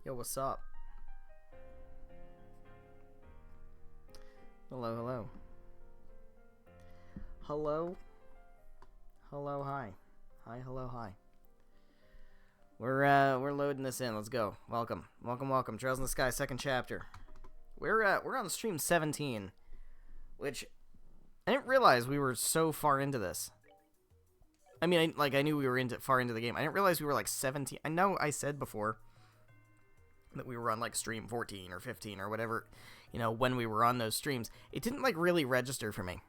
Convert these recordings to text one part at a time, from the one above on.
Yo, what's up? Hello, hello. Hello? Hello, hi. Hi, hello, hi. We're loading this in. Let's go. Welcome. Welcome. Trails in the Sky, second chapter. We're on stream 17, which I didn't realize we were so far into this. I mean, I knew we were far into the game. I didn't realize we were like 17. I know I said before that we were on like stream 14 or 15 or whatever, when we were on those streams. It didn't like really register for me.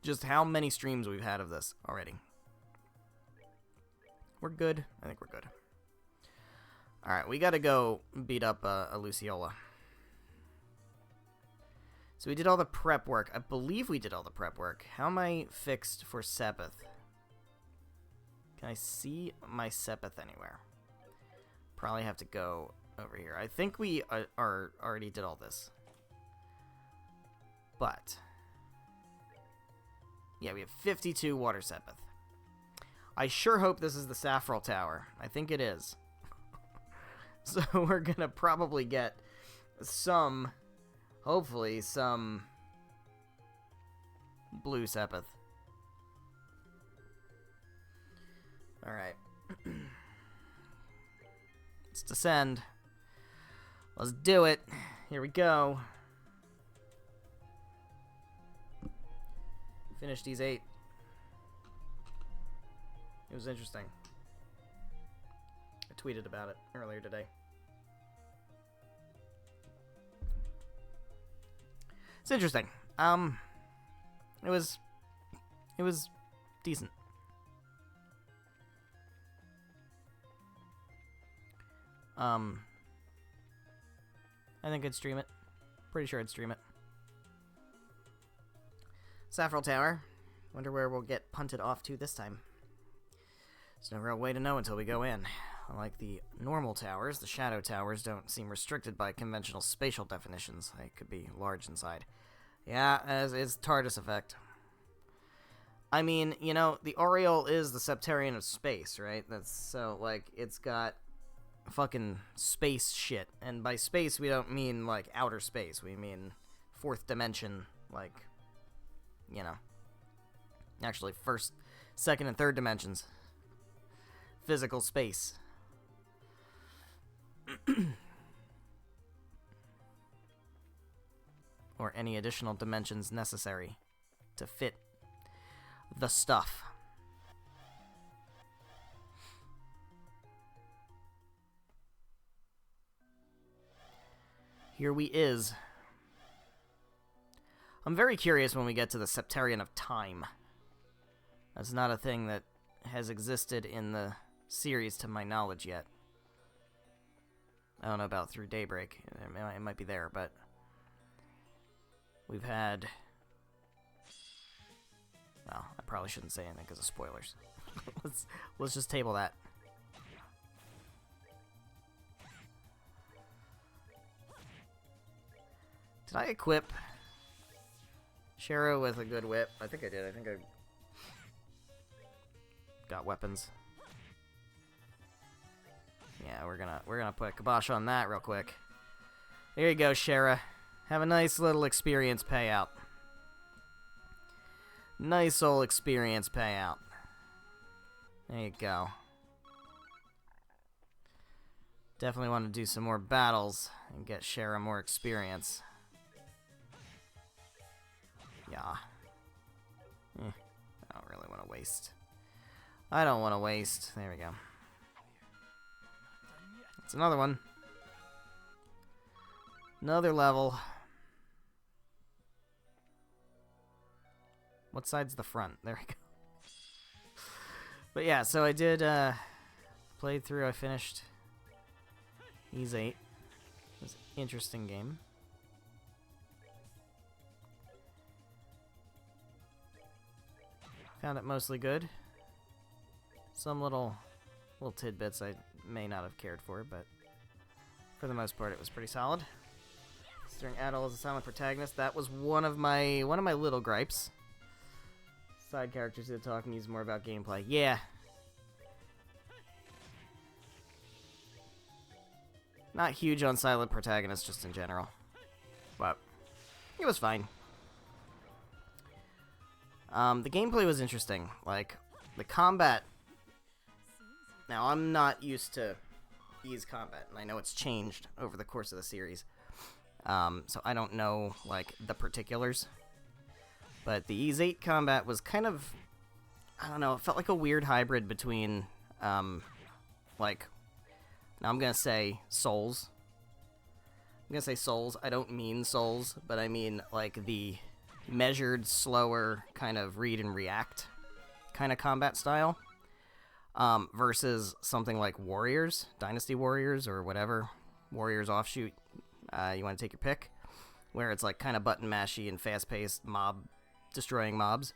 Just how many streams we've had of this already. We're good. I think we're good. Alright, we gotta go beat up a Luciola. So we did all the prep work. I believe we did all the prep work. How am I fixed for Sepith? Can I see my Sepith anywhere? Probably have to go over here. I think we already did all this. But yeah, we have 52 water Sepith. I sure hope this is the Saffron Tower. I think it is. So we're gonna probably get some, hopefully, some blue Sepith. Alright. Let's descend. Let's do it. Here we go. Finished these 8. It was interesting. I tweeted about it earlier today. It's interesting. It was decent. I think I'd stream it. Pretty sure I'd stream it. Saffron Tower. Wonder where we'll get punted off to this time. There's no real way to know until we go in. Unlike the normal towers, the shadow towers don't seem restricted by conventional spatial definitions. They could be large inside. Yeah, it's TARDIS effect. I mean, the Aureole is the Septarian of space, right? It's got fucking space shit. And by space, we don't mean, outer space. We mean fourth dimension, actually first, second, and third dimensions. Physical space. Or any additional dimensions necessary to fit the stuff. Here we is. I'm very curious when we get to the Septarian of Time. That's not a thing that has existed in the series to my knowledge yet. I don't know about Through Daybreak. It might be there, but we've had... Well, I probably shouldn't say anything because of spoilers. let's just table that. Did I equip Shara with a good whip? I think I did. I think I got weapons. Yeah, we're gonna put a kibosh on that real quick. There you go, Shara. Have a nice little experience payout. Nice old experience payout. There you go. Definitely want to do some more battles and get Shara more experience. Yeah. I don't really want to waste. I don't want to waste. There we go. It's another one. Another level. What side's the front? There we go. But yeah, so I did, played through, I finished Ys 8. It was an interesting game. Found it mostly good. Some little tidbits I may not have cared for, but for the most part it was pretty solid. Starring Adol as a silent protagonist, that was one of my little gripes. Side characters that talk needs more about gameplay. Yeah. Not huge on silent protagonists just in general. But it was fine. The gameplay was interesting. Like, the combat... Now, I'm not used to Ys combat, and I know it's changed over the course of the series. So I don't know, like, the particulars. But the Ys 8 combat was kind of... I don't know, it felt like a weird hybrid between, like... Now I'm gonna say Souls. I'm gonna say Souls. I don't mean Souls, but I mean, like, the measured, slower, kind of read and react kind of combat style. Versus something like Warriors, Dynasty Warriors, or whatever. Warriors offshoot, you want to take your pick. Where it's, like, kind of button mashy and fast-paced, destroying mobs.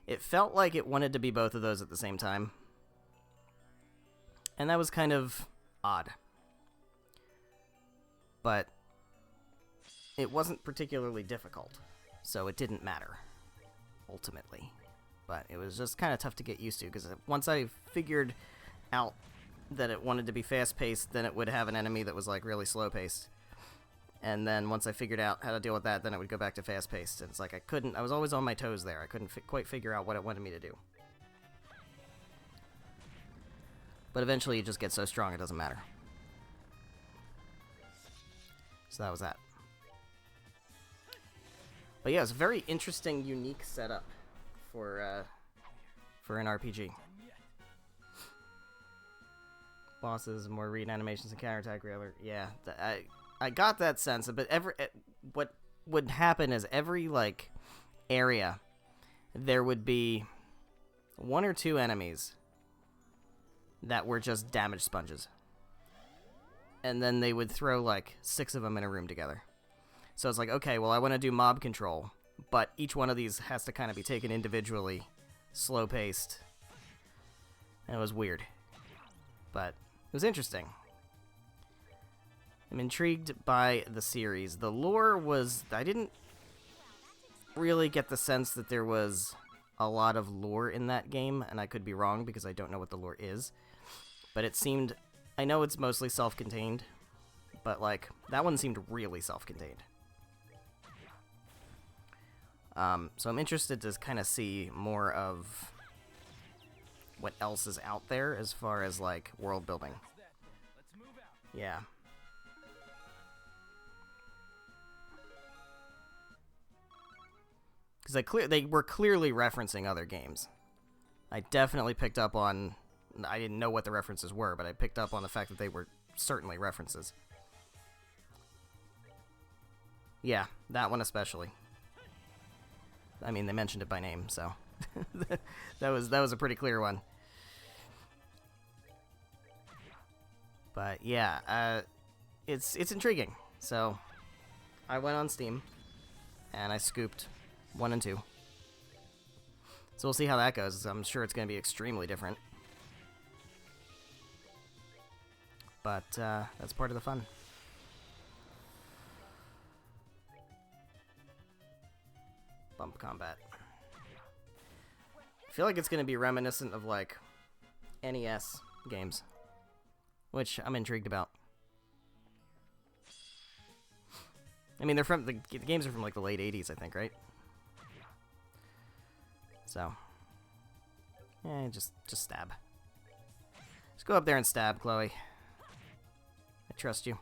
It felt like it wanted to be both of those at the same time. And that was kind of odd. But it wasn't particularly difficult, so it didn't matter, ultimately. But it was just kind of tough to get used to, because once I figured out that it wanted to be fast-paced, then it would have an enemy that was, like, really slow-paced. And then once I figured out how to deal with that, then it would go back to fast-paced. And it's like I was always on my toes there. I couldn't quite figure out what it wanted me to do. But eventually you just get so strong it doesn't matter. So that was that. But yeah, it's a very interesting, unique setup for an RPG. Bosses, more read animations and counterattack. Yeah, I got that sense. But what would happen is every, like, area, there would be one or two enemies that were just damage sponges. And then they would throw, like, 6 of them in a room together. So it's like, okay, well, I want to do mob control, but each one of these has to kind of be taken individually, slow-paced. And it was weird. But it was interesting. I'm intrigued by the series. The lore was... I didn't really get the sense that there was a lot of lore in that game, and I could be wrong because I don't know what the lore is. But it seemed... I know it's mostly self-contained, but, like, that one seemed really self-contained. So I'm interested to kind of see more of what else is out there as far as, like, world building. Yeah. Because they were clearly referencing other games. I definitely picked up on... I didn't know what the references were, but I picked up on the fact that they were certainly references. Yeah, that one especially. I mean, they mentioned it by name, so... that was a pretty clear one. But yeah, it's intriguing. So I went on Steam and I scooped 1 and 2. So we'll see how that goes. I'm sure it's going to be extremely different. But that's part of the fun. Bump combat. I feel like it's going to be reminiscent of, like, NES games, which I'm intrigued about. I mean, they're from the games are from, like, the late 80s, I think, right? So, just stab. Just go up there and stab, Chloe. I trust you.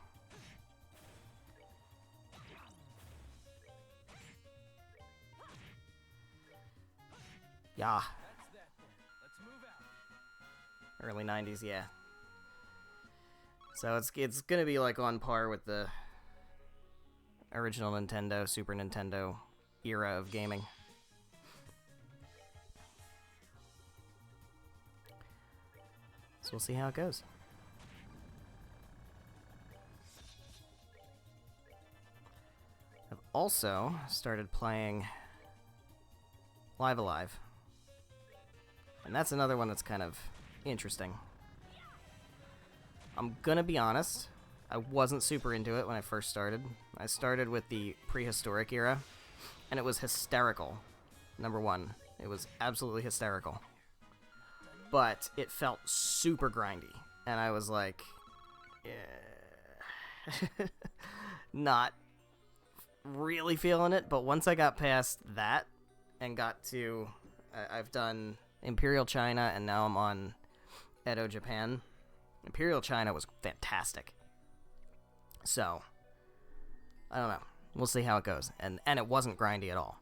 Yeah. Early 90s, yeah. So it's gonna be, like, on par with the original Nintendo, Super Nintendo era of gaming. So we'll see how it goes. I've also started playing Live Alive. And that's another one that's kind of interesting. I'm gonna be honest, I wasn't super into it when I first started. I started with the prehistoric era, and it was hysterical. Number one, it was absolutely hysterical. But it felt super grindy, and I was like, not really feeling it, but once I got past that and got to... I've done Imperial China, and now I'm on Edo, Japan. Imperial China was fantastic. So, I don't know. We'll see how it goes. And it wasn't grindy at all.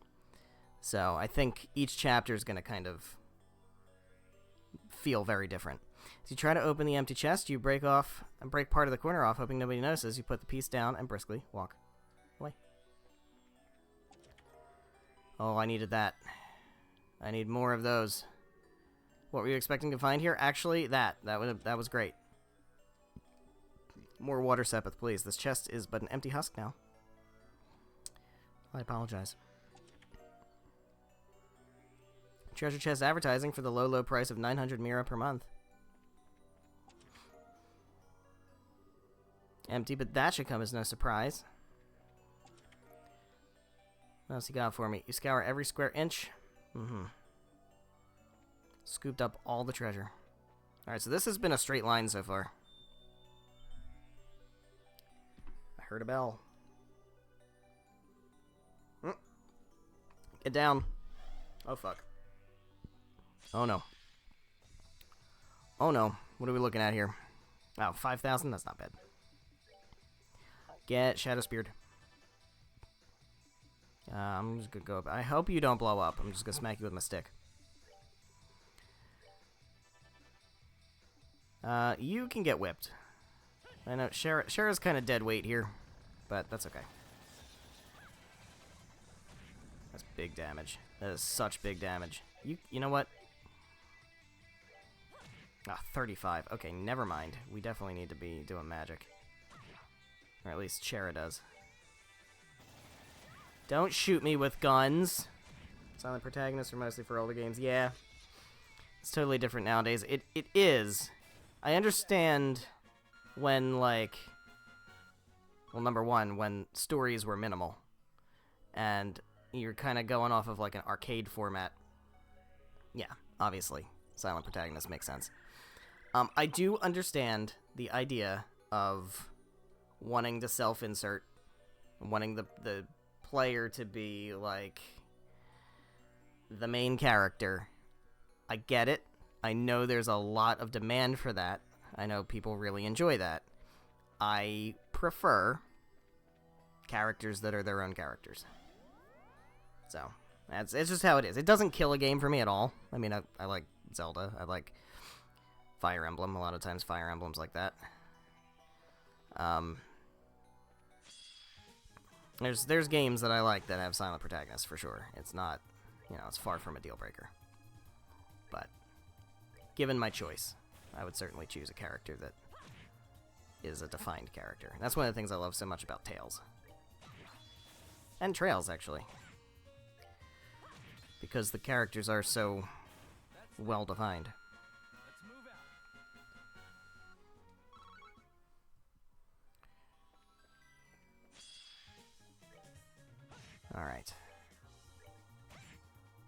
So, I think each chapter is going to kind of feel very different. As you try to open the empty chest, you break part of the corner off, hoping nobody notices. You put the piece down and briskly walk away. Oh, I needed that. I need more of those. What were you expecting to find here? Actually, that was great. More water Sepith, please. This chest is but an empty husk now. I apologize. Treasure chest advertising for the low price of 900 Mira per month. Empty, but that should come as no surprise. What else you got for me? You scour every square inch. Scooped up all the treasure. Alright, so this has been a straight line so far. I heard a bell. Get down. Oh, fuck. Oh, no. Oh, no. What are we looking at here? Oh, 5,000? That's not bad. Get Shadow Speared. I'm just gonna go up. I hope you don't blow up. I'm just gonna smack you with my stick. You can get whipped. I know Shara's kind of dead weight here, but that's okay. That's big damage. That is such big damage. You know what? Ah, 35. Okay, never mind. We definitely need to be doing magic. Or at least Shara does. Don't shoot me with guns. Silent protagonists are mostly for older games. Yeah. It's totally different nowadays. It is. I understand when, like... Well, number one, when stories were minimal. And you're kind of going off of, like, an arcade format. Yeah, obviously. Silent protagonists makes sense. I do understand the idea of wanting to self-insert. Wanting the player to be, like, the main character. I get it. I know there's a lot of demand for that. I know people really enjoy that. I prefer characters that are their own characters. So, it's just how it is. It doesn't kill a game for me at all. I mean, I like Zelda. I like Fire Emblem. A lot of times Fire Emblem's like that. There's games that I like that have silent protagonists, for sure. It's not, it's far from a deal breaker. But, given my choice, I would certainly choose a character that is a defined character. And that's one of the things I love so much about Tales. And Trails, actually. Because the characters are so well defined. Alright.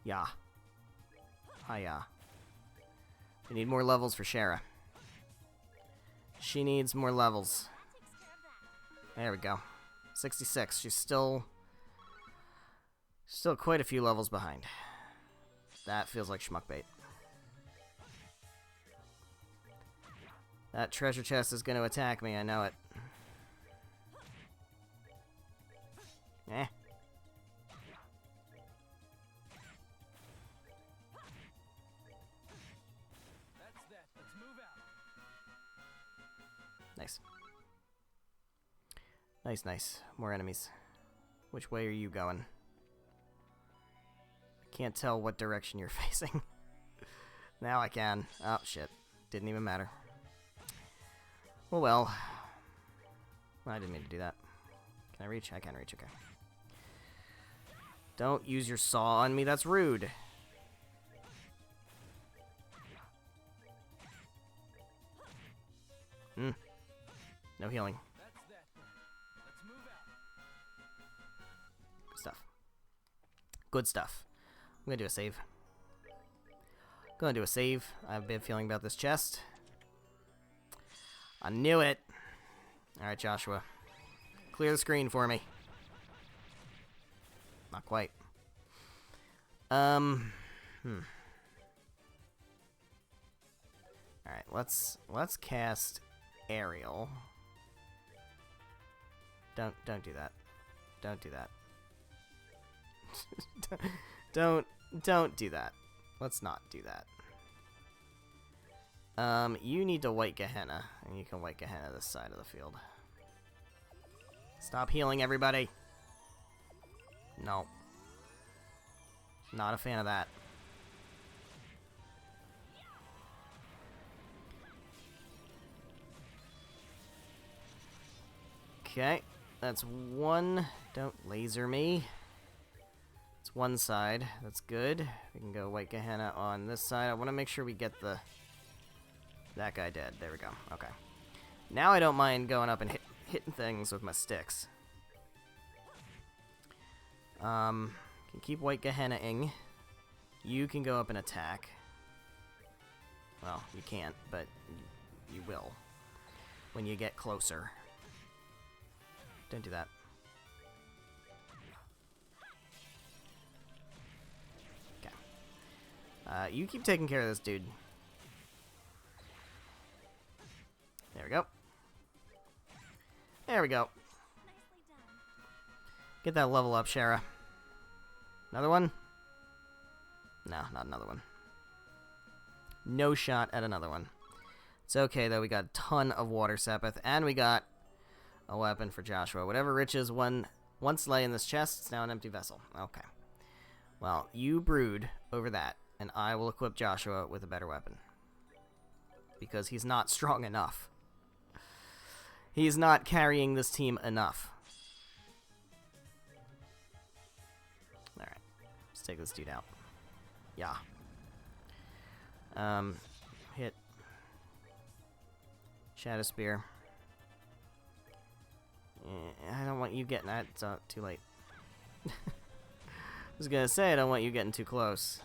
Yeah. Hiya. We need more levels for Shara. She needs more levels. There we go. 66. She's still quite a few levels behind. That feels like schmuck bait. That treasure chest is going to attack me, I know it. Eh. Nice. Nice. More enemies. Which way are you going? I can't tell what direction you're facing. Now I can. Oh, shit. Didn't even matter. Well. I didn't mean to do that. Can I reach? I can reach, okay. Don't use your saw on me, that's rude. No healing. Good stuff. Good stuff. I'm gonna do a save. I've been feeling about this chest. I knew it. Alright, Joshua. Clear the screen for me. Not quite. Alright, let's cast Aerial. Don't do that. Don't do that. don't do that. Let's not do that. You need to White Gehenna, and you can White Gehenna this side of the field. Stop healing, everybody. No. Not a fan of that. Okay, that's one. Don't laser me. It's one side. That's good. We can go White Gehenna on this side. I want to make sure we get that guy dead. There we go. Okay. Now I don't mind going up and hitting things with my sticks. Can keep White Gehenna-ing. You can go up and attack. Well, you can't, but you will when you get closer. Don't do that. Okay. You keep taking care of this dude. There we go. There we go. Get that level up, Shara. Another one? No, not another one. No shot at another one. It's okay, though. We got a ton of Water Sepith, and we got a weapon for Joshua. Whatever riches once lay in this chest, it's now an empty vessel. Okay. Well, you brood over that, and I will equip Joshua with a better weapon. Because he's not strong enough. He's not carrying this team enough. Alright. Let's take this dude out. Yeah. Hit. Shadow Spear. I don't want you getting that. It's too late. I was gonna say I don't want you getting too close.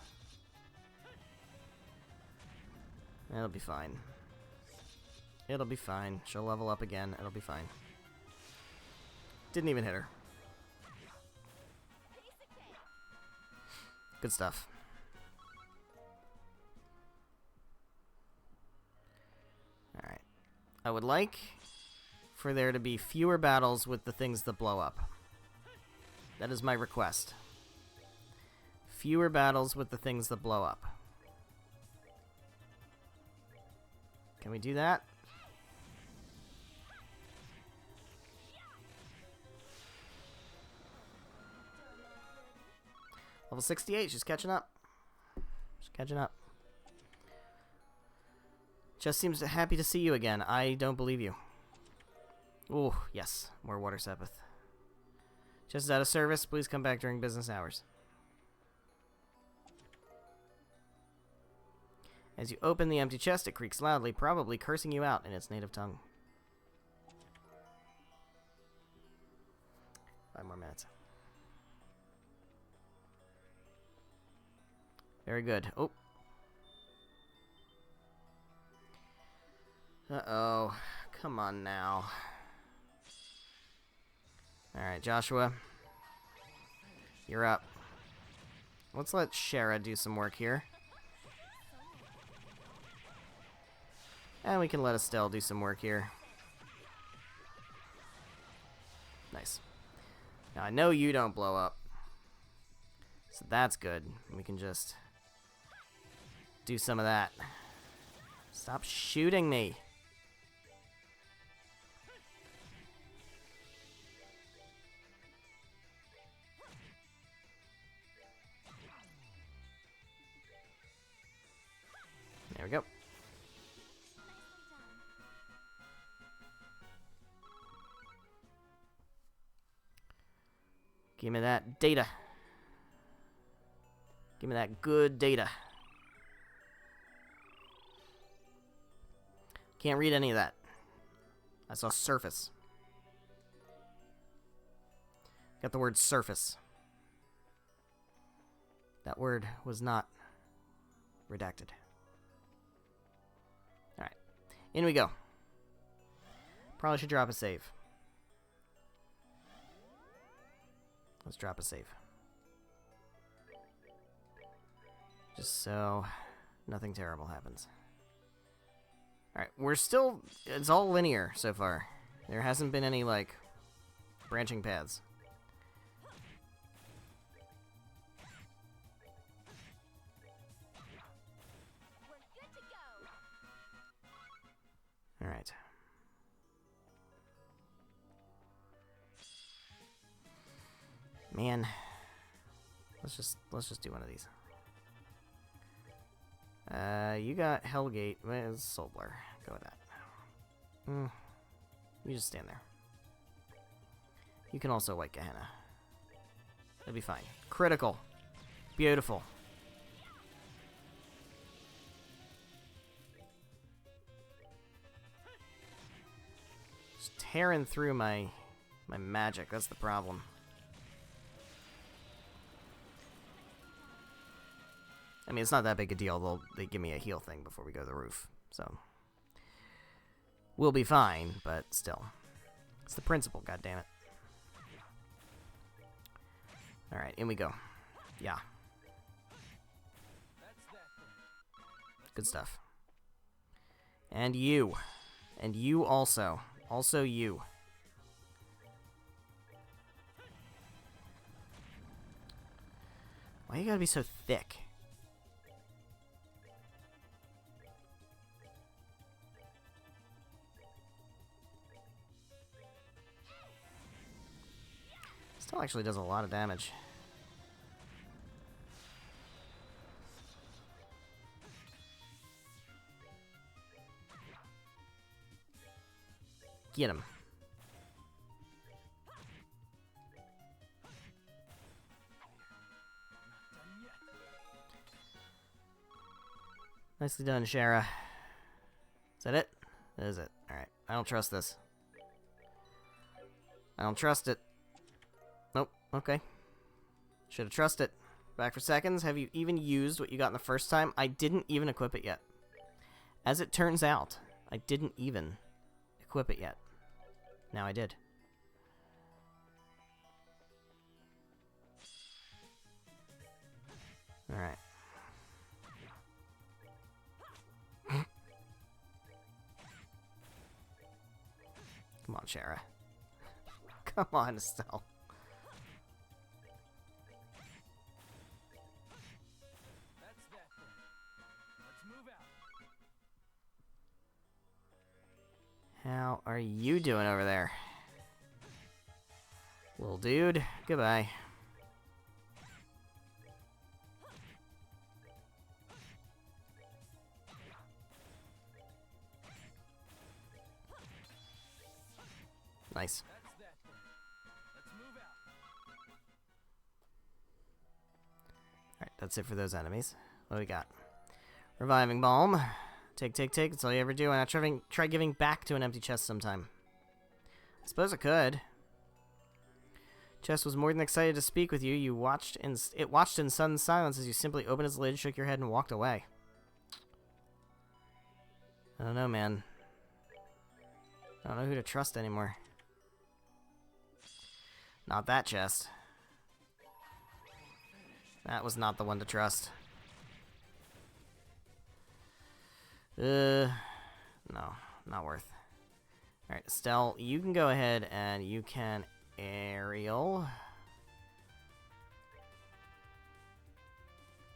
It'll be fine. It'll be fine. She'll level up again. It'll be fine. Didn't even hit her. Good stuff. Alright. I would like for there to be fewer battles with the things that blow up. That is my request. Fewer battles with the things that blow up. Can we do that? Level 68, she's catching up. She's catching up. Just seems happy to see you again. I don't believe you. Ooh, yes. More Water Sepith. Just out of service. Please come back during business hours. As you open the empty chest, it creaks loudly, probably cursing you out in its native tongue. 5 more minutes. Very good. Oh. Uh-oh. Come on now. Alright, Joshua. You're up. Let's let Shara do some work here. And we can let Estelle do some work here. Nice. Now, I know you don't blow up. So that's good. We can just do some of that. Stop shooting me. There we go. Give me that data. Give me that good data. Can't read any of that. I saw surface. Got the word surface. That word was not redacted. Alright. In we go. Probably should drop a save. Let's drop a save. Just so nothing terrible happens. Alright, we're still... It's all linear so far. There hasn't been any, like, branching paths. Alright. Man. Let's just do one of these. You got Hellgate. Well, it's Soulblur. Go with that. You just stand there. You can also White Gehenna. It'll be fine. Critical. Beautiful. Just tearing through my magic. That's the problem. I mean, it's not that big a deal. They give me a heal thing before we go to the roof. So, we'll be fine, but still. It's the principle, goddammit. Alright, in we go. Yeah. Good stuff. And you. And you also. Also you. Why you gotta be so thick? Still actually does a lot of damage. Get him. Nicely done, Shara. Is that it? That is it. Alright. I don't trust this. I don't trust it. Nope. Okay. Should have trusted it. Back for seconds. Have you even used what you got in the first time? I didn't even equip it yet. As it turns out, I didn't even equip it yet. Now I did. Alright. Come on, Shara. Come on, Estelle. That's that then. Let's move out. How are you doing over there? Little dude, goodbye. Nice. That's that then. Let's move out. Alright, that's it for those enemies. What do we got? Reviving Balm. Take. That's all you ever do. And I try giving back to an empty chest sometime. I suppose I could. Chest was more than excited to speak with you. It watched in sudden silence as you simply opened its lid, shook your head, and walked away. I don't know, man. I don't know who to trust anymore. Not that chest. That was not the one to trust. No, not worth. Alright, Estelle, you can go ahead and you can aerial.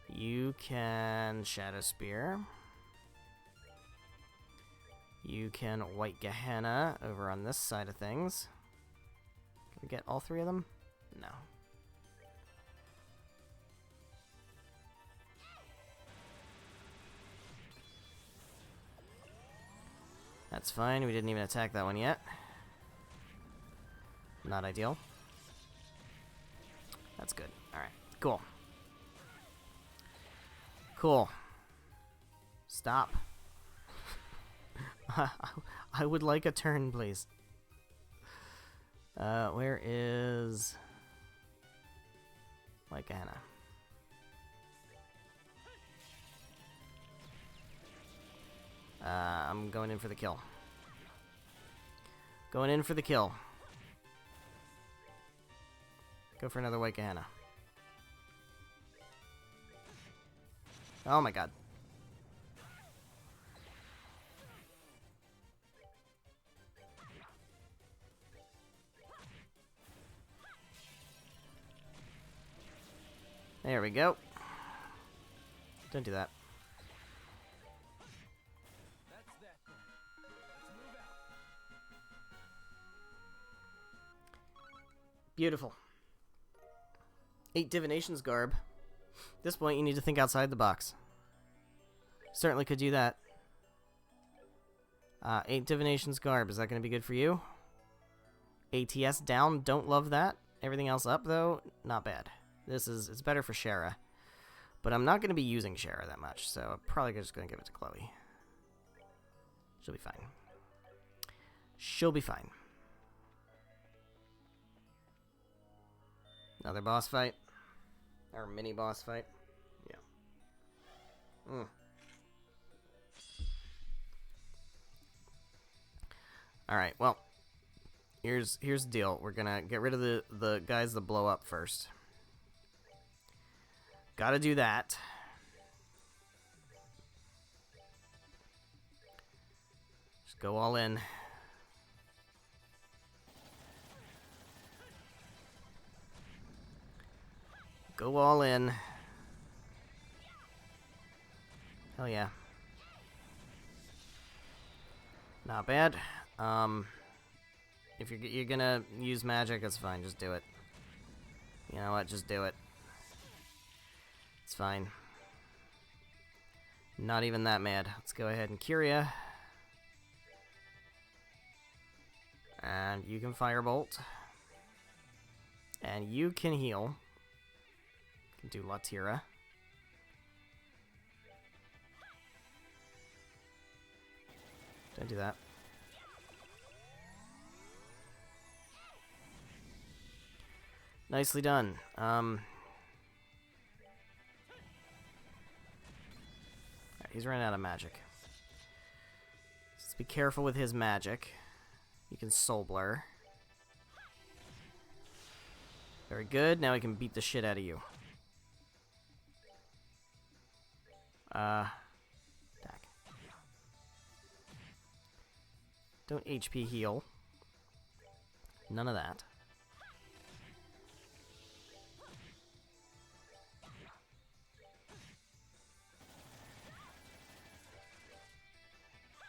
You can Shadow Spear. You can White Gehenna over on this side of things. Can we get all three of them? No. That's fine, we didn't even attack that one yet. Not ideal. That's good. Alright, cool. Cool. Stop. I would like a turn, please. Where is White Gehenna? I'm going in for the kill. Going in for the kill. Go for another Wake of Henna. Oh my god. There we go. Don't do that. That's that then. Let's move out. Beautiful. 8 Divination's Garb. At this point, you need to think outside the box. Certainly could do that. 8 Divination's Garb. Is that going to be good for you? ATS down. Don't love that. Everything else up, though, not bad. It's better for Shara. But I'm not going to be using Shara that much, so I'm probably just going to give it to Chloe. She'll be fine. She'll be fine. Another boss fight. Or mini boss fight. Yeah. Alright, well. Here's the deal. We're gonna get rid of the guys that blow up first. Gotta do that. Just go all in. Go all in. Hell yeah. Not bad. If you're gonna use magic, that's fine. Just do it. You know what? Just do it. It's fine. Not even that mad. Let's go ahead and cure ya. And you can firebolt. And you can heal. You can do Latira. Don't do that. Nicely done. He's running out of magic. Let's be careful with his magic. You can Soul Blur. Very good. Now he can beat the shit out of you. Attack. Don't HP heal. None of that.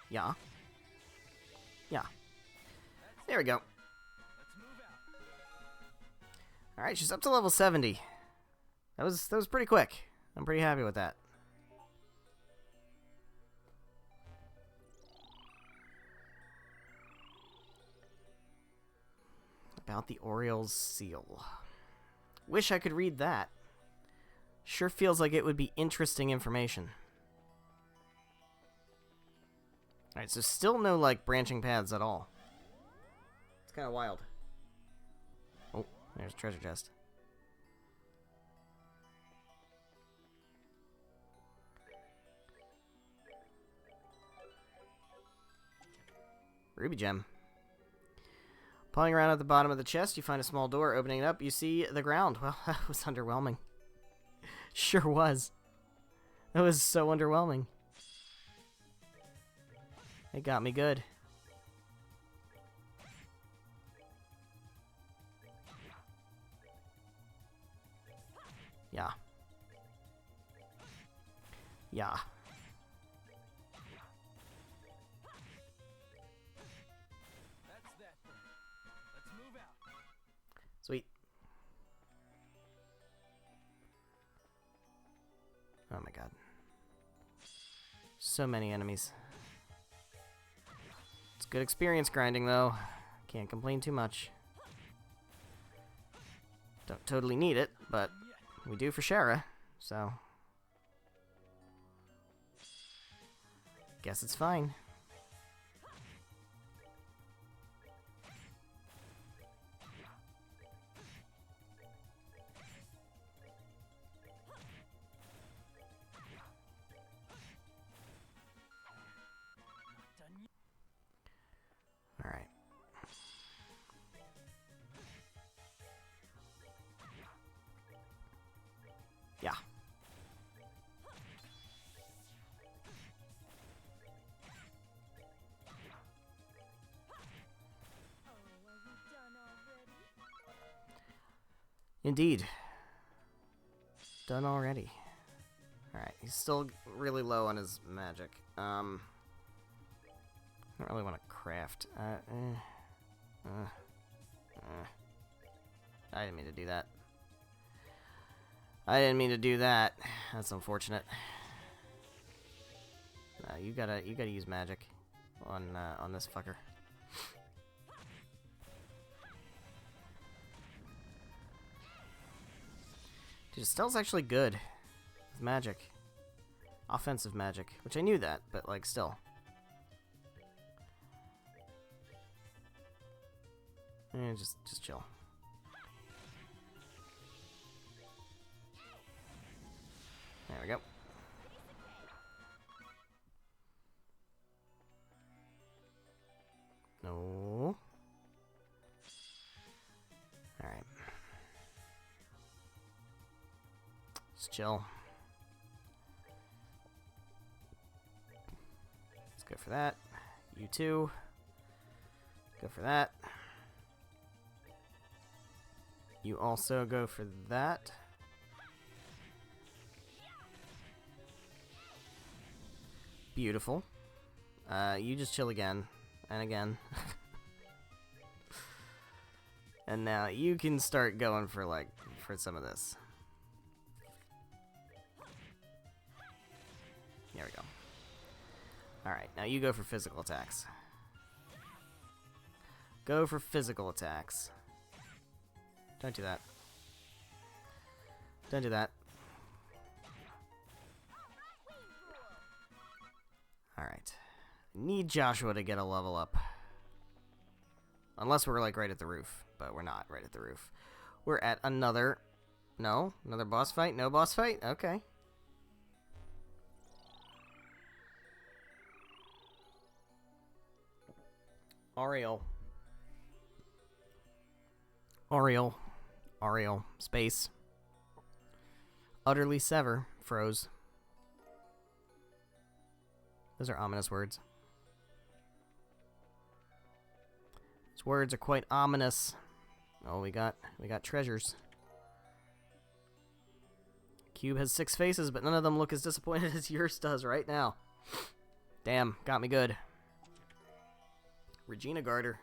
Yeah. Yeah. There we go. Alright, she's up to level 70. That was pretty quick. I'm pretty happy with that. About the Oriel's Seal. Wish I could read that. Sure feels like it would be interesting information. Alright, so still no, like, branching paths at all. It's kind of wild. Oh, there's a treasure chest. Ruby gem. Pawing around at the bottom of the chest, you find a small door. Opening it up, you see the ground. Well, that was underwhelming. Sure was. That was so underwhelming. It got me good. Yeah. Yeah. That's that then. Let's move out. Sweet. Oh my god. So many enemies. It's good experience grinding, though. Can't complain too much. Don't totally need it, but we do for Shara, so... Guess it's fine. Indeed. Done already. Alright, he's still really low on his magic. I don't really want to craft. I didn't mean to do that. I didn't mean to do that. That's unfortunate. You gotta use magic on this fucker. Dude, Estelle's actually good with magic. Offensive magic, which I knew that, but like still. Just chill. There we go. No. Alright. Just chill. Let's go for that. You too. Go for that. You also go for that. Beautiful. You just chill again. And again. And now you can start going for, like, for some of this. There we go. Alright, now you go for physical attacks. Go for physical attacks. Don't do that. Don't do that. Alright. Need Joshua to get a level up. Unless we're like right at the roof. But we're not right at the roof. We're at another... No? Another boss fight? No boss fight? Okay. Ariel. Ariel. Ariel. Space. Utterly sever. Froze. Those are ominous words. These words are quite ominous. Oh, we got treasures. Cube has 6 faces, but none of them look as disappointed as yours does right now. Damn, got me good. Regina Garter.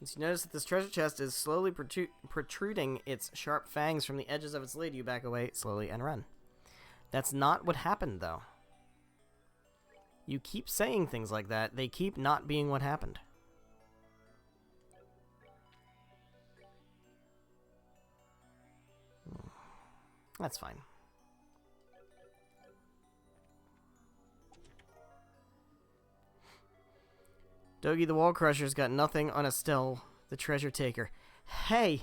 Once you notice that this treasure chest is slowly protruding its sharp fangs from the edges of its lid, you back away slowly and run. That's not what happened, though. You keep saying things like that, they keep not being what happened. That's fine. Dogi the Wall Crusher's got nothing on Estelle, the treasure taker. Hey!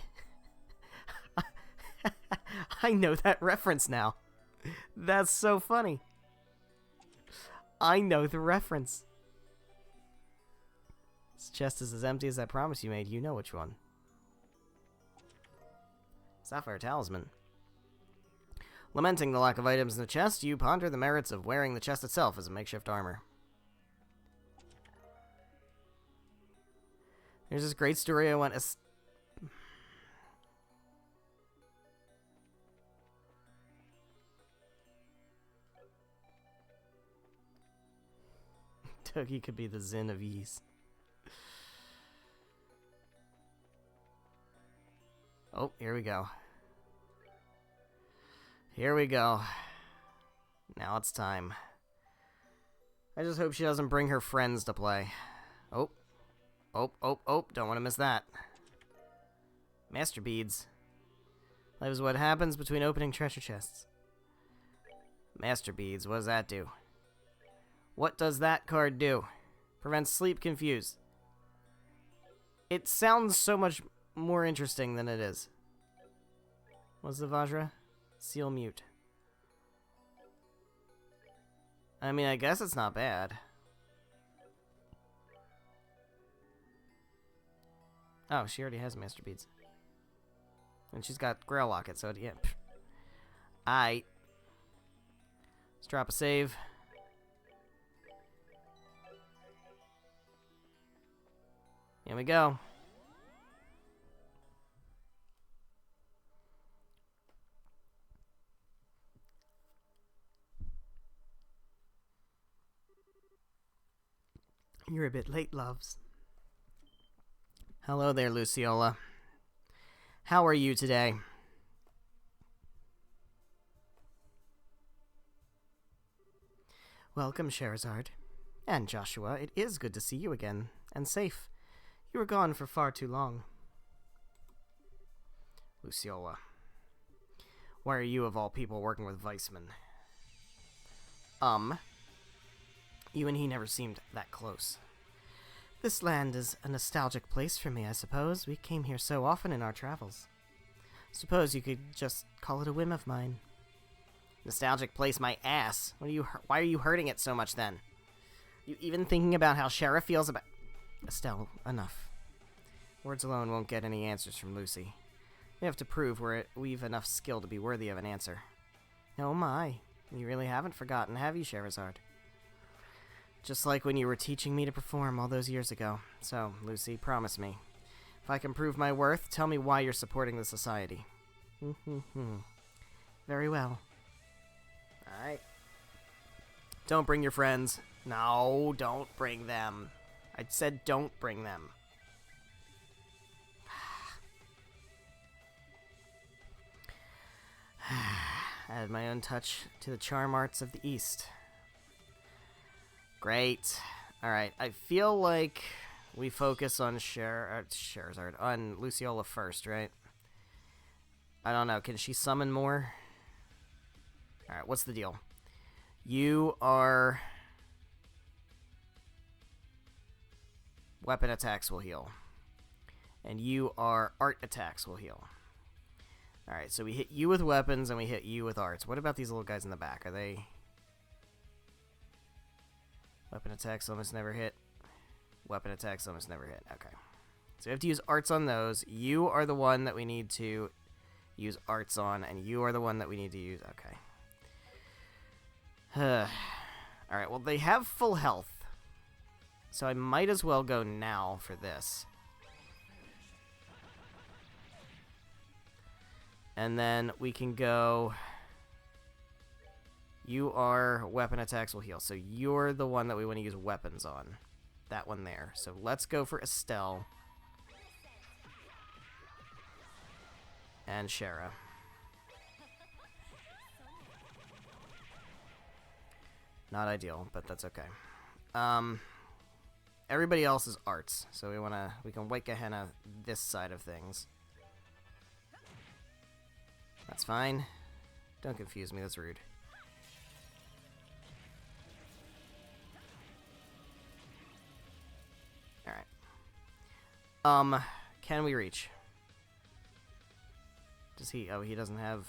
I know that reference now. That's so funny. I know the reference. This chest is as empty as that promise you made. You know which one. Sapphire Talisman. Lamenting the lack of items in the chest, you ponder the merits of wearing the chest itself as a makeshift armor. There's this great story I want to... Togi could be the Zin of Ys. Oh, here we go. Here we go. Now it's time. I just hope she doesn't bring her friends to play. Oh. Oh, oh, oh. Don't want to miss that. Master Beads. That is what happens between opening treasure chests. Master Beads. What does that do? What does that card do? Prevents sleep confused. It sounds so much more interesting than it is. What's the Vajra? Seal mute. I mean, I guess it's not bad. Oh, she already has Master Beads. And she's got Grail Locket, so yeah. Aight. Let's drop a save. Here we go. You're a bit late, loves. Hello there, Luciola. How are you today? Welcome, Sherazard. And Joshua, it is good to see you again, and safe. You were gone for far too long. Luciola. Why are you, of all people, working with Weissman? You and he never seemed that close. This land is a nostalgic place for me, I suppose. We came here so often in our travels. Suppose you could just call it a whim of mine. Nostalgic place, my ass. Why are you hurting it so much, then? You even thinking about how Shara feels about... Estelle, enough. Words alone won't get any answers from Lucy. We have to prove we've enough skill to be worthy of an answer. Oh my, you really haven't forgotten, have you, Sherazard? Just like when you were teaching me to perform all those years ago. So, Lucy, promise me. If I can prove my worth, tell me why you're supporting the society. Very well. Alright. Don't bring your friends. No, don't bring them. I said don't bring them. Add my own touch to the charm arts of the East. Great. Alright, I feel like we focus on Sherazard, on Luciola first, right? I don't know, can she summon more? Alright, what's the deal? You are... Weapon attacks will heal. And you are art attacks will heal. Alright, so we hit you with weapons and we hit you with arts. What about these little guys in the back? Are they... Weapon attacks almost never hit. Weapon attacks almost never hit. Okay. So we have to use arts on those. You are the one that we need to use arts on, and you are the one that we need to use... Okay. Alright, well, they have full health. So I might as well go now for this. And then we can go... You are... Weapon attacks will heal. So you're the one that we want to use weapons on. That one there. So let's go for Estelle. And Shara. Not ideal, but that's okay. Everybody else is arts. So we can White Gehenna this side of things. That's fine. Don't confuse me, that's rude. Alright. Can we reach? Does he... Oh, he doesn't have...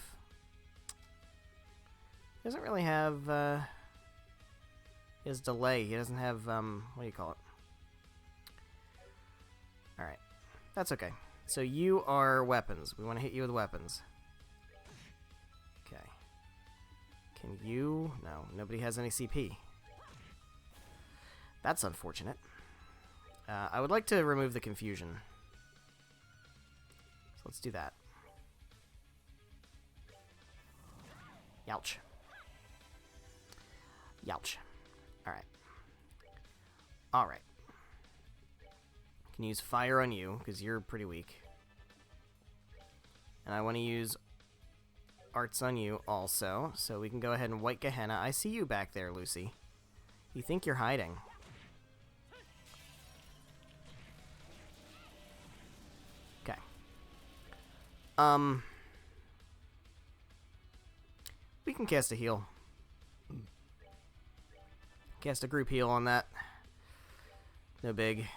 He doesn't really have, his delay. He doesn't have, what do you call it? Alright. That's okay. So you are weapons. We want to hit you with weapons. Okay. Can you... No, nobody has any CP. That's unfortunate. I would like to remove the confusion. So let's do that. Youch. Youch. Alright. Alright. Can use fire on you, because you're pretty weak. And I want to use arts on you also, so we can go ahead and White Gehenna. I see you back there, Lucy. You think you're hiding. Okay. We can cast a heal. Cast a group heal on that. No big.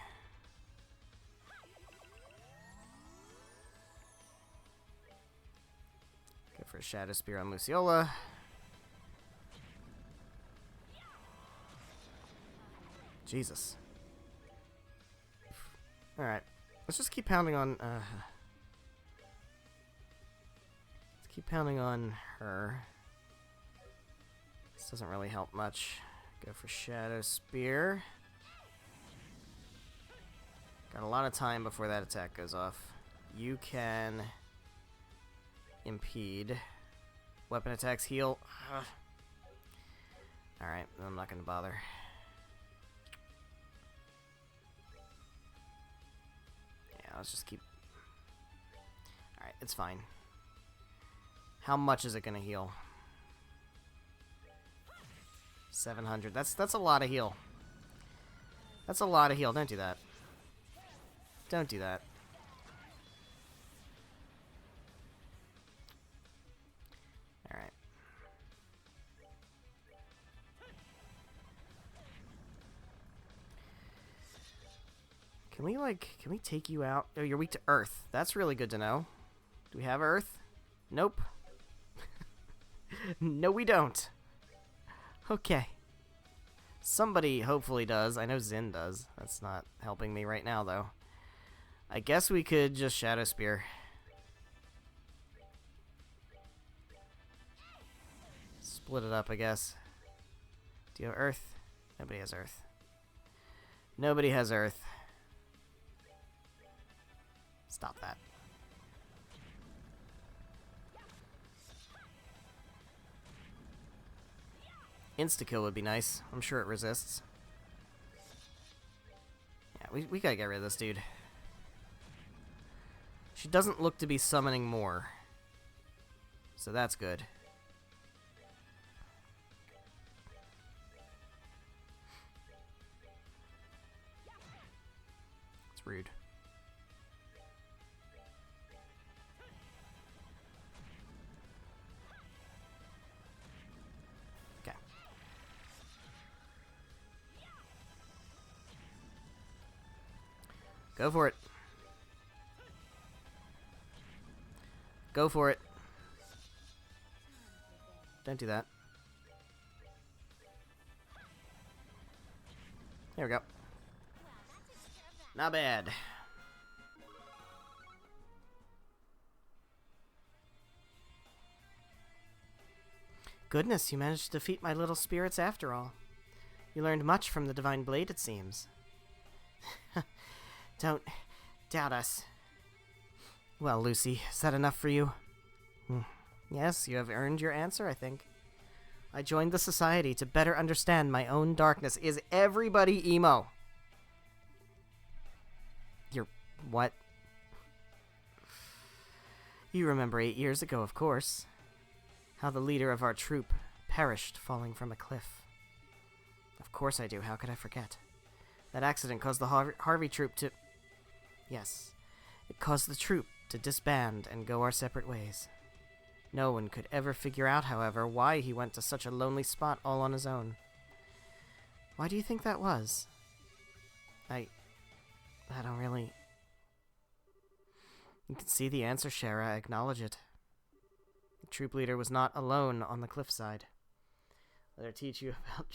Go for a Shadow Spear on Luciola. Jesus. Alright. Let's just keep pounding on... let's keep pounding on her. This doesn't really help much. Go for Shadow Spear. Got a lot of time before that attack goes off. You can impede. Weapon attacks heal. Alright, I'm not going to bother. Yeah, let's just keep... Alright, it's fine. How much is it gonna heal? 700. That's a lot of heal. That's a lot of heal. Don't do that. Don't do that. Alright. Can we take you out? Oh, you're weak to earth. That's really good to know. Do we have earth? Nope. No, we don't. Okay. Somebody hopefully does. I know Zin does. That's not helping me right now, though. I guess we could just Shadow Spear. Split it up, I guess. Do you have earth? Nobody has earth. Nobody has earth. Stop that. Insta-kill would be nice. I'm sure it resists. Yeah, we gotta get rid of this dude. She doesn't look to be summoning more. So that's good. It's rude. Okay. Go for it. Go for it. Don't do that. There we go. Not bad. Goodness, you managed to defeat my little spirits after all. You learned much from the Divine Blade, it seems. Don't doubt us. Well, Lucy, is that enough for you? Yes, you have earned your answer, I think. I joined the Society to better understand my own darkness. Is everybody emo? You're... what? You remember 8 years ago, of course. How the leader of our troop perished falling from a cliff. Of course I do, how could I forget? That accident caused the Harvey troop to... Yes, it caused the troop to disband and go our separate ways. No one could ever figure out, however, why he went to such a lonely spot all on his own. Why do you think that was? I don't really... You can see the answer, Shara. Acknowledge it. The troop leader was not alone on the cliffside. Let her teach you about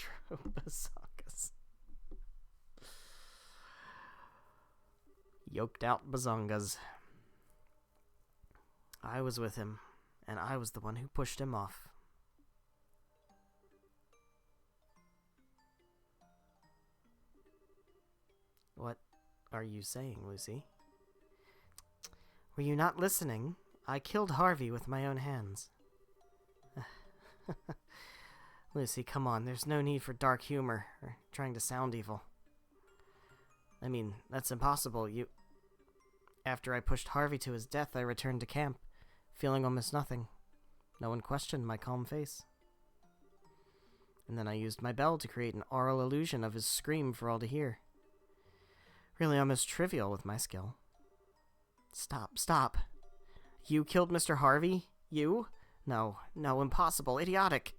bazongas. Yoked out bazongas. I was with him, and I was the one who pushed him off. What are you saying, Lucy? Were you not listening? I killed Harvey with my own hands. Lucy, come on, there's no need for dark humor, or trying to sound evil. I mean, that's impossible. After I pushed Harvey to his death, I returned to camp, feeling almost nothing. No one questioned my calm face. And then I used my bell to create an aural illusion of his scream for all to hear. Really almost trivial with my skill. Stop. You killed Mr. Harvey? You? No, impossible, idiotic.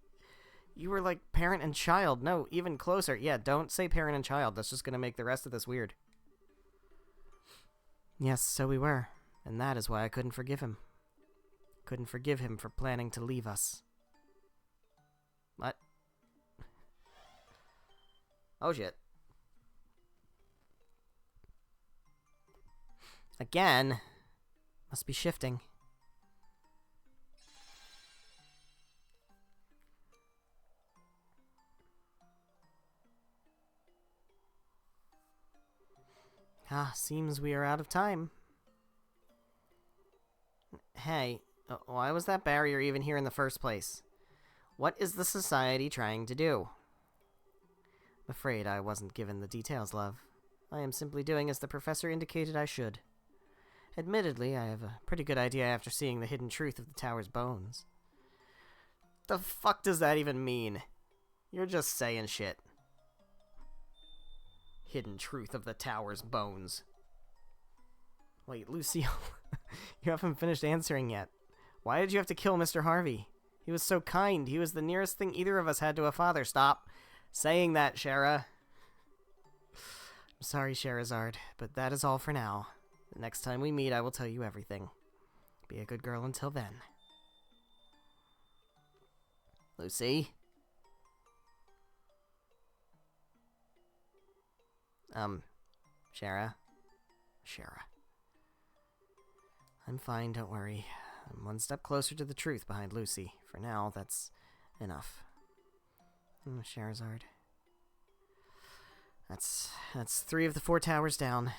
You were like parent and child. No, even closer. Yeah, don't say parent and child. That's just gonna make the rest of this weird. Yes, so we were. And that is why I couldn't forgive him. Couldn't forgive him for planning to leave us. What? Oh shit. Again? Must be shifting. Seems we are out of time. Hey, why was that barrier even here in the first place? What is the Society trying to do? I'm afraid I wasn't given the details, love. I am simply doing as the professor indicated I should. Admittedly, I have a pretty good idea after seeing the hidden truth of the tower's bones. The fuck does that even mean? You're just saying shit. Hidden truth of the tower's bones. Wait, Lucille, you haven't finished answering yet. Why did you have to kill Mr. Harvey? He was so kind. He was the nearest thing either of us had to a father. Stop saying that, Shara. I'm sorry, Sherazard, but that is all for now. The next time we meet, I will tell you everything. Be a good girl until then. Lucy? Shara? Shara. I'm fine, don't worry. I'm one step closer to the truth behind Lucy. For now, that's enough. Sherazard. That's 3 of the 4 towers down.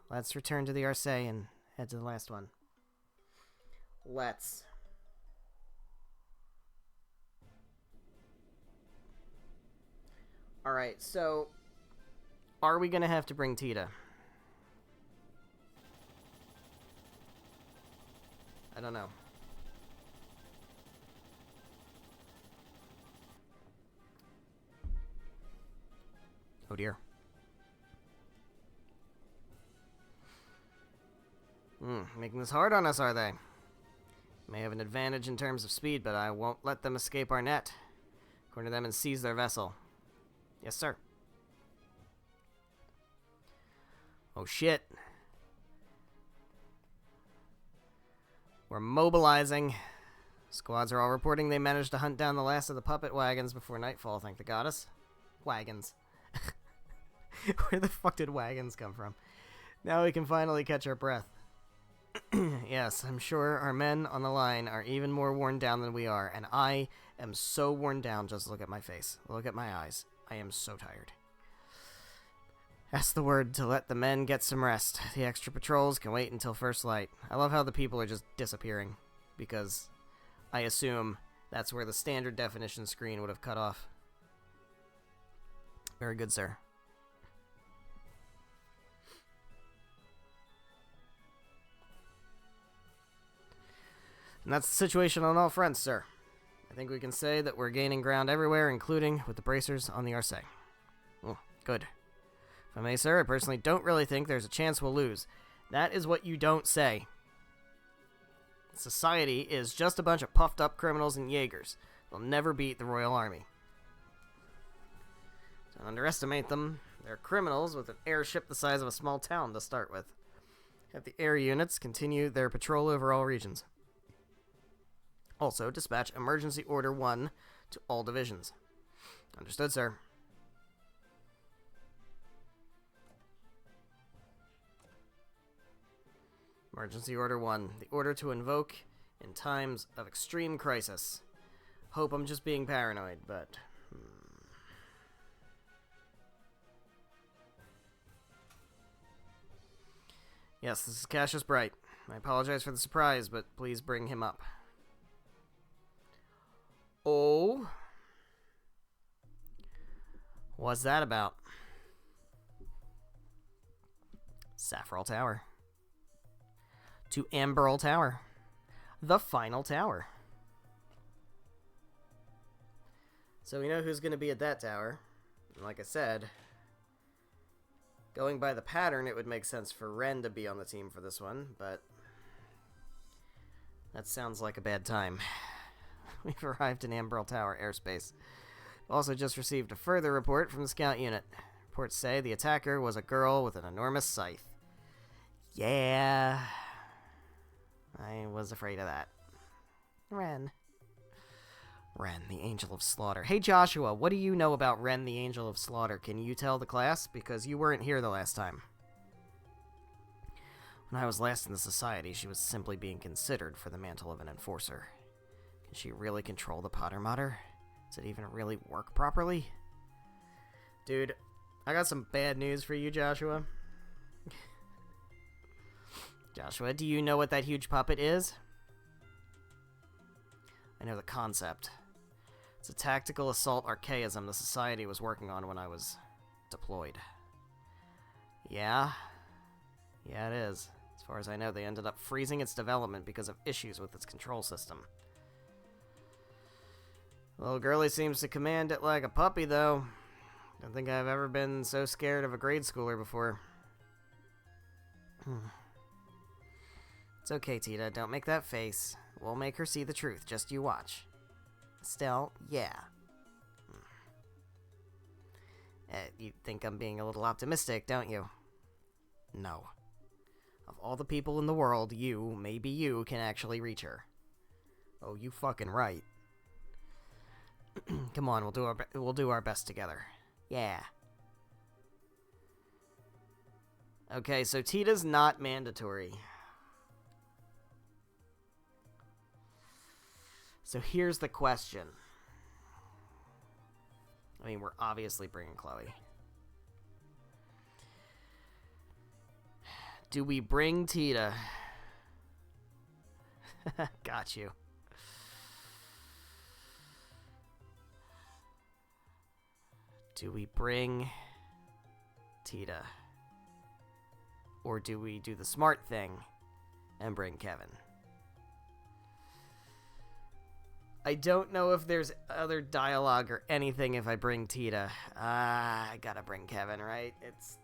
Let's return to the Arce and head to the last one. Let's. Alright, so are we gonna have to bring Tita? I don't know. Oh dear. Making this hard on us, are they? May have an advantage in terms of speed, but I won't let them escape our net. Corner them and seize their vessel. Yes, sir. Oh, shit. We're mobilizing. Squads are all reporting they managed to hunt down the last of the puppet wagons before nightfall, thank the goddess. Wagons. Where the fuck did wagons come from? Now we can finally catch our breath. Yes, I'm sure our men on the line are even more worn down than we are, and I am so worn down. Just look at my face. Look at my eyes. I am so tired. Ask the word to let the men get some rest. The extra patrols can wait until first light. I love how the people are just disappearing, because I assume that's where the standard definition screen would have cut off. Very good, sir. And that's the situation on all fronts, sir. I think we can say that we're gaining ground everywhere, including with the bracers on the Arce. Oh, good. If I may, sir, I personally don't really think there's a chance we'll lose. That is what you don't say. Society is just a bunch of puffed up criminals and Jaegers. They'll never beat the Royal Army. Don't underestimate them. They're criminals with an airship the size of a small town to start with. Have the air units continue their patrol over all regions. Also, dispatch Emergency Order 1 to all divisions. Understood, sir. Emergency Order 1. The order to invoke in times of extreme crisis. Hope I'm just being paranoid, but... Yes, this is Cassius Bright. I apologize for the surprise, but please bring him up. Oh? What's that about? Saffron Tower. To Amberl Tower. The final tower. So we know who's going to be at that tower. And like I said, going by the pattern, it would make sense for Ren to be on the team for this one, but that sounds like a bad time. We've arrived in Amberl Tower airspace. Also just received a further report from the scout unit. Reports say the attacker was a girl with an enormous scythe. Yeah, I was afraid of that. Ren, the Angel of Slaughter. Hey Joshua, what do you know about Ren, the Angel of Slaughter? Can you tell the class? Because you weren't here the last time. When I was last in the society, she was simply being considered for the mantle of an enforcer. Can she really control the Potter Mater? Does it even really work properly? Dude, I got some bad news for you, Joshua. Joshua, do you know what that huge puppet is? I know the concept. It's a tactical assault archaism the Society was working on when I was deployed. Yeah? Yeah, it is. As far as I know, they ended up freezing its development because of issues with its control system. Little girlie seems to command it like a puppy, though. Don't think I've ever been so scared of a grade schooler before. It's okay, Tita. Don't make that face. We'll make her see the truth. Just you watch. Still, yeah. You think I'm being a little optimistic, don't you? No. Of all the people in the world, maybe you, can actually reach her. Oh, you fucking right. Come on, we'll do our best together. Yeah. Okay, so Tita's not mandatory. So here's the question. I mean, we're obviously bringing Chloe. Do we bring Tita? Got you. Do we bring Tita? Or do we do the smart thing and bring Kevin? I don't know if there's other dialogue or anything if I bring Tita. I gotta bring Kevin, right? It's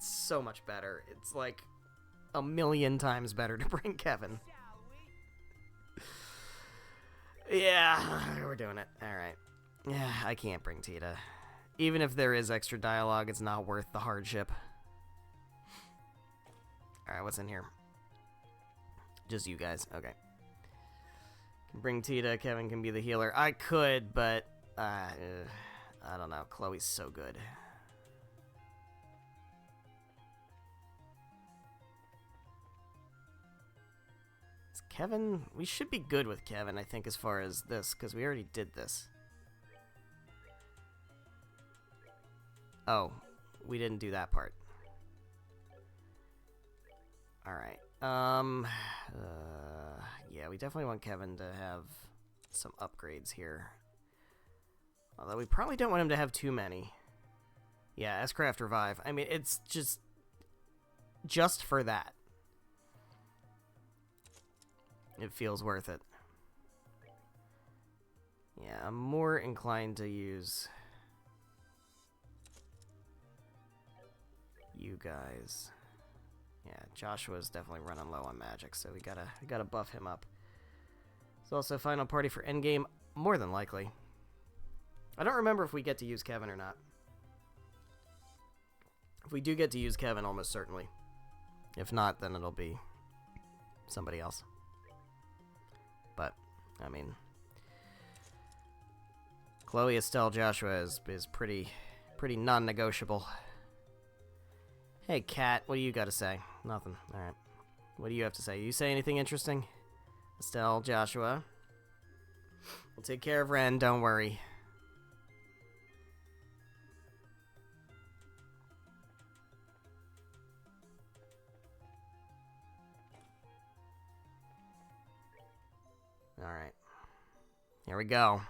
so much better. It's like 1,000,000 times better to bring Kevin. Yeah, we're doing it. Alright. Yeah, I can't bring Tita. Even if there is extra dialogue, it's not worth the hardship. Alright, what's in here? Just you guys. Okay. Bring Tita, Kevin can be the healer. I could, but I don't know. Chloe's so good. Is Kevin... We should be good with Kevin, I think, as far as this, because we already did this. Oh, we didn't do that part. Alright. Yeah, we definitely want Kevin to have some upgrades here. Although we probably don't want him to have too many. Yeah, S-Craft Revive. I mean, it's just for that. It feels worth it. Yeah, I'm more inclined to use you guys. Yeah, Joshua's definitely running low on magic, so we gotta buff him up. It's also final party for endgame, more than likely. I don't remember if we get to use Kevin or not. If we do get to use Kevin, almost certainly. If not, then it'll be somebody else. But, I mean, Chloe, Estelle, Joshua is pretty non-negotiable. Hey, Kat, what do you got to say? Nothing. Alright. What do you have to say? You say anything interesting? Estelle, Joshua. We'll take care of Ren, don't worry. Alright. Here we go.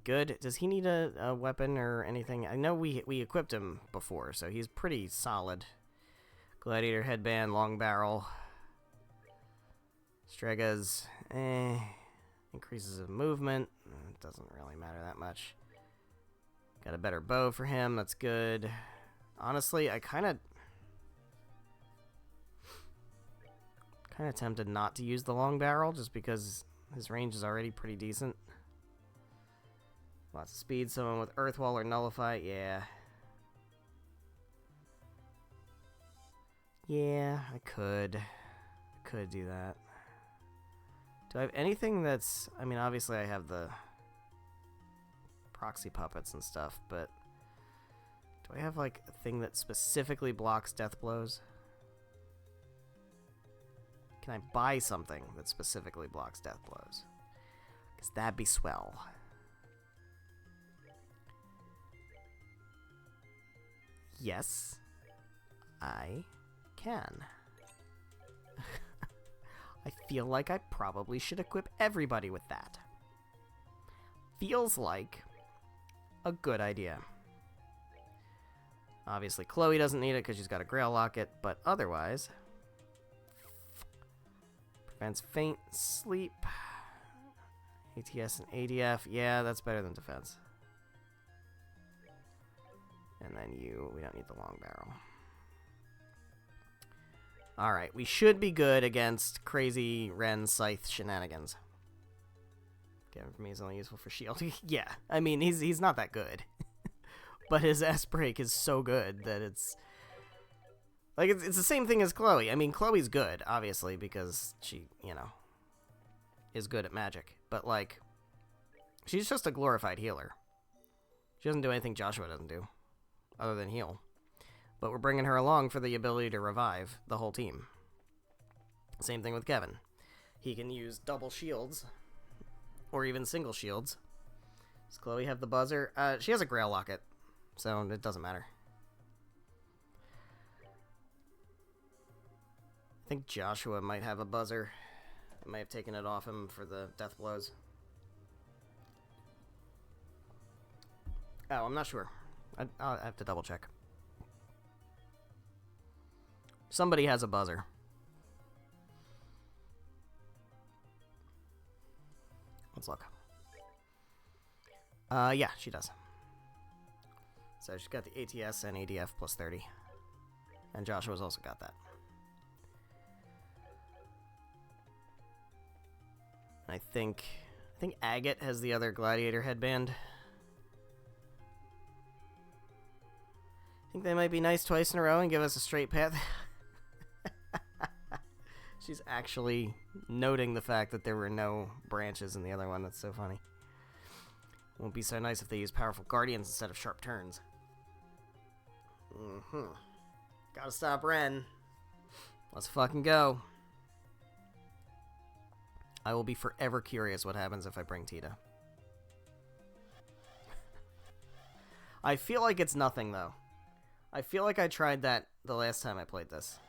Good. Does he need a weapon or anything? I know we equipped him before, so he's pretty solid. Gladiator headband, long barrel. Strega's, increases of movement. It doesn't really matter that much. Got a better bow for him. That's good. Honestly, I kind of tempted not to use the long barrel just because his range is already pretty decent. Lots of speed, someone with Earthwall or Nullify, yeah. Yeah, I could do that. Do I have anything that's... I mean, obviously I have the proxy puppets and stuff, but... Do I have, like, a thing that specifically blocks death blows? Can I buy something that specifically blocks death blows? Because that'd be swell. Yes, I can. I feel like I probably should equip everybody with that. Feels like a good idea. Obviously, Chloe doesn't need it because she's got a Grail Locket, but otherwise... Prevents faint sleep. ATS and ADF. Yeah, that's better than defense. And then we don't need the long barrel. Alright, we should be good against crazy Ren Scythe shenanigans. Kevin for me is only useful for shield. Yeah, I mean, he's not that good. But his S-Break is so good that it's... Like, it's the same thing as Chloe. I mean, Chloe's good, obviously, because she, you know, is good at magic. But, like, she's just a glorified healer. She doesn't do anything Joshua doesn't do, other than heal. But we're bringing her along for the ability to revive the whole team. Same thing with Kevin. He can use double shields, or even single shields. Does Chloe have the buzzer? She has a Grail Locket, so it doesn't matter. I think Joshua might have a buzzer. I might have taken it off him for the death blows. Oh, I'm not sure. I'll have to double check. Somebody has a buzzer. Let's look. Yeah, she does. So she's got the ATS and ADF plus 30. And Joshua's also got that. I think Agate has the other Gladiator headband. I think they might be nice twice in a row and give us a straight path. She's actually noting the fact that there were no branches in the other one. That's so funny. Won't be so nice if they use powerful guardians instead of sharp turns. Gotta stop Ren. Let's fucking go. I will be forever curious what happens if I bring Tita. I feel like it's nothing, though. I feel like I tried that the last time I played this.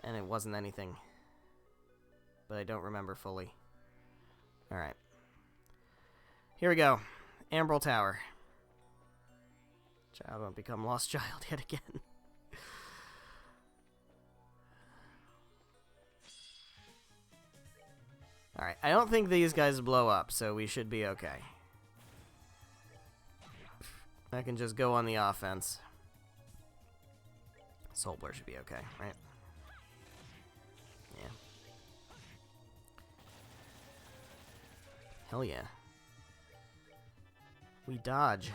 And it wasn't anything. But I don't remember fully. Alright. Here we go. Ambrel Tower. Child won't become lost child yet again. Alright, I don't think these guys blow up, so we should be okay. I can just go on the offense. Soulblur should be okay, right? Yeah. Hell yeah. We dodge.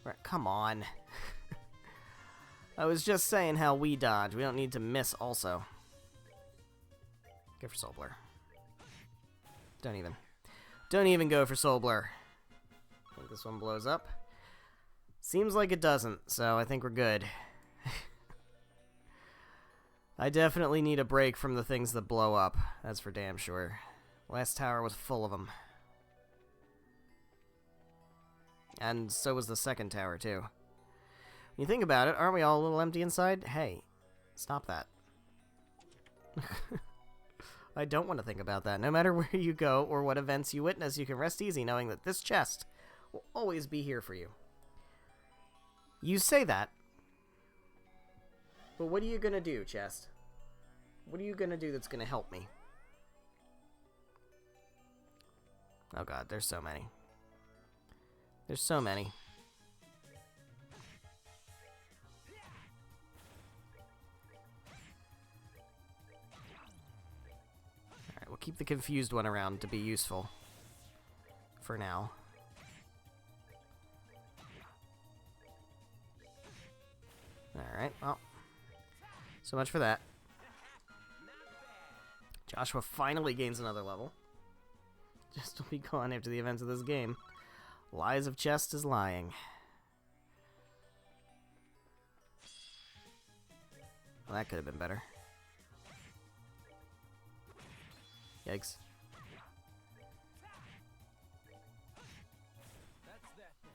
Right, come on. I was just saying how we dodge. We don't need to miss also. Go for Soulblur. Don't even go for Soulblur. I think this one blows up. Seems like it doesn't, so I think we're good. I definitely need a break from the things that blow up. That's for damn sure. Last tower was full of them. And so was the second tower, too. When you think about it, aren't we all a little empty inside? Hey, stop that. I don't want to think about that. No matter where you go or what events you witness, you can rest easy knowing that this chest will always be here for you. You say that, but what are you going to do, chest? What are you going to do that's going to help me? Oh god, there's so many. There's so many. Alright, we'll keep the confused one around to be useful. For now. Alright, well. So much for that. Joshua finally gains another level. Just will be gone after the events of this game. Lies of Chest is lying. Well, that could have been better. Yikes.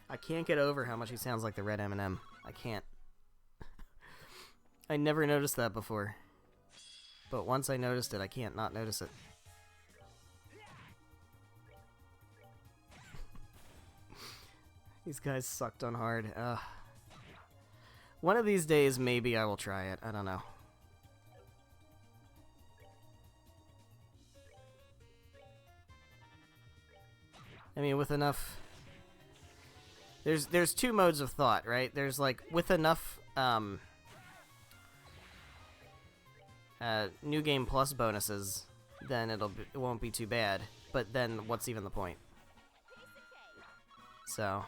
I can't get over how much he sounds like the Red M&M. I can't. I never noticed that before. But once I noticed it, I can't not notice it. These guys sucked on hard. One of these days, maybe I will try it. I don't know. I mean, with enough... There's two modes of thought, right? There's, like, with enough, New Game Plus bonuses, then it won't be too bad. But then, what's even the point? So,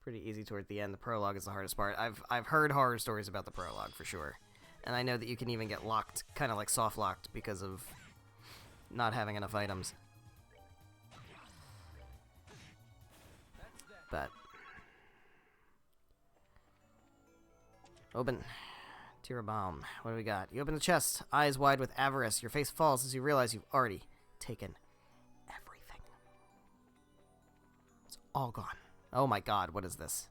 pretty easy toward the end. The prologue is the hardest part. I've heard horror stories about the prologue, for sure. And I know that you can even get locked, kind of like soft-locked, because of not having enough items. But... Open. Tirabomb. What do we got? You open the chest, eyes wide with avarice. Your face falls as you realize you've already taken everything. It's all gone. Oh my god, what is this?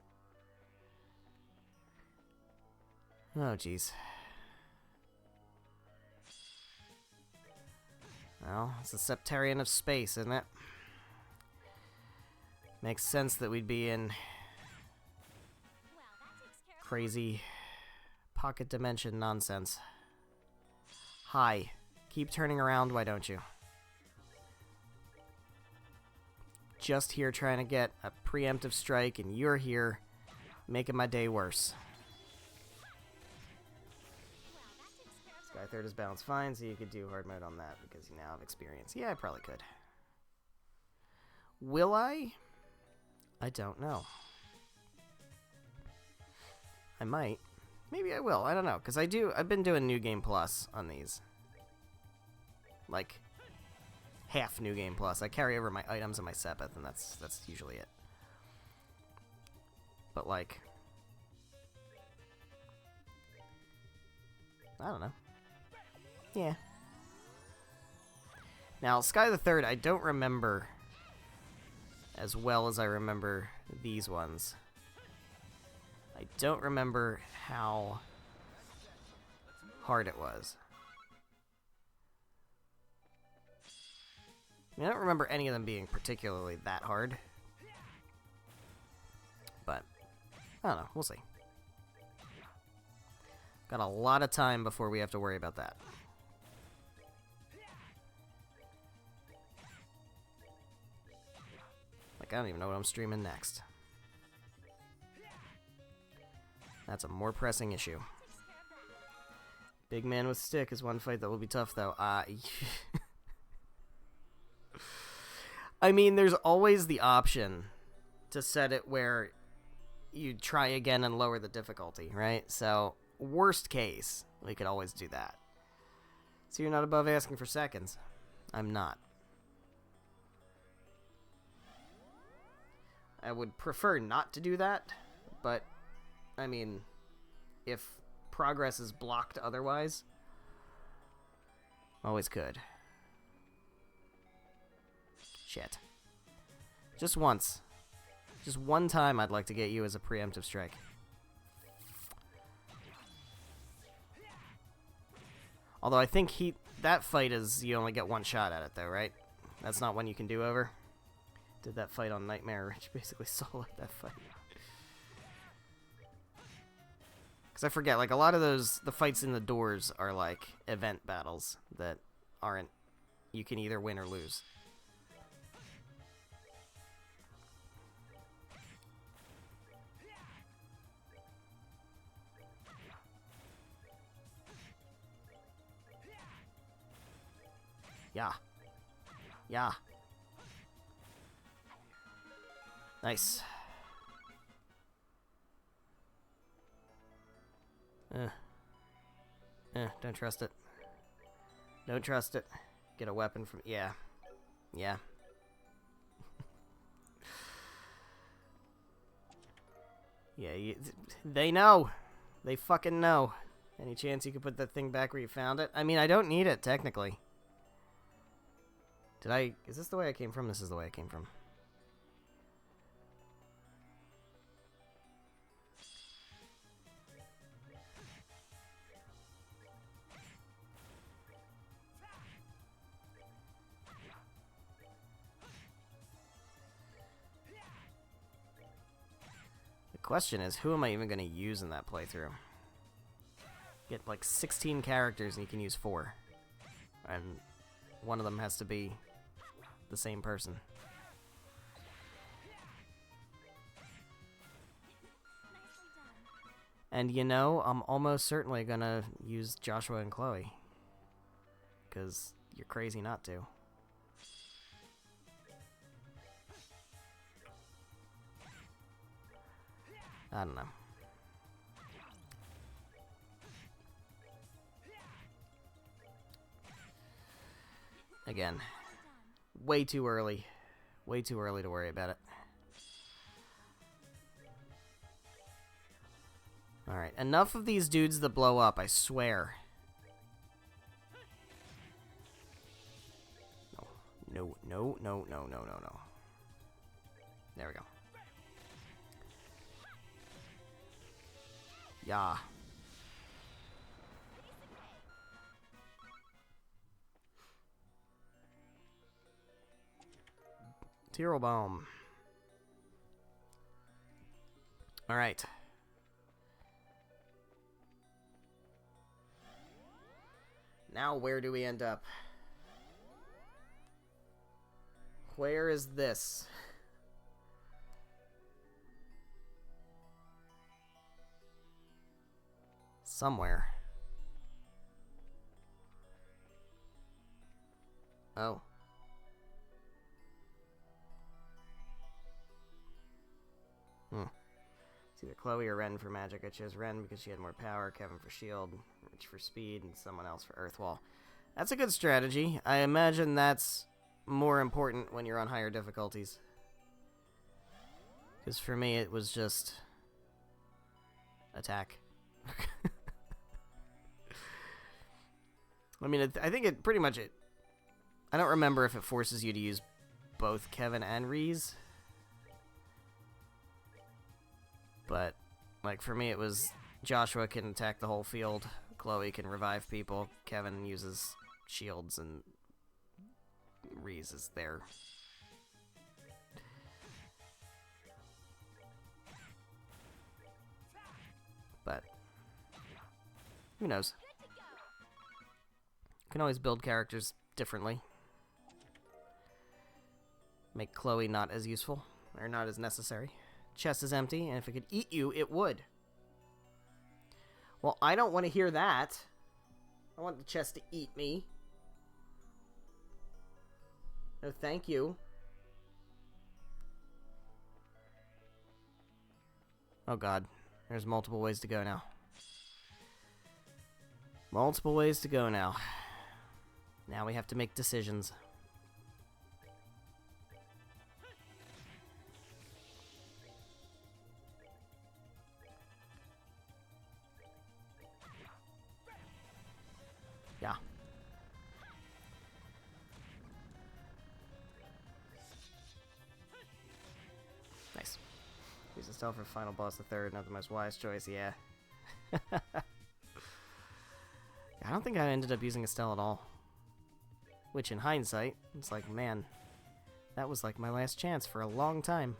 Oh, jeez. Well, it's the Septarian of space, isn't it? Makes sense that we'd be in crazy pocket dimension nonsense. Hi. Keep turning around, why don't you? Just here trying to get a preemptive strike, and you're here making my day worse. Sky Third is balanced fine, so you could do hard mode on that because you now have experience. Yeah, I probably could. Will I? I don't know. I might. Maybe I will. I don't know. Because I've been doing New Game Plus on these. Like, half New Game Plus. I carry over my items and my Sepith, and that's usually it. But, like... I don't know. Yeah. Now, Sky the Third, I don't remember as well as I remember these ones. I don't remember how hard it was. I mean, I don't remember any of them being particularly that hard. But, I don't know. We'll see. Got a lot of time before we have to worry about that. Like, I don't even know what I'm streaming next. That's a more pressing issue. Big man with stick is one fight that will be tough, though. I mean, there's always the option to set it where you try again and lower the difficulty, right? So, worst case, we could always do that. So you're not above asking for seconds. I'm not. I would prefer not to do that, but... I mean, if progress is blocked otherwise, always could. Shit. Just once. Just one time I'd like to get you as a preemptive strike. Although I think that fight is, you only get one shot at it though, right? That's not one you can do over. Did that fight on Nightmare, which basically soloed that fight. Because I forget, like, a lot of the fights in the doors are, like, event battles that aren't, you can either win or lose. Yeah. Yeah. Nice. Don't trust it. Don't trust it. Get a weapon from... Yeah. Yeah. Yeah, they know. They fucking know. Any chance you could put that thing back where you found it? I mean, I don't need it, technically. Did I... Is this the way I came from? This is the way I came from. Question is, who am I even going to use in that playthrough? Get like 16 characters and you can use 4. And one of them has to be the same person. And you know, I'm almost certainly gonna use Joshua and Chloe. Because you're crazy not to. I don't know. Again, way too early. Way too early to worry about it. Alright, enough of these dudes that blow up, I swear. No, no, no, no, no, no, no. There we go. Yeah. Tyrrell Bomb. Alright. Now where do we end up? Where is this? Somewhere. Oh. It's either Chloe or Ren for magic. I chose Ren because she had more power, Kevin for shield, Rich for speed, and someone else for Earthwall. That's a good strategy. I imagine that's more important when you're on higher difficulties. Because for me, it was just... attack. I mean, I think it pretty much... I don't remember if it forces you to use both Kevin and Reese. But, like, for me, it was Joshua can attack the whole field, Chloe can revive people, Kevin uses shields, and Reese is there. But, who knows? You can always build characters differently. Make Chloe not as useful, or not as necessary. Chest is empty, and if it could eat you, it would. Well, I don't want to hear that. I want the chest to eat me. No, thank you. Oh god, there's multiple ways to go now. Multiple ways to go now. Now we have to make decisions. Yeah. Nice. Use the stealth for final boss the third, not the most wise choice, yeah. I don't think I ended up using Estelle at all. Which, in hindsight, it's like, man, that was like my last chance for a long time.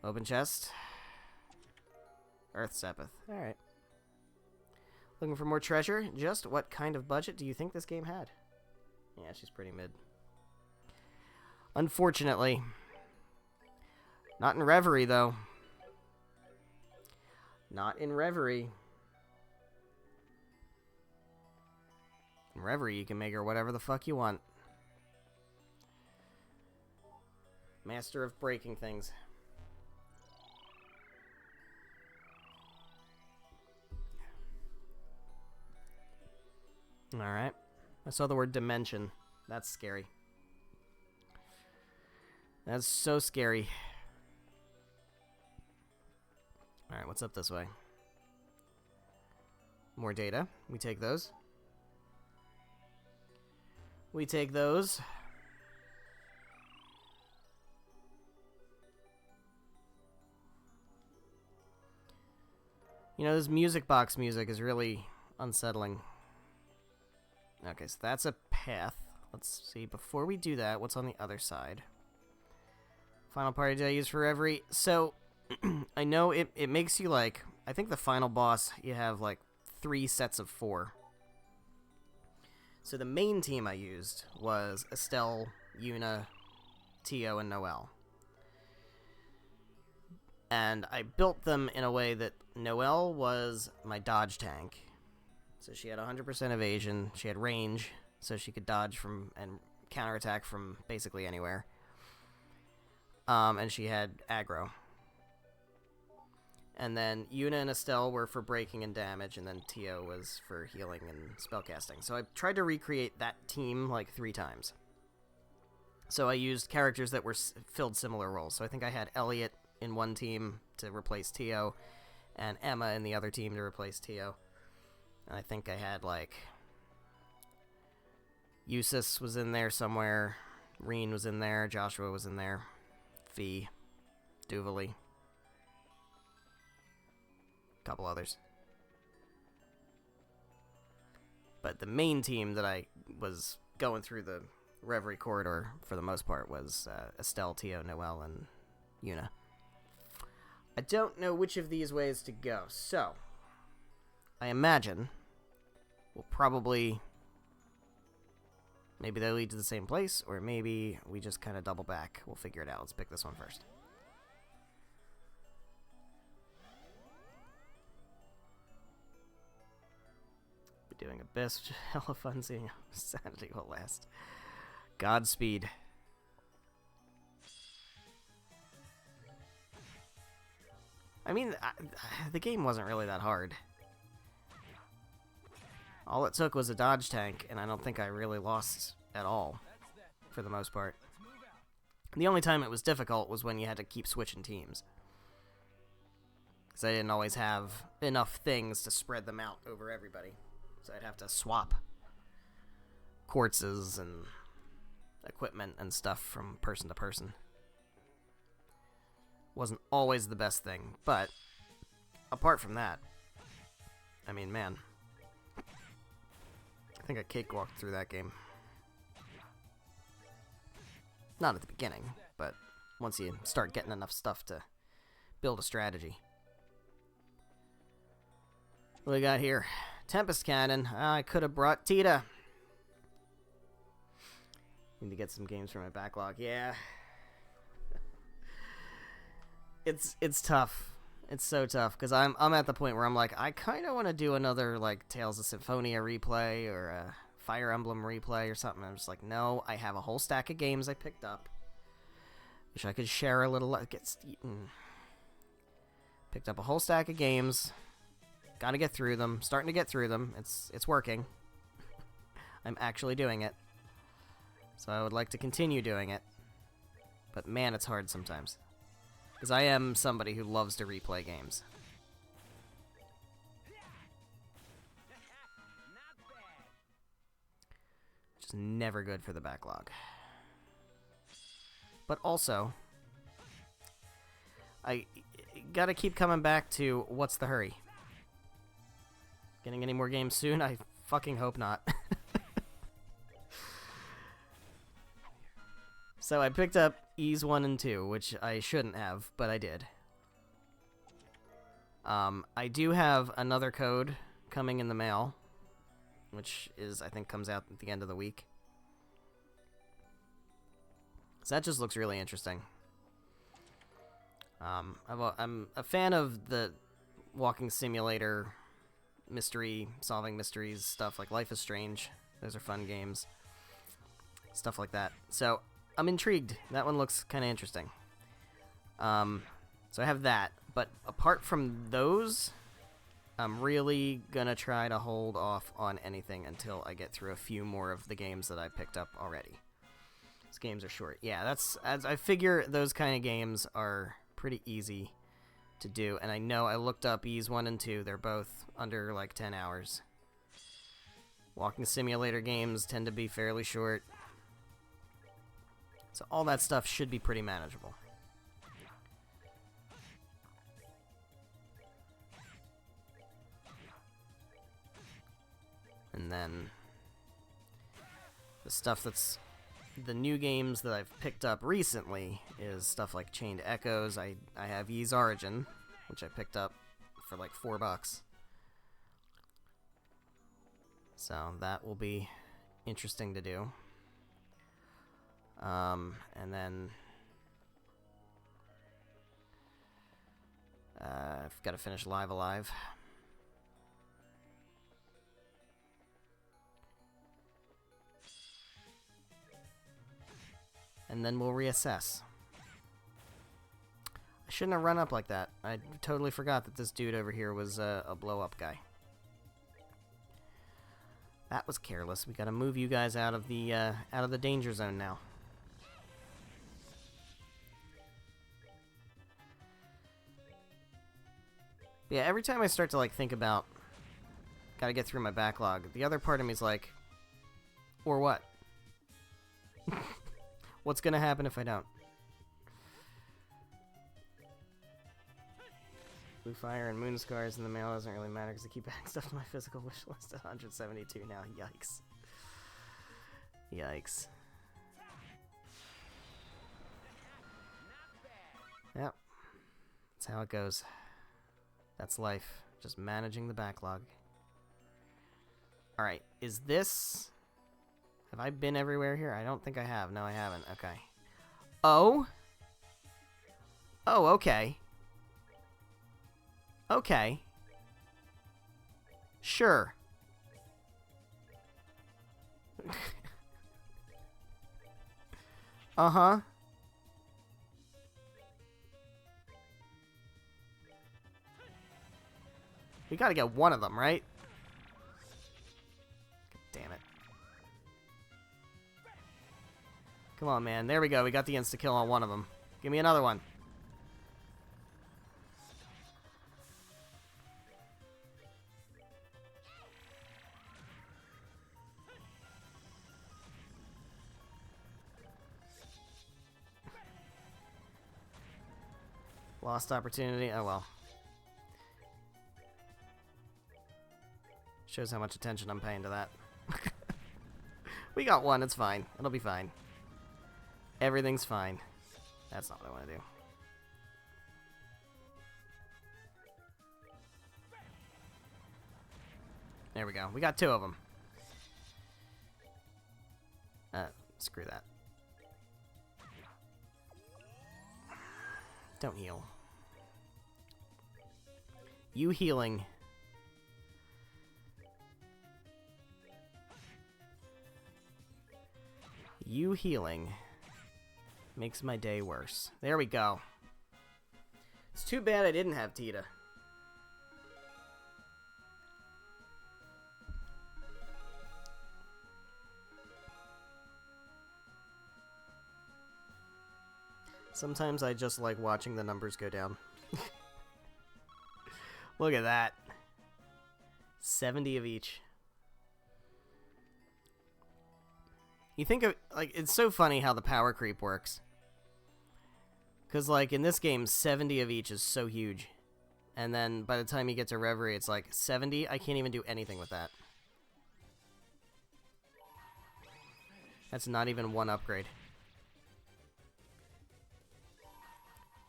Open chest. Earth Sepith. Alright. Looking for more treasure? Just what kind of budget do you think this game had? Yeah, she's pretty mid. Unfortunately. Not in Reverie, though. Not in Reverie. In Reverie, you can make her whatever the fuck you want. Master of breaking things. Alright. I saw the word dimension. That's scary. That's so scary. Alright, what's up this way? More data. We take those. We take those. You know, this music box music is really unsettling. Okay, so that's a path. Let's see, before we do that, what's on the other side? Final party did I use for every... So, I know it makes you, like... I think the final boss, you have, like, 3 sets of 4. So the main team I used was Estelle, Yuna, Tio, and Noelle. And I built them in a way that Noelle was my dodge tank. So she had 100% evasion, she had range, so she could dodge from and counterattack from basically anywhere. And she had aggro. And then Yuna and Estelle were for breaking and damage, and then Tio was for healing and spellcasting. So I tried to recreate that team like 3 times. So I used characters that were filled similar roles. So I think I had Elliot in one team to replace Tio, and Emma in the other team to replace Tio. And I think I had, like... Eustace was in there somewhere, Reen was in there, Joshua was in there, Fee, Duvally. Couple others. But the main team that I was going through the Reverie corridor for the most part was Estelle, Tio, Noelle, and Yuna. I don't know which of these ways to go, so I imagine we'll probably... Maybe they lead to the same place, or maybe we just kind of double back. We'll figure it out. Let's pick this one first. Doing a best hella fun seeing sanity will last. Godspeed. I mean, the game wasn't really that hard. All it took was a dodge tank, and I don't think I really lost at all, for the most part. The only time it was difficult was when you had to keep switching teams. Because I didn't always have enough things to spread them out over everybody. So I'd have to swap quartzes and equipment and stuff from person to person. Wasn't always the best thing, but apart from that, I mean, man, I think I cakewalked through that game. Not at the beginning, but once you start getting enough stuff to build a strategy. What do we got here? Tempest Cannon. I could have brought Tita. Need to get some games from my backlog. Yeah. It's tough. It's so tough because I'm at the point where I'm like, I kind of want to do another like Tales of Symphonia replay or a Fire Emblem replay or something. I'm just like, no, I have a whole stack of games I picked up. Wish I could share a little. Picked up a whole stack of games. Got to get through them. Starting to get through them. It's working. I'm actually doing it. So I would like to continue doing it. But man, it's hard sometimes. Because I am somebody who loves to replay games. Which is never good for the backlog. But also, I gotta keep coming back to what's the hurry? Getting any more games soon? I fucking hope not. So I picked up Ys 1 and 2, which I shouldn't have, but I did. I do have another code coming in the mail, which I think comes out at the end of the week. So that just looks really interesting. I'm a fan of the walking simulator, solving mysteries stuff, like Life is Strange. Those are fun games. Stuff like that. So I'm intrigued. That one looks kind of interesting. So I have that. But apart from those, I'm really gonna try to hold off on anything until I get through a few more of the games that I picked up already. These games are short. Yeah, I figure those kind of games are pretty easy to do. And I know I looked up Ys 1 and 2. They're both under like 10 hours. Walking simulator games tend to be fairly short. So all that stuff should be pretty manageable. And then the stuff that's the new games that I've picked up recently is stuff like Chained Echoes. I have Ys Origin, which I picked up for like $4. So that will be interesting to do. And then I've got to finish Live Alive. And then we'll reassess. I shouldn't have run up like that. I totally forgot that this dude over here was a blow-up guy. That was careless. We gotta move you guys out of the danger zone now. Yeah, every time I start to like think about gotta get through my backlog, the other part of me is like, or what? What's gonna happen if I don't? Blue Fire and Moon Scars in the mail doesn't really matter because I keep adding stuff to my physical wish list at 172 now. Yikes. Yikes. Yep. That's how it goes. That's life. Just managing the backlog. Alright, is this... Have I been everywhere here? I don't think I have. No, I haven't. Okay. Oh? Oh, okay. Okay. Sure. Uh-huh. We gotta get one of them, right? Damn it. Come on, man. There we go. We got the insta-kill on one of them. Give me another one. Lost opportunity. Oh, well. Shows how much attention I'm paying to that. We got one. It's fine. It'll be fine. Everything's fine. That's not what I want to do. There we go. We got two of them. Screw that. Don't heal. You healing. You healing makes my day worse. There we go. It's too bad I didn't have Tita. Sometimes I just like watching the numbers go down. Look at that. 70 of each. You think of, like, it's so funny how the power creep works. Because, like, in this game, 70 of each is so huge. And then by the time you get to Reverie, it's like, 70? I can't even do anything with that. That's not even one upgrade.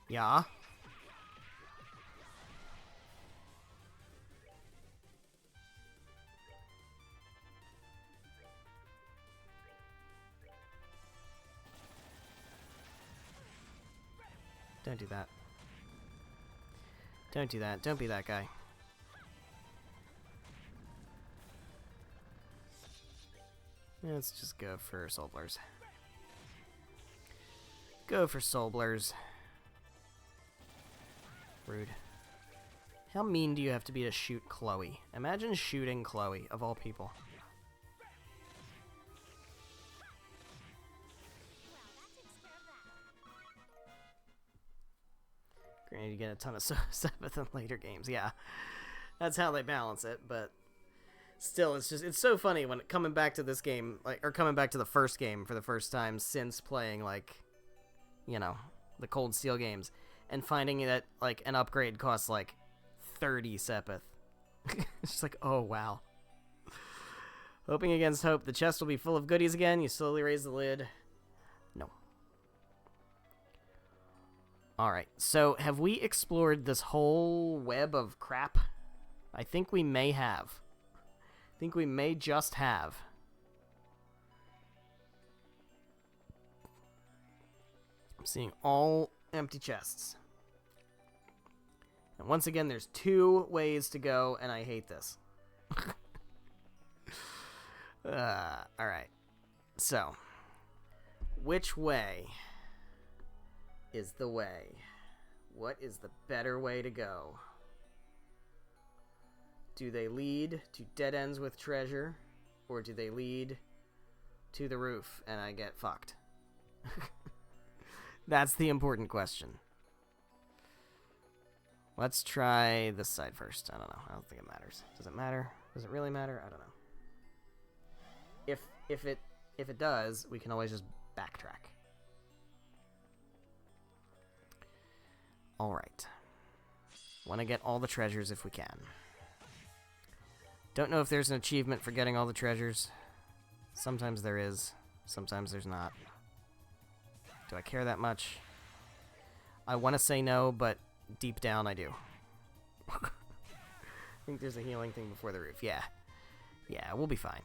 Yeah? Don't do that. Don't do that. Don't be that guy. Let's just go for Soul Blurs. Go for Soul Blurs. Rude. How mean do you have to be to shoot Chloe? Imagine shooting Chloe, of all people. Granted, you get a ton of Sepith in later games. Yeah, that's how they balance it. But still, it's so funny when coming back to this game, like, or coming back to the first game for the first time since playing, like, you know, the Cold Steel games, and finding that like an upgrade costs like 30 Sepith. It's just like, oh wow. Hoping against hope, the chest will be full of goodies again. You slowly raise the lid. No. Alright, so have we explored this whole web of crap? I think we may have. I think we may just have. I'm seeing all empty chests. And once again, there's 2 ways to go, and I hate this. Alright. So, which way is the way? What is the better way to go? Do they lead to dead ends with treasure, or do they lead to the roof and I get fucked? That's the important question. Let's try this side first. I don't know. I don't think it matters. Does it matter? Does it really matter? I don't know. If it does, we can always just backtrack. All right. Want to get all the treasures if we can. Don't know if there's an achievement for getting all the treasures. Sometimes there is. Sometimes there's not. Do I care that much? I want to say no, but deep down I do. I think there's a healing thing before the roof. Yeah. Yeah, we'll be fine.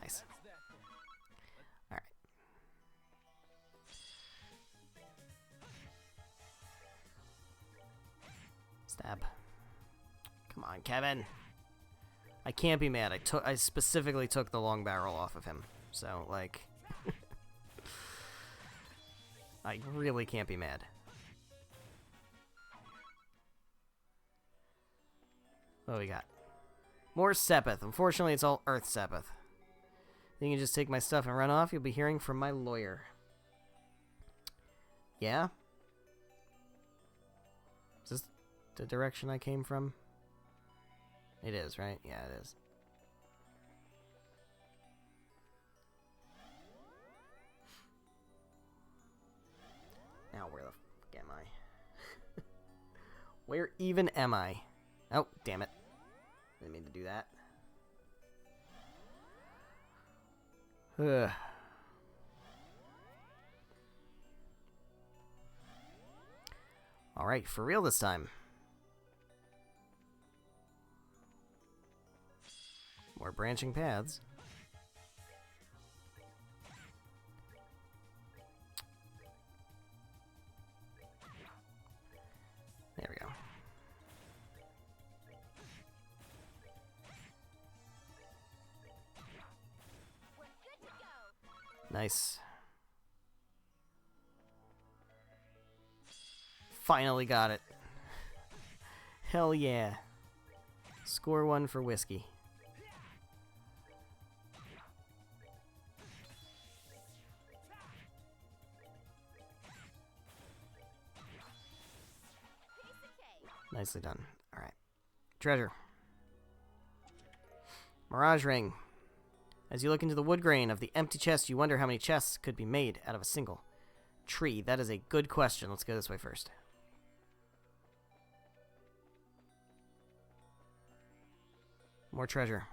Nice. Alright. Stab. Come on, Kevin. I can't be mad. I specifically took the long barrel off of him. So, like... I really can't be mad. What do we got? More Sepith. Unfortunately, it's all Earth Sepith. You can just take my stuff and run off. You'll be hearing from my lawyer. Yeah? Is this the direction I came from? It is, right? Yeah, it is. Now, where the fuck am I? Where even am I? Oh, damn it. Didn't mean to do that. Ugh. Alright, for real this time. More branching paths. There we go. Nice. Finally got it. Hell yeah. Score 1 for whiskey. Nicely done. Alright. Treasure. Mirage Ring. As you look into the wood grain of the empty chest, you wonder how many chests could be made out of a single tree. That is a good question. Let's go this way first. More treasure.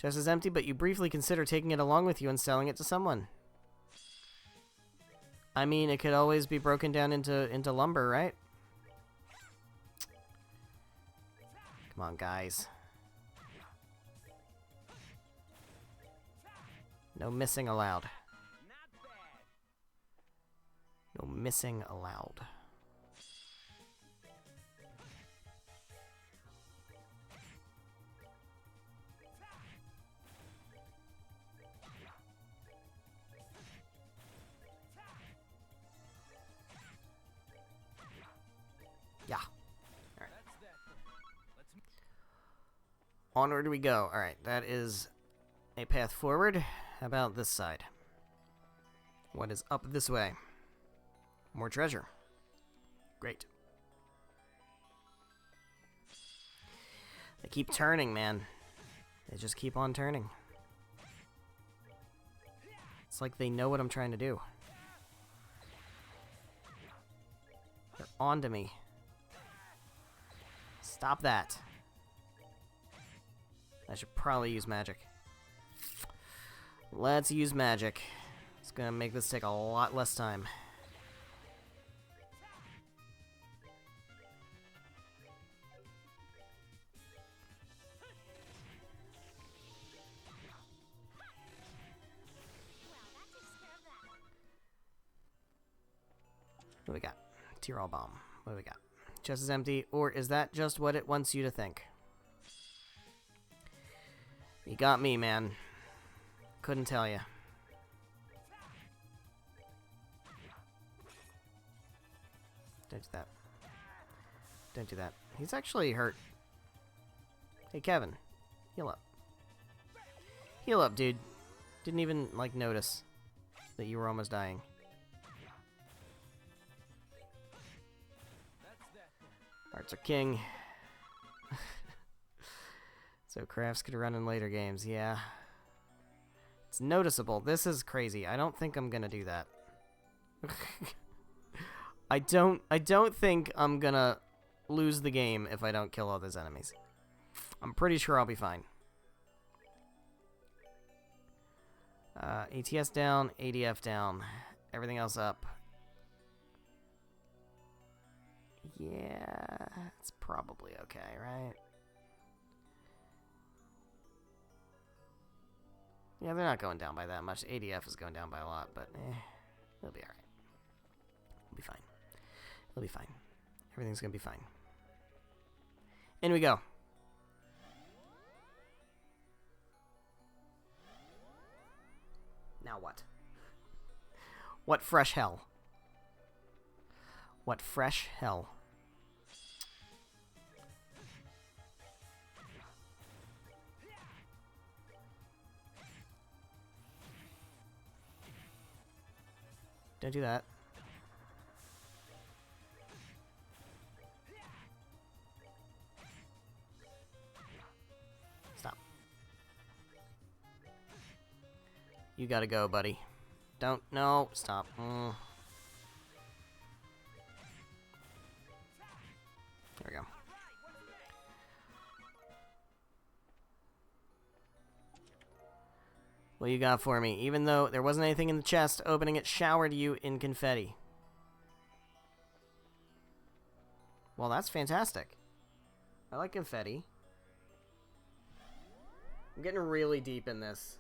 Chest is empty, but you briefly consider taking it along with you and selling it to someone. I mean, it could always be broken down into lumber, right? Come on, guys. No missing allowed. No missing allowed. Yeah. Alright. Onward we go. Alright, that is a path forward. How about this side? What is up this way? More treasure. Great. They keep turning, man. They just keep on turning. It's like they know what I'm trying to do. They're on to me. Stop that. I should probably use magic. Let's use magic. It's gonna make this take a lot less time. What do we got? Tyrol Bomb. What do we got? Chest is empty, or is that just what it wants you to think? You got me, man. Couldn't tell you. Don't do that. Don't do that. He's actually hurt. Hey, Kevin. Heal up. Heal up, dude. Didn't even, like, notice that you were almost dying. Hearts are king. So crafts could run in later games, yeah. It's noticeable. This is crazy. I don't think I'm gonna do that. I don't think I'm gonna lose the game if I don't kill all those enemies. I'm pretty sure I'll be fine. ATS down, ADF down. Everything else up. Yeah, it's probably okay, right? Yeah, they're not going down by that much. ADF is going down by a lot, but it'll be alright. It'll be fine. It'll be fine. Everything's gonna be fine. In we go. Now what? What fresh hell? What fresh hell? Don't do that. Stop. You gotta go, buddy. Don't. No. Stop. There we go. What you got for me? Even though there wasn't anything in the chest, opening it showered you in confetti. Well, that's fantastic. I like confetti. I'm getting really deep in this.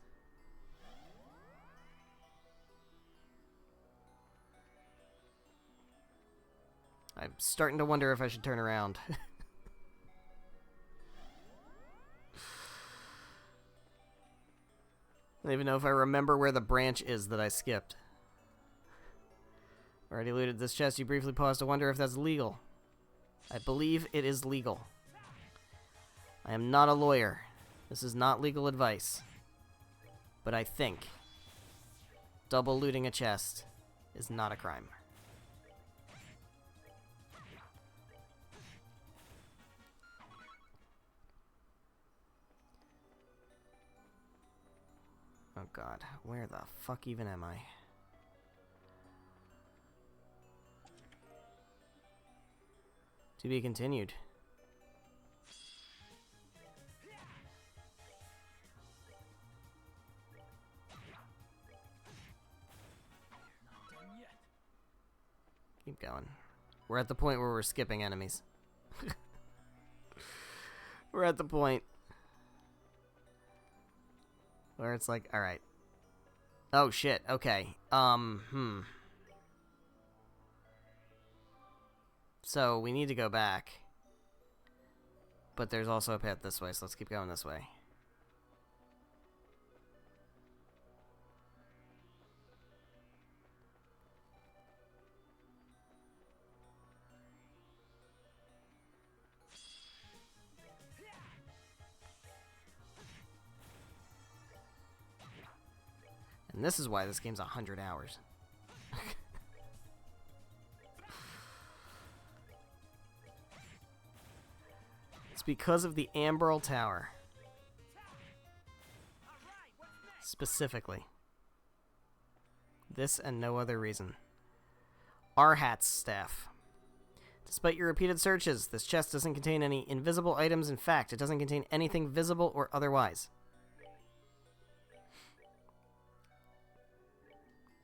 I'm starting to wonder if I should turn around. I don't even know if I remember where the branch is that I skipped. Already looted this chest. You briefly paused to wonder if that's legal. I believe it is legal. I am not a lawyer. This is not legal advice. But I think double looting a chest is not a crime. Oh god, where the fuck even am I? To be continued. Done yet. Keep going. We're at the point where we're skipping enemies. We're at the point where it's like, alright. Oh shit, okay. So, we need to go back. But there's also a path this way, so let's keep going this way. And this is why this game's 100 hours. It's because of the Amberl Tower. Specifically. This and no other reason. Arhat's staff. Despite your repeated searches, this chest doesn't contain any invisible items. In fact, it doesn't contain anything visible or otherwise.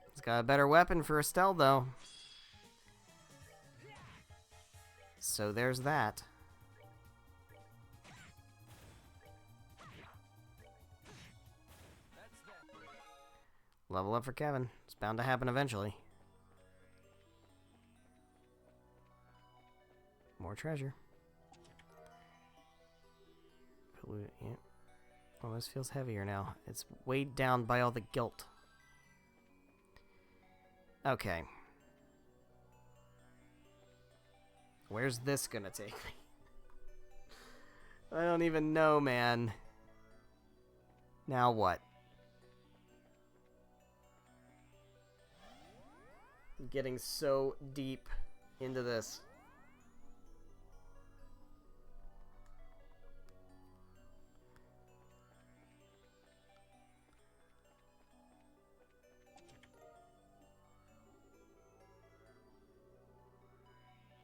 It's got a better weapon for Estelle, though. So there's that. Level up for Kevin. It's bound to happen eventually. More treasure. Yeah. Oh, this feels heavier now. It's weighed down by all the guilt. Okay. Where's this gonna take me? I don't even know, man. Now what? I'm getting so deep into this.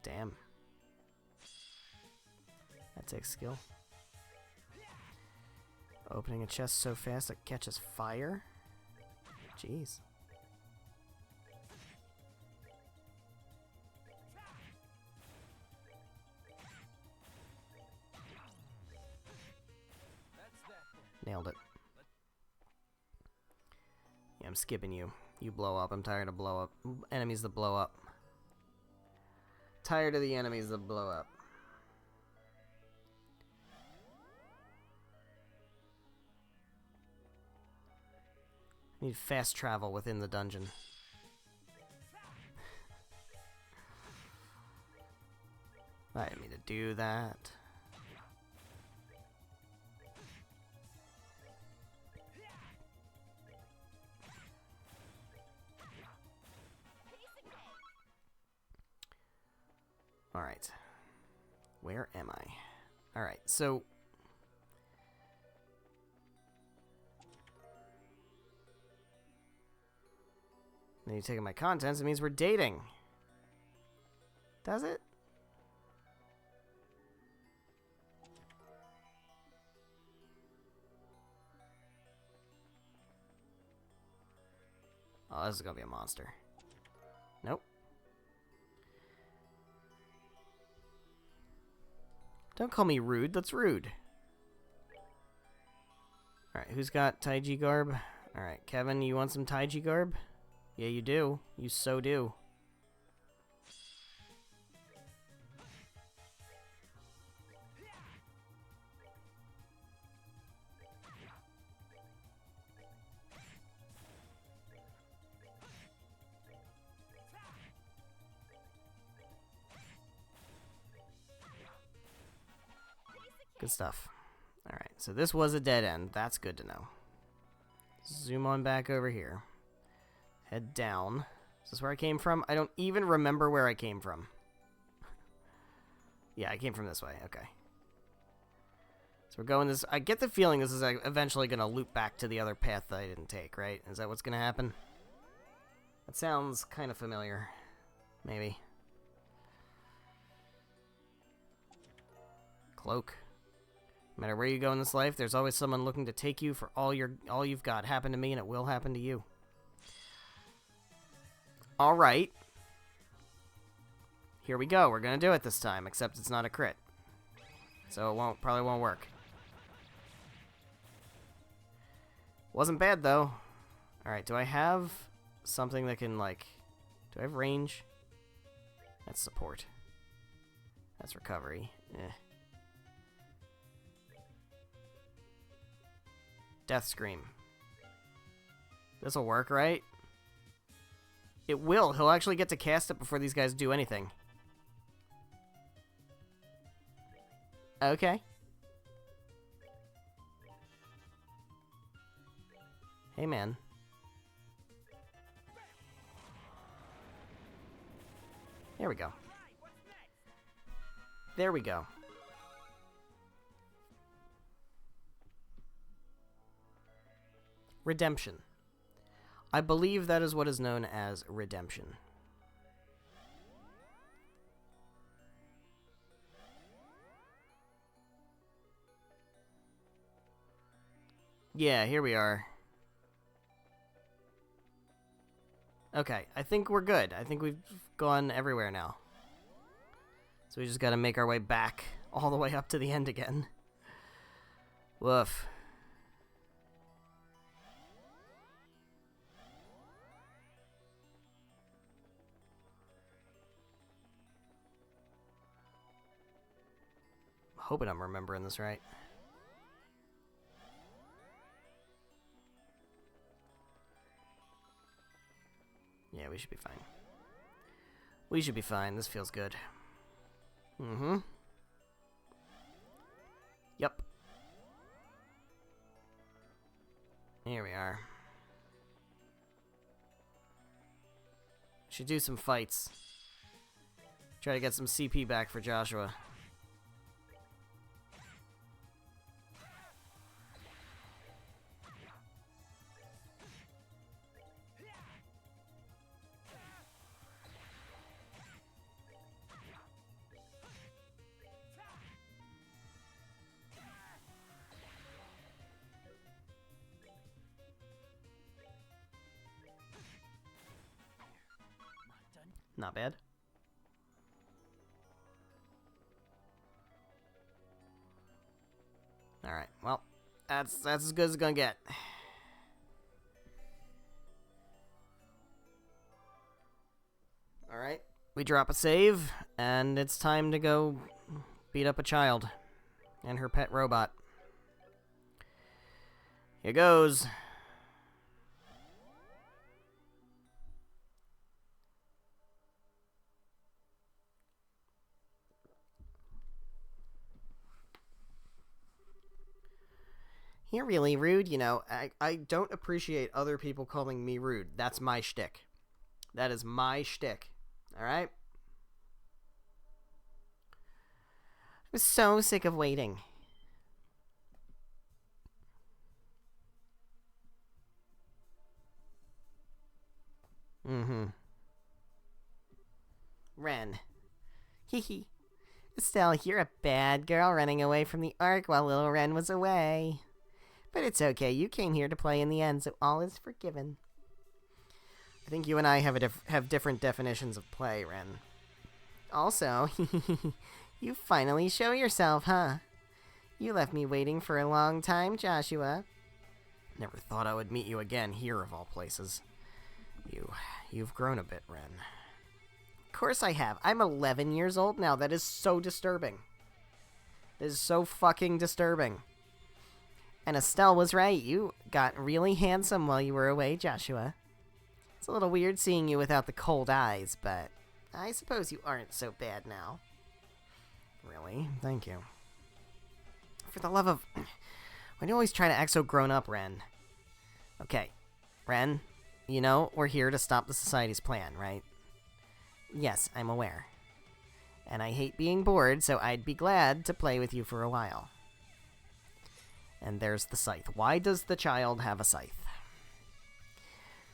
Damn. That takes skill. Opening a chest so fast it catches fire? Jeez. Nailed it. Yeah, I'm skipping you. You blow up. I'm tired of blow up. Enemies that blow up. Tired of the enemies that blow up. Need fast travel within the dungeon. I didn't mean to do that. Alright. Where am I? Alright, so... Then you're taking my contents, it means we're dating. Does it? Oh, this is gonna be a monster. Nope. Don't call me rude, that's rude. Alright, who's got Taiji garb? Alright, Kevin, you want some Taiji garb? Yeah, you do. You so do. Good stuff. Alright, so this was a dead end. That's good to know. Zoom on back over here. Head down. Is this where I came from? I don't even remember where I came from. Yeah, I came from this way. Okay. So we're going this... I get the feeling this is eventually going to loop back to the other path that I didn't take, right? Is that what's going to happen? That sounds kind of familiar. Maybe. Cloak. No matter where you go in this life, there's always someone looking to take you for all you've got. Happened to me, and it will happen to you. Alright. Here we go. We're gonna do it this time, except it's not a crit. So it probably won't work. Wasn't bad, though. Alright, do I have something that can, like... Do I have range? That's support. That's recovery. Eh. Death Scream. This'll work, right? It will. He'll actually get to cast it before these guys do anything. Okay. Hey, man. There we go. There we go. Redemption. I believe that is what is known as redemption. Yeah, here we are. Okay, I think we're good. I think we've gone everywhere now. So we just gotta make our way back all the way up to the end again. Woof. I'm hoping I'm remembering this right. Yeah, we should be fine. We should be fine. This feels good. Mm-hmm. Yep. Here we are. Should do some fights. Try to get some CP back for Joshua. Not bad. Alright, well, that's as good as it's gonna get. Alright, we drop a save, and it's time to go beat up a child and her pet robot. Here goes. You're really rude, you know. I don't appreciate other people calling me rude. That's my shtick. That is my shtick. Alright? I'm so sick of waiting. Mm-hmm. Ren. Hee. Estelle, you're a bad girl running away from the Ark while little Ren was away. But it's okay, you came here to play in the end, so all is forgiven. I think you and I have different definitions of play, Ren. Also, you finally show yourself, huh? You left me waiting for a long time, Joshua. Never thought I would meet you again here, of all places. You've grown a bit, Ren. Of course I have. I'm 11 years old now. That is so disturbing. That is so fucking disturbing. And Estelle was right. You got really handsome while you were away, Joshua. It's a little weird seeing you without the cold eyes, but I suppose you aren't so bad now. Really? Thank you. For the love of... Why do you always try to act so grown up, Ren? Okay, Ren, you know we're here to stop the Society's plan, right? Yes, I'm aware. And I hate being bored, so I'd be glad to play with you for a while. And there's the scythe. Why does the child have a scythe?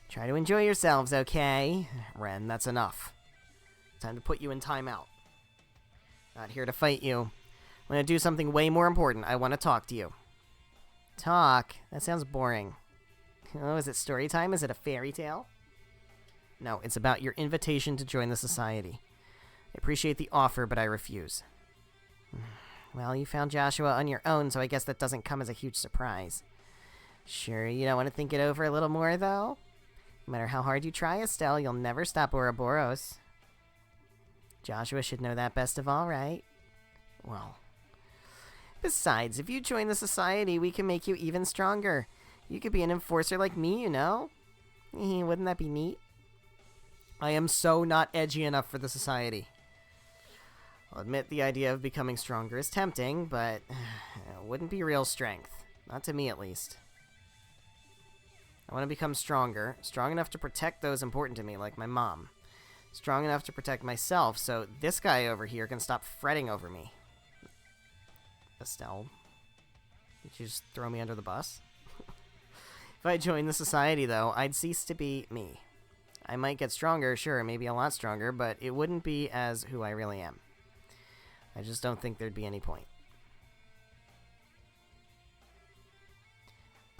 Try to enjoy yourselves, okay? Ren, that's enough. Time to put you in timeout. Not here to fight you. I'm gonna do something way more important. I want to talk to you. Talk? That sounds boring. Oh, is it story time? Is it a fairy tale? No, it's about your invitation to join the Society. I appreciate the offer, but I refuse. Well, you found Joshua on your own, so I guess that doesn't come as a huge surprise. Sure, you don't want to think it over a little more, though? No matter how hard you try, Estelle, you'll never stop Ouroboros. Joshua should know that best of all, right? Well... Besides, if you join the Society, we can make you even stronger. You could be an enforcer like me, you know? Wouldn't that be neat? I am so not edgy enough for the Society. I'll admit the idea of becoming stronger is tempting, but it wouldn't be real strength. Not to me, at least. I want to become stronger, strong enough to protect those important to me, like my mom. Strong enough to protect myself, so this guy over here can stop fretting over me. Estelle, did you just throw me under the bus? If I joined the Society, though, I'd cease to be me. I might get stronger, sure, maybe a lot stronger, but it wouldn't be as who I really am. I just don't think there'd be any point.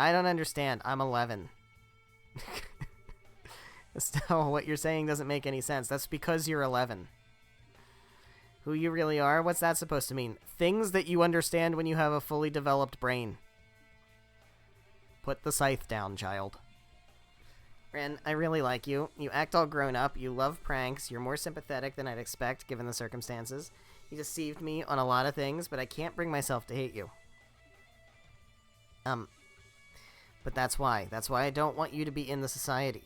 I don't understand. I'm 11. Estelle, what you're saying doesn't make any sense. That's because you're 11. Who you really are? What's that supposed to mean? Things that you understand when you have a fully developed brain. Put the scythe down, child. Ren, I really like you. You act all grown up. You love pranks. You're more sympathetic than I'd expect, given the circumstances. You deceived me on a lot of things, but I can't bring myself to hate you. But that's why. That's why I don't want you to be in the society.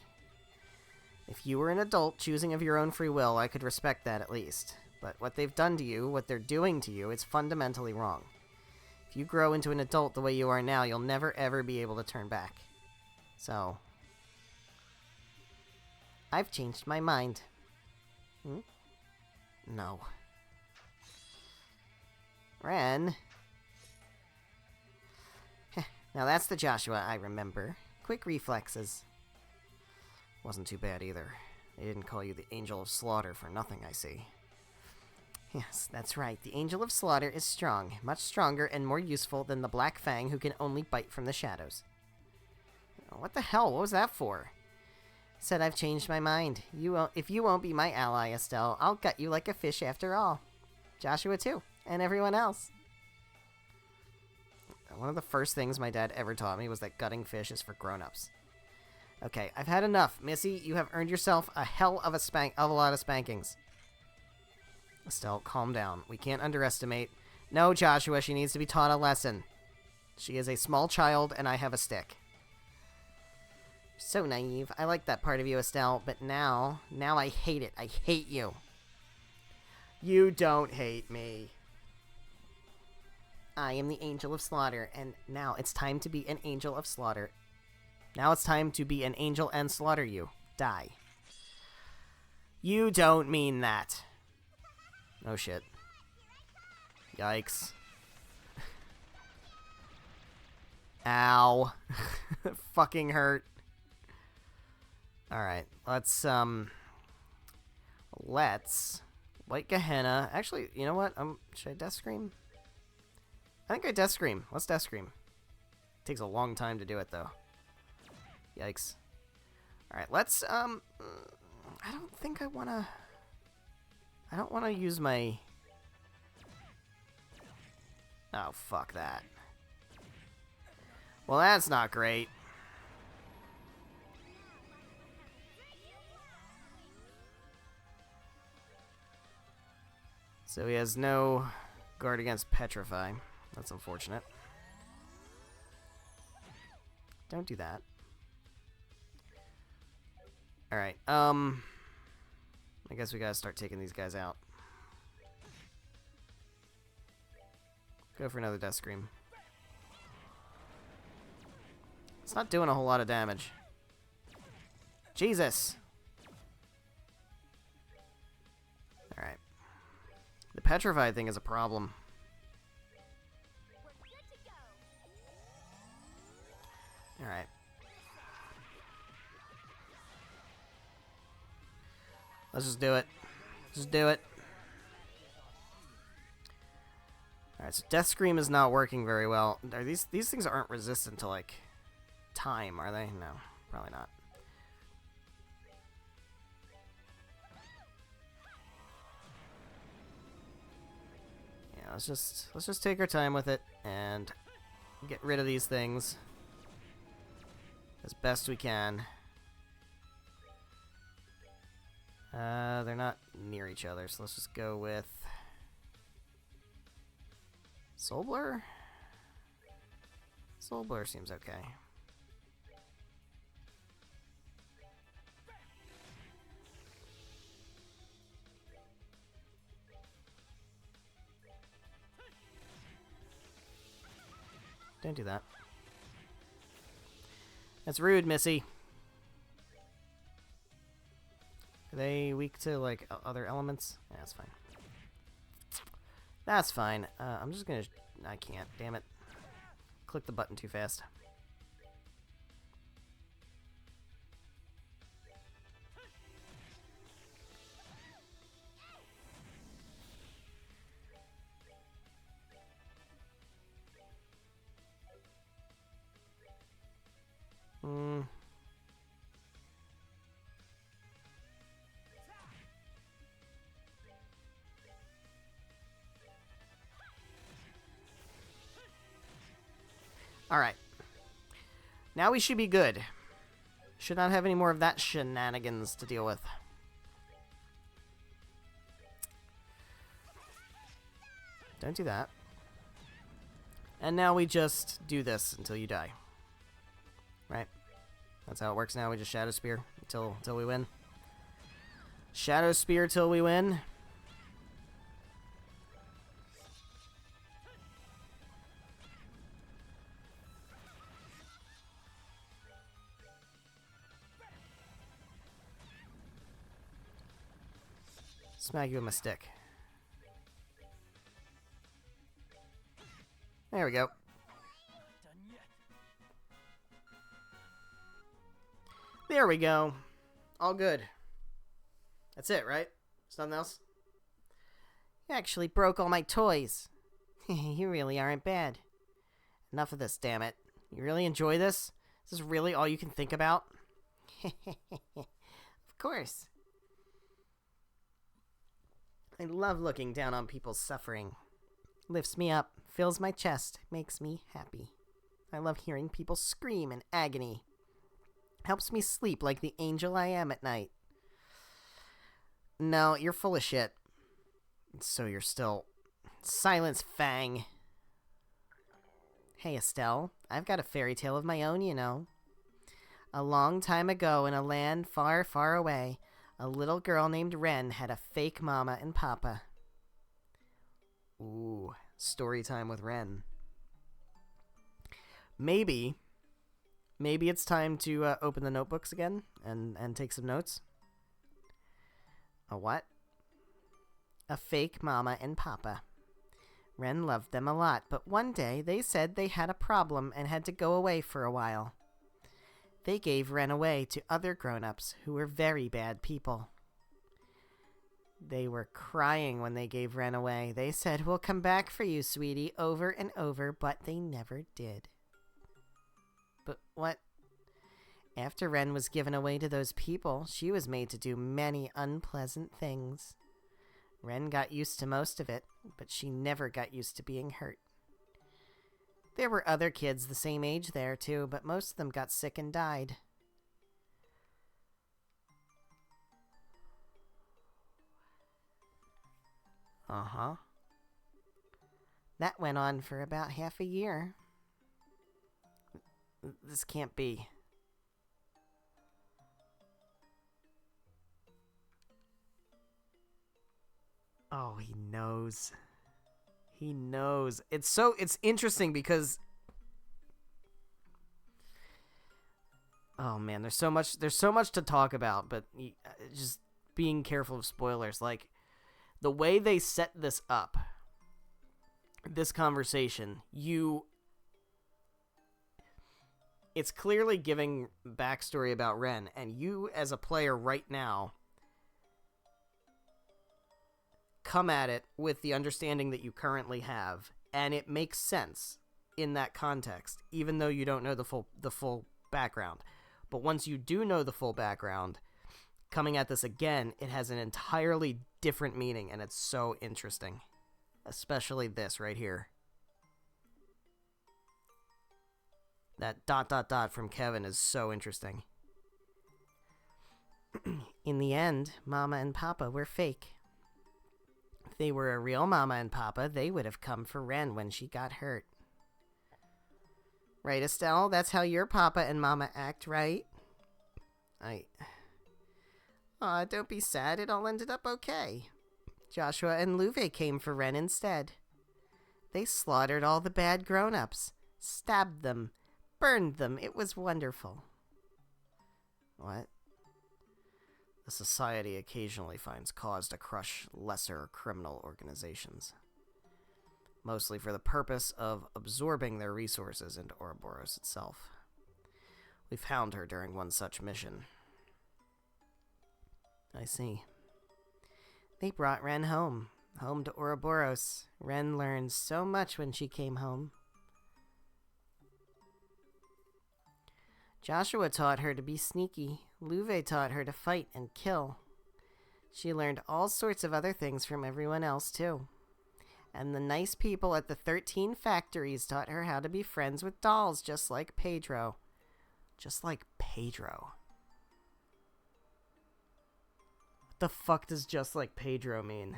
If you were an adult choosing of your own free will, I could respect that at least. But what they've done to you, what they're doing to you, it's fundamentally wrong. If you grow into an adult the way you are now, you'll never ever be able to turn back. So... I've changed my mind. No. Ren. Now that's the Joshua I remember. Quick reflexes. Wasn't too bad either. They didn't call you the Angel of Slaughter for nothing, I see. Yes, that's right. The Angel of Slaughter is strong. Much stronger and more useful than the Black Fang who can only bite from the shadows. What the hell? What was that for? Said I've changed my mind. If you won't be my ally, Estelle, I'll gut you like a fish after all. Joshua too, and everyone else. One of the first things my dad ever taught me was that gutting fish is for grown-ups. Okay, I've had enough. Missy, you have earned yourself a hell of a lot of spankings. Estelle, calm down. We can't underestimate. No, Joshua, she needs to be taught a lesson. She is a small child, and I have a stick. So naive. I like that part of you, Estelle, but now I hate it. I hate you. You don't hate me. I am the Angel of Slaughter, and now it's time to be an Angel of Slaughter. Now it's time to be an angel and slaughter you. Die. You don't mean that. Oh shit. Yikes. Ow. Fucking hurt. Alright, let's White Gehenna. Actually, you know what? Should I Death Scream? I think I Death Scream. Let's Death Scream. Takes a long time to do it, though. Yikes. Alright, let's, I don't think I wanna... I don't wanna use my... Oh, fuck that. Well, that's not great. So he has no guard against Petrify. That's unfortunate. Don't do that. Alright, I guess we gotta start taking these guys out. Go for another Death Scream. It's not doing a whole lot of damage. Jesus! Alright. The Petrified thing is a problem. Alright. Let's just do it. Just do it. Alright, so Death Scream is not working very well. Are these things aren't resistant to, like, time, are they? No, probably not. Yeah, let's just take our time with it and get rid of these things as best we can. They're not near each other, so let's just go with Soul Blur? Soul Blur seems okay. Don't do that. That's rude, Missy. Are they weak to, like, other elements? Yeah, that's fine. That's fine. I'm just gonna... I can't. Damn it. Click the button too fast. Alright. Now we should be good. Should not have any more of that shenanigans to deal with. Don't do that. And now we just do this until you die. Right? That's how it works now. We just Shadow Spear until we win. Shadow Spear till we win. Smack you with my stick. There we go. Done yet. There we go. All good. That's it, right? There's nothing else? You actually broke all my toys. You really aren't bad. Enough of this, damn it. You really enjoy this? Is this really all you can think about? Of course. I love looking down on people's suffering. Lifts me up, fills my chest, makes me happy. I love hearing people scream in agony. Helps me sleep like the angel I am at night. No, you're full of shit. So you're still... Silence, Fang. Hey, Estelle. I've got a fairy tale of my own, you know. A long time ago in a land far, far away, a little girl named Wren had a fake mama and papa. Ooh, story time with Wren. Maybe it's time to open the notebooks again and take some notes. A what? A fake mama and papa. Wren loved them a lot, but one day they said they had a problem and had to go away for a while. They gave Wren away to other grown-ups who were very bad people. They were crying when they gave Wren away. They said, "We'll come back for you, sweetie," over and over, but they never did. But what? After Wren was given away to those people, she was made to do many unpleasant things. Wren got used to most of it, but she never got used to being hurt. There were other kids the same age there, too, but most of them got sick and died. Uh-huh. That went on for about half a year. This can't be. Oh, he knows. He knows. It's interesting because... Oh man, there's so much to talk about, but just being careful of spoilers. Like, the way they set this up, this conversation, it's clearly giving backstory about Wren, and you as a player right now come at it with the understanding that you currently have, and it makes sense in that context, even though you don't know the full background. But once you do know the full background, coming at this again, it has an entirely different meaning, and it's so interesting. Especially this right here. That ... from Kevin is so interesting. In the end, Mama and Papa were fake. If they were a real Mama and Papa, they would have come for Wren when she got hurt. Right, Estelle? That's how your Papa and Mama act, right? Aw, don't be sad. It all ended up okay. Joshua and Luve came for Wren instead. They slaughtered all the bad grown-ups, stabbed them, burned them. It was wonderful. What? The Society occasionally finds cause to crush lesser criminal organizations, mostly for the purpose of absorbing their resources into Ouroboros itself. We found her during one such mission. I see. They brought Wren home to Ouroboros. Wren learned so much when she came home. Joshua taught her to be sneaky. Luve taught her to fight and kill. She learned all sorts of other things from everyone else, too. And the nice people at the 13 factories taught her how to be friends with dolls, just like Pedro. Just like Pedro. What the fuck does just like Pedro mean?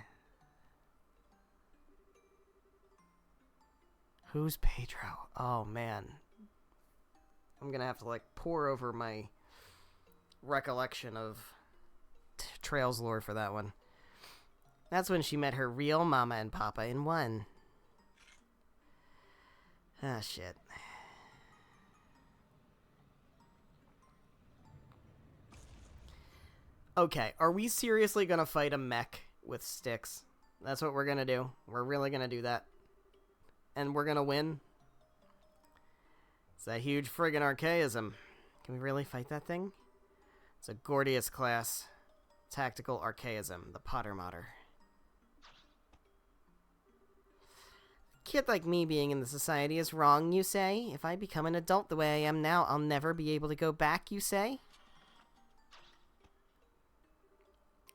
Who's Pedro? Oh, man. I'm gonna have to, like, pour over my recollection of Trails lore for that one. That's when she met her real mama and papa in one. Ah, shit. Okay, are we seriously gonna fight a mech with sticks? That's what we're gonna do. We're really gonna do that. And we're gonna win? It's that huge friggin' archaism. Can we really fight that thing? It's a Gordius class tactical archaism, the Potter Modder. A kid like me being in the society is wrong, you say? If I become an adult the way I am now, I'll never be able to go back, you say?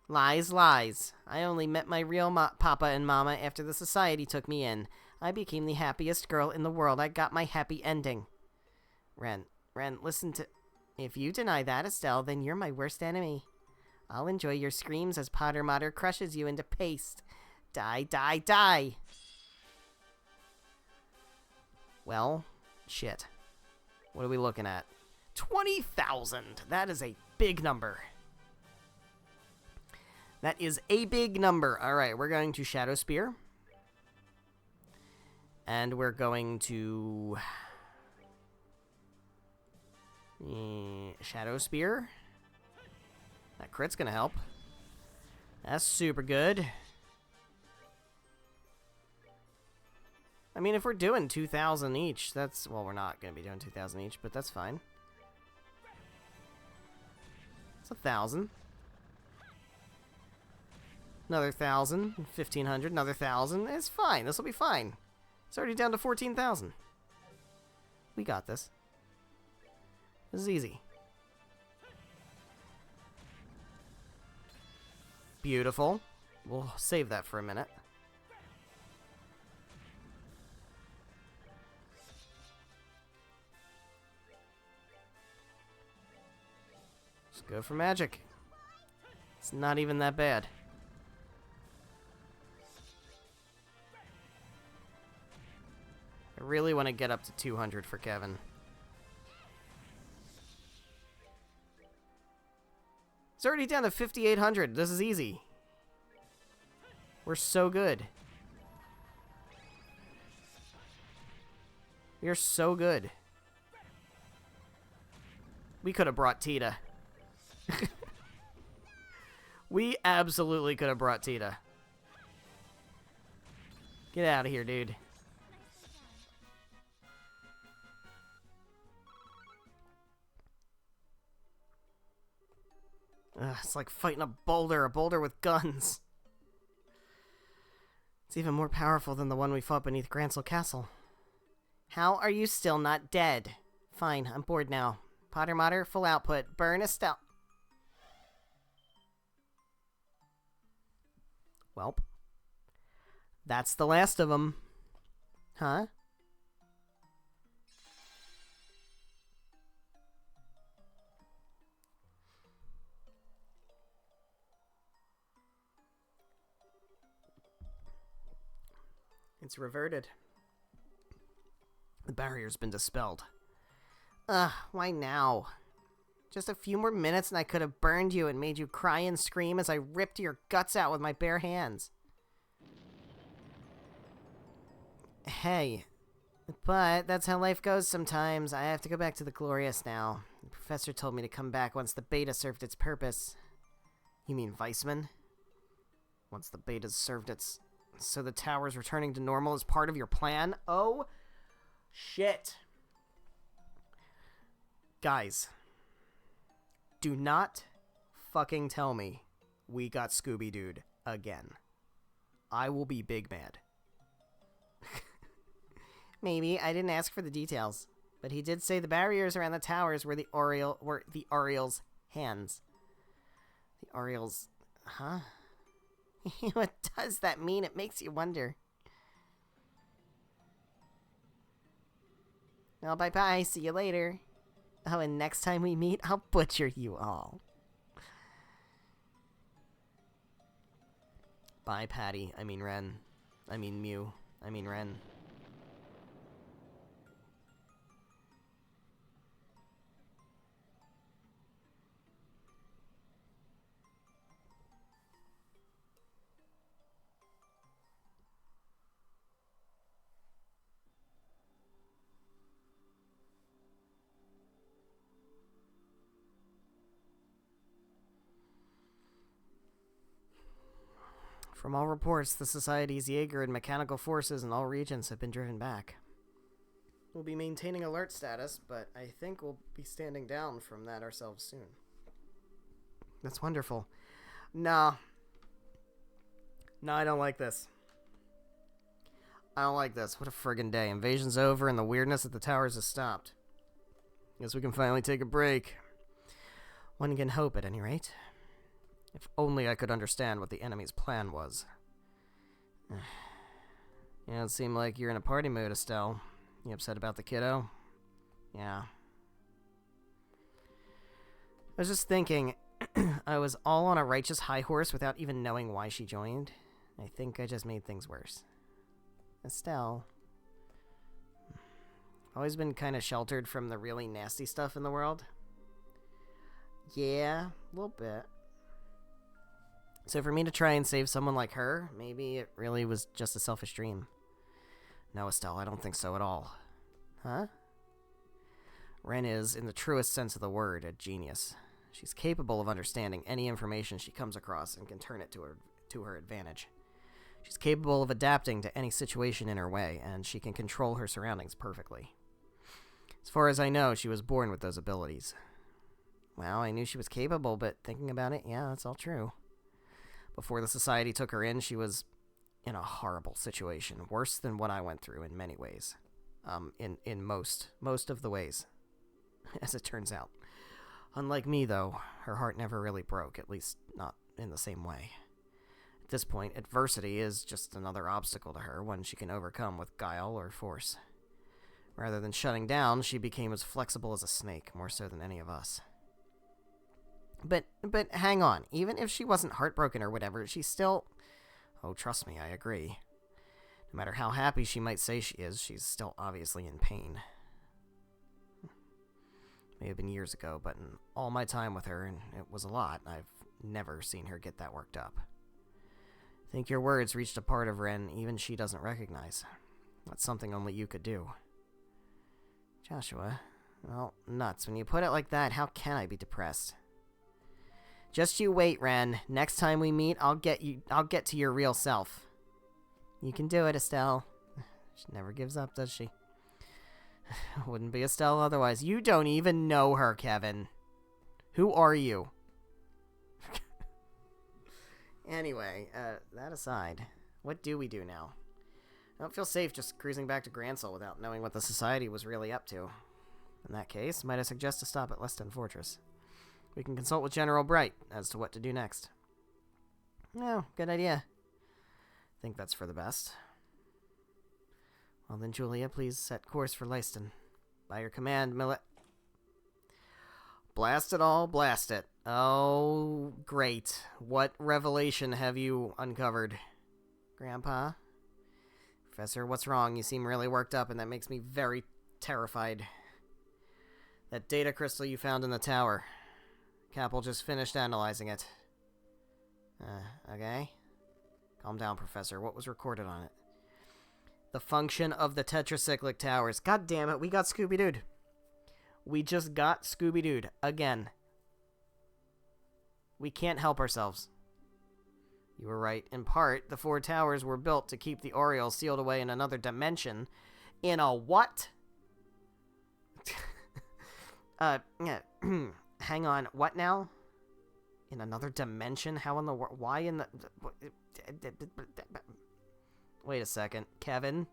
Lies, lies. I only met my real papa and mama after the society took me in. I became the happiest girl in the world. I got my happy ending. Ren, listen to... If you deny that, Estelle, then you're my worst enemy. I'll enjoy your screams as Potter Modder crushes you into paste. Die, die, die! Well, shit. What are we looking at? 20,000! That is a big number. That is a big number. Alright, we're going to Shadow Spear. And we're going to... Shadow Spear. That crit's gonna help. That's super good. I mean, if we're doing 2,000 each, that's... Well, we're not gonna be doing 2,000 each, but that's fine. It's 1,000. Another 1,000. 1,500. Another 1,000. It's fine. This will be fine. It's already down to 14,000. We got this. This is easy. Beautiful. We'll save that for a minute. Just go for magic. It's not even that bad. I really want to get up to 200 for Kevin. It's already down to 5,800. This is easy. We're so good. You're so good. We could have brought Tita. We absolutely could have brought Tita. Get out of here, dude. Ugh, it's like fighting a boulder with guns. It's even more powerful than the one we fought beneath Grancel Castle. How are you still not dead? Fine, I'm bored now. Potter Modder, full output. Burn Estelle. Welp. That's the last of them. Huh? It's reverted. The barrier's been dispelled. Why now? Just a few more minutes and I could have burned you and made you cry and scream as I ripped your guts out with my bare hands. Hey, but that's how life goes sometimes. I have to go back to the Glorious now. The professor told me to come back once the beta served its purpose. You mean Weissman? Once the beta's served its... So the tower's returning to normal is part of your plan? Oh, shit. Guys, do not fucking tell me we got Scooby-Doo'd again. I will be big mad. Maybe. I didn't ask for the details. But he did say the barriers around the towers were the Oriel's hands. The Oriel's... Huh? What does that mean? It makes you wonder. Well, bye-bye. See you later. Oh, and next time we meet, I'll butcher you all. Bye, Patty. I mean Ren. I mean Mew. I mean Ren. From all reports, the Society's Jaeger and mechanical forces in all regions have been driven back. We'll be maintaining alert status, but I think we'll be standing down from that ourselves soon. That's wonderful. Nah. No, I don't like this. I don't like this. What a friggin' day. Invasion's over and the weirdness at the towers has stopped. Guess we can finally take a break. One can hope, at any rate. If only I could understand what the enemy's plan was. Yeah, it seemed like you're in a party mood, Estelle. You upset about the kiddo? Yeah. I was just thinking, I was all on a righteous high horse without even knowing why she joined. I think I just made things worse. Estelle. Always been kind of sheltered from the really nasty stuff in the world. Yeah, a little bit. So for me to try and save someone like her, maybe it really was just a selfish dream. No, Estelle, I don't think so at all. Huh? Ren is, in the truest sense of the word, a genius. She's capable of understanding any information she comes across and can turn it to her advantage. She's capable of adapting to any situation in her way, and she can control her surroundings perfectly. As far as I know, she was born with those abilities. Well, I knew she was capable, but thinking about it, yeah, that's all true. Before the Society took her in, she was in a horrible situation, worse than what I went through in many ways. In most of the ways, as it turns out. Unlike me, though, her heart never really broke, at least not in the same way. At this point, adversity is just another obstacle to her, one she can overcome with guile or force. Rather than shutting down, she became as flexible as a snake, more so than any of us. But hang on, even if she wasn't heartbroken or whatever, she's still... Oh, trust me, I agree. No matter how happy she might say she is, she's still obviously in pain. May have been years ago, but in all my time with her, and it was a lot, I've never seen her get that worked up. I think your words reached a part of Ren even she doesn't recognize. That's something only you could do. Joshua, well, nuts. When you put it like that, how can I be depressed? Just you wait, Ren. Next time we meet, I'll get to your real self. You can do it, Estelle. She never gives up, does she? Wouldn't be Estelle otherwise. You don't even know her, Kevin. Who are you? Anyway, that aside, what do we do now? I don't feel safe just cruising back to Gransel without knowing what the Society was really up to. In that case, might I suggest to stop at Leston Fortress? We can consult with General Bright as to what to do next. Oh, good idea. Think that's for the best. Well then, Julia, please set course for Leiston. By your command, Blast it all, blast it. Oh, great. What revelation have you uncovered? Grandpa? Professor, what's wrong? You seem really worked up, and that makes me very terrified. That data crystal you found in the tower. Capel just finished analyzing it. Okay? Calm down, Professor. What was recorded on it? The function of the tetracyclic towers. God damn it, we got Scooby-Doo'd. We just got Scooby-Doo'd. Again. We can't help ourselves. You were right. In part, the 4 towers were built to keep the Orioles sealed away in another dimension. In a what? Yeah. Hang on, what now? In another dimension? How in the world? Why in the... Wait a second. Kevin,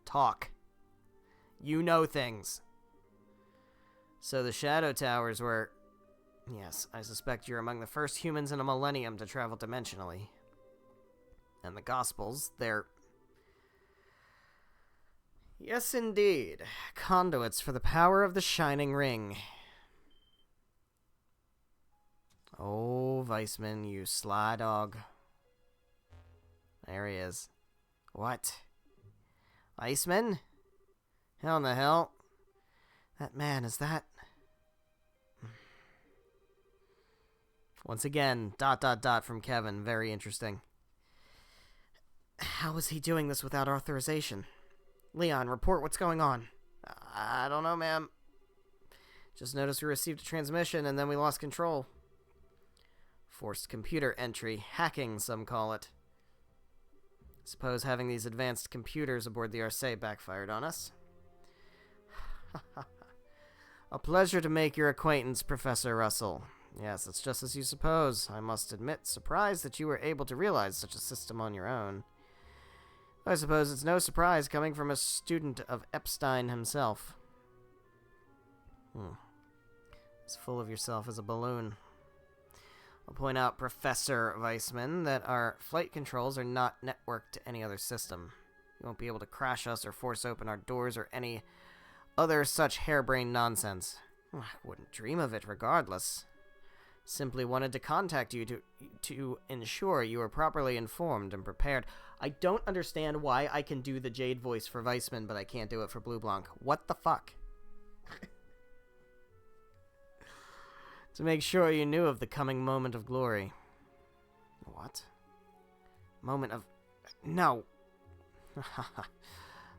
talk. You know things. So the Shadow Towers were... Yes, I suspect you're among the first humans in a millennium to travel dimensionally. And the Gospels, they're... Yes, indeed. Conduits for the power of the Shining Ring. Oh, Weissman, you sly dog. There he is. What? Weissman? How in the hell? That man, is that... Once again, ... from Kevin. Very interesting. How is he doing this without authorization? Leon, report what's going on. I don't know, ma'am. Just noticed we received a transmission and then we lost control. Forced computer entry. Hacking, some call it. Suppose having these advanced computers aboard the Arcee backfired on us. A pleasure to make your acquaintance, Professor Russell. Yes, it's just as you suppose. I must admit, surprised that you were able to realize such a system on your own. I suppose it's no surprise coming from a student of Epstein himself. As full of yourself as a balloon. I'll point out, Professor Weissman, that our flight controls are not networked to any other system. You won't be able to crash us or force open our doors or any other such harebrained nonsense. I wouldn't dream of it regardless. Simply wanted to contact you to ensure you are properly informed and prepared. I don't understand why I can do the Jade voice for Weissman, but I can't do it for Blue Blanc. What the fuck? To make sure you knew of the coming moment of glory. What? Moment of... No.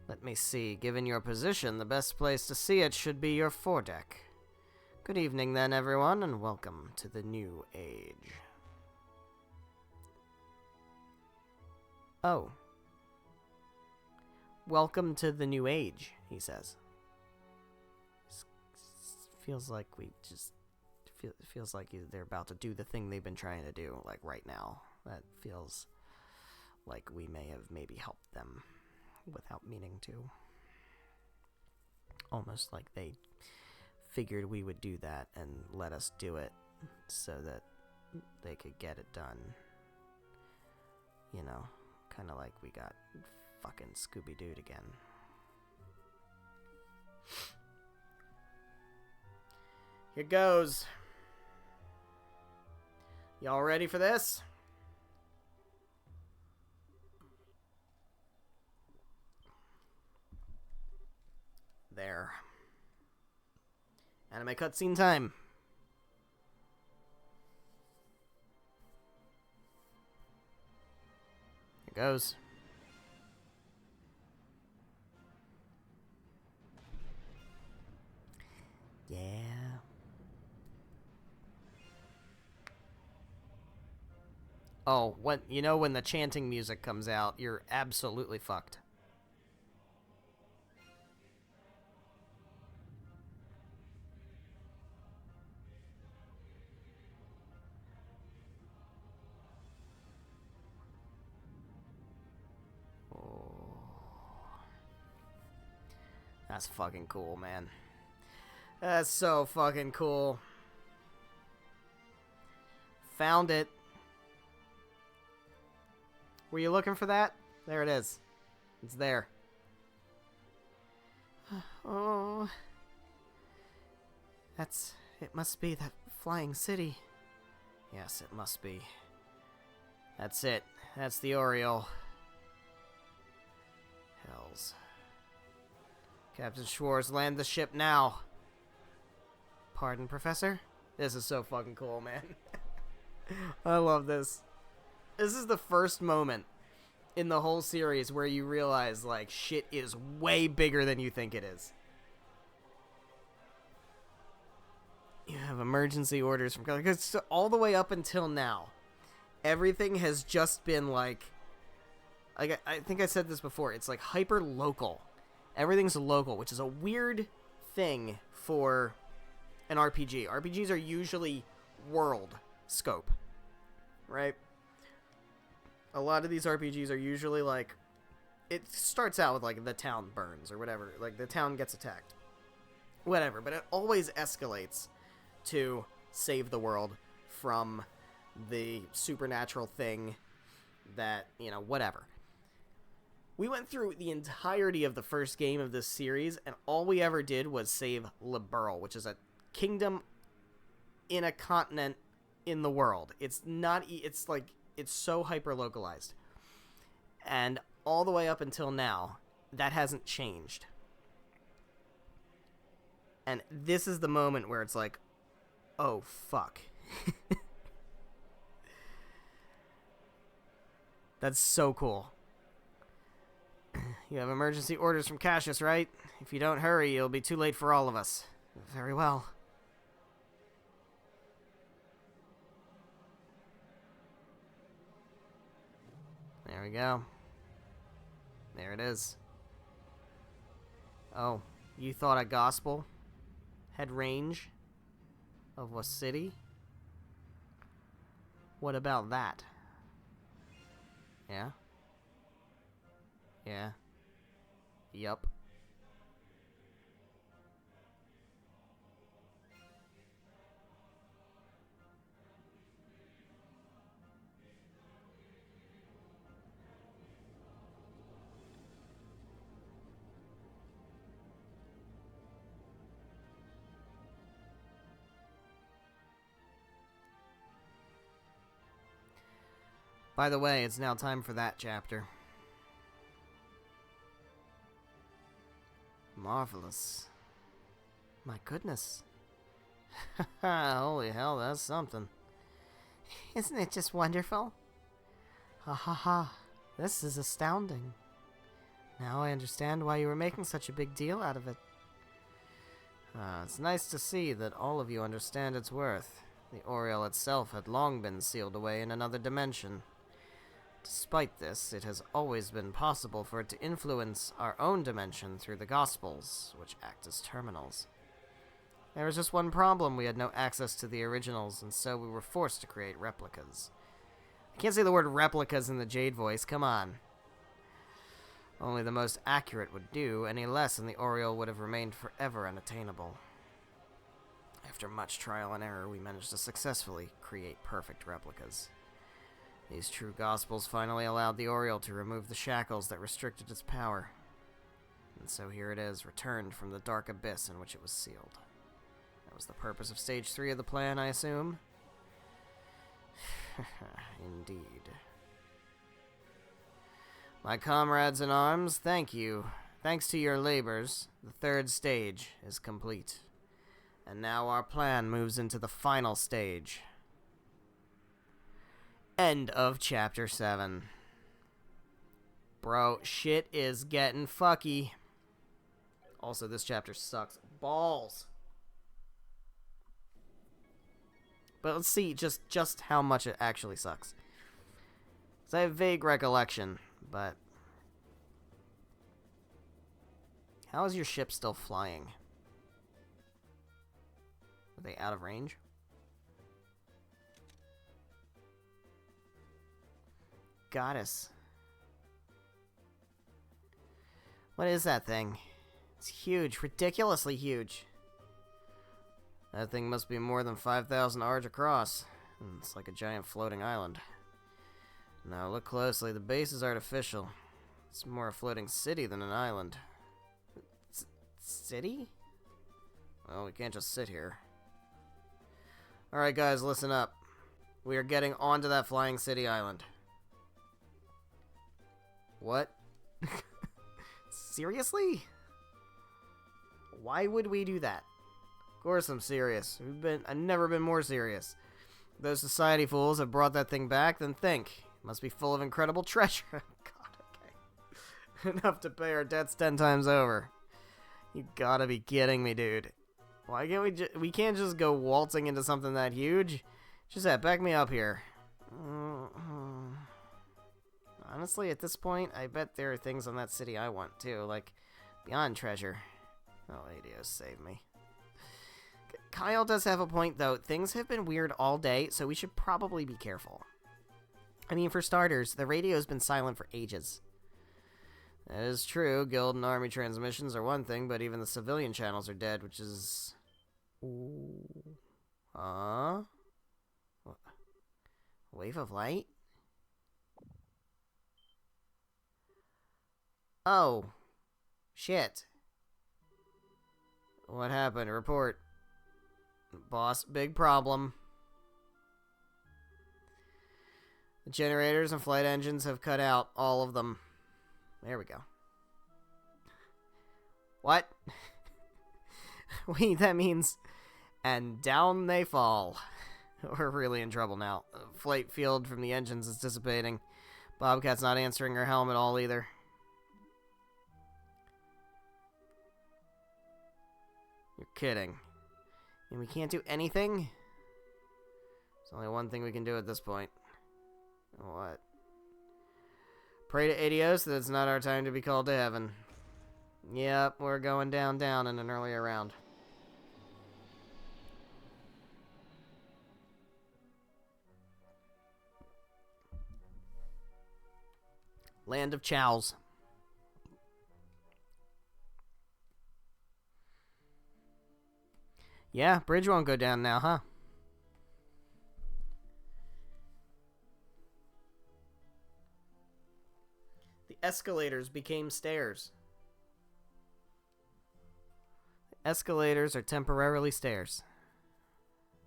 Let me see. Given your position, the best place to see it should be your foredeck. Good evening then, everyone, and welcome to the New Age. Oh. Welcome to the New Age, he says. Feels like feels like they're about to do the thing they've been trying to do, like right now. That feels like we may have maybe helped them without meaning to. Almost like they figured we would do that and let us do it so that they could get it done. You know, kind of like we got fucking Scooby-Dooed again. Here goes. Y'all ready for this? There. Anime cutscene time. Here goes. Yeah. Oh, when the chanting music comes out, you're absolutely fucked. That's fucking cool, man. That's so fucking cool. Found it. Were you looking for that? There it is. It's there. Oh. It must be that flying city. Yes, it must be. That's it. That's the Oriole. Hells. Captain Schwartz, land the ship now. Pardon, Professor? This is so fucking cool, man. I love this. This is the first moment in the whole series where you realize, like, shit is way bigger than you think it is. You have emergency orders from... Because all the way up until now, everything has just been, like I think I said this before, it's, like, hyper-local. Everything's local, which is a weird thing for an RPG. RPGs are usually world scope, right? A lot of these RPGs are usually like, it starts out with like the town burns or whatever, like the town gets attacked, whatever, but it always escalates to save the world from the supernatural thing that, you know, whatever. We went through the entirety of the first game of this series, and all we ever did was save Liberl, which is a kingdom in a continent in the world. It's not... It's like... It's so hyper-localized. And all the way up until now, that hasn't changed. And this is the moment where it's like, oh, fuck. That's so cool. You have emergency orders from Cassius, right? If you don't hurry, it'll be too late for all of us. Very well. There we go. There it is. Oh, you thought a gospel had range of a city? What about that? Yeah? Yeah. Yup. By the way, it's now time for that chapter. Marvelous. My goodness. Holy hell, that's something. Isn't it just wonderful? Ha ha ha. This is astounding. Now I understand why you were making such a big deal out of it. It's nice to see that all of you understand its worth. The Oriole itself had long been sealed away in another dimension. Despite this, it has always been possible for it to influence our own dimension through the Gospels, which act as terminals. There was just one problem: we had no access to the originals, and so we were forced to create replicas. I can't say the word replicas in the Jade voice, come on. Only the most accurate would do, any less and the Oriole would have remained forever unattainable. After much trial and error, we managed to successfully create perfect replicas. These true Gospels finally allowed the Oriole to remove the shackles that restricted its power. And so here it is, returned from the dark abyss in which it was sealed. That was the purpose of Stage 3 of the plan, I assume? Indeed. My comrades in arms, thank you. Thanks to your labors, the third stage is complete. And now our plan moves into the final stage. End of Chapter 7. Bro, shit is getting fucky. Also, this chapter sucks balls. But let's see just how much it actually sucks. So I have vague recollection, but... How is your ship still flying? Are they out of range? Goddess. What is that thing? It's huge, ridiculously huge. That thing must be more than 5,000 ards across. It's like a giant floating island. Now look closely, the base is artificial. It's more a floating city than an island. City? Well, we can't just sit here. Alright guys, listen up. We are getting onto that flying city island. What? Seriously? Why would we do that? Of course I'm serious. I've never been more serious. If those society fools have brought that thing back, then think. It must be full of incredible treasure. God, okay. Enough to pay our debts 10 times over. You gotta be kidding me, dude. Why can't we can't just go waltzing into something that huge? Just back me up here. Honestly, at this point, I bet there are things on that city I want too, like beyond treasure. Oh, Adios, save me. Kyle does have a point, though. Things have been weird all day, so we should probably be careful. I mean, for starters, the radio's been silent for ages. That is true. Guild and army transmissions are one thing, but even the civilian channels are dead, which is... Ooh. Wave of light? Oh. Shit. What happened? Report. Boss, big problem. The generators and flight engines have cut out. All of them. There we go. What? Wait, that means... And down they fall. We're really in trouble now. The flight field from the engines is dissipating. Bobcat's not answering her helm at all either. You're kidding. And we can't do anything? There's only one thing we can do at this point. What? Pray to Adios that it's not our time to be called to heaven. Yep, we're going down in an earlier round. Land of Chows. Yeah, bridge won't go down now, huh? The escalators became stairs. The escalators are temporarily stairs.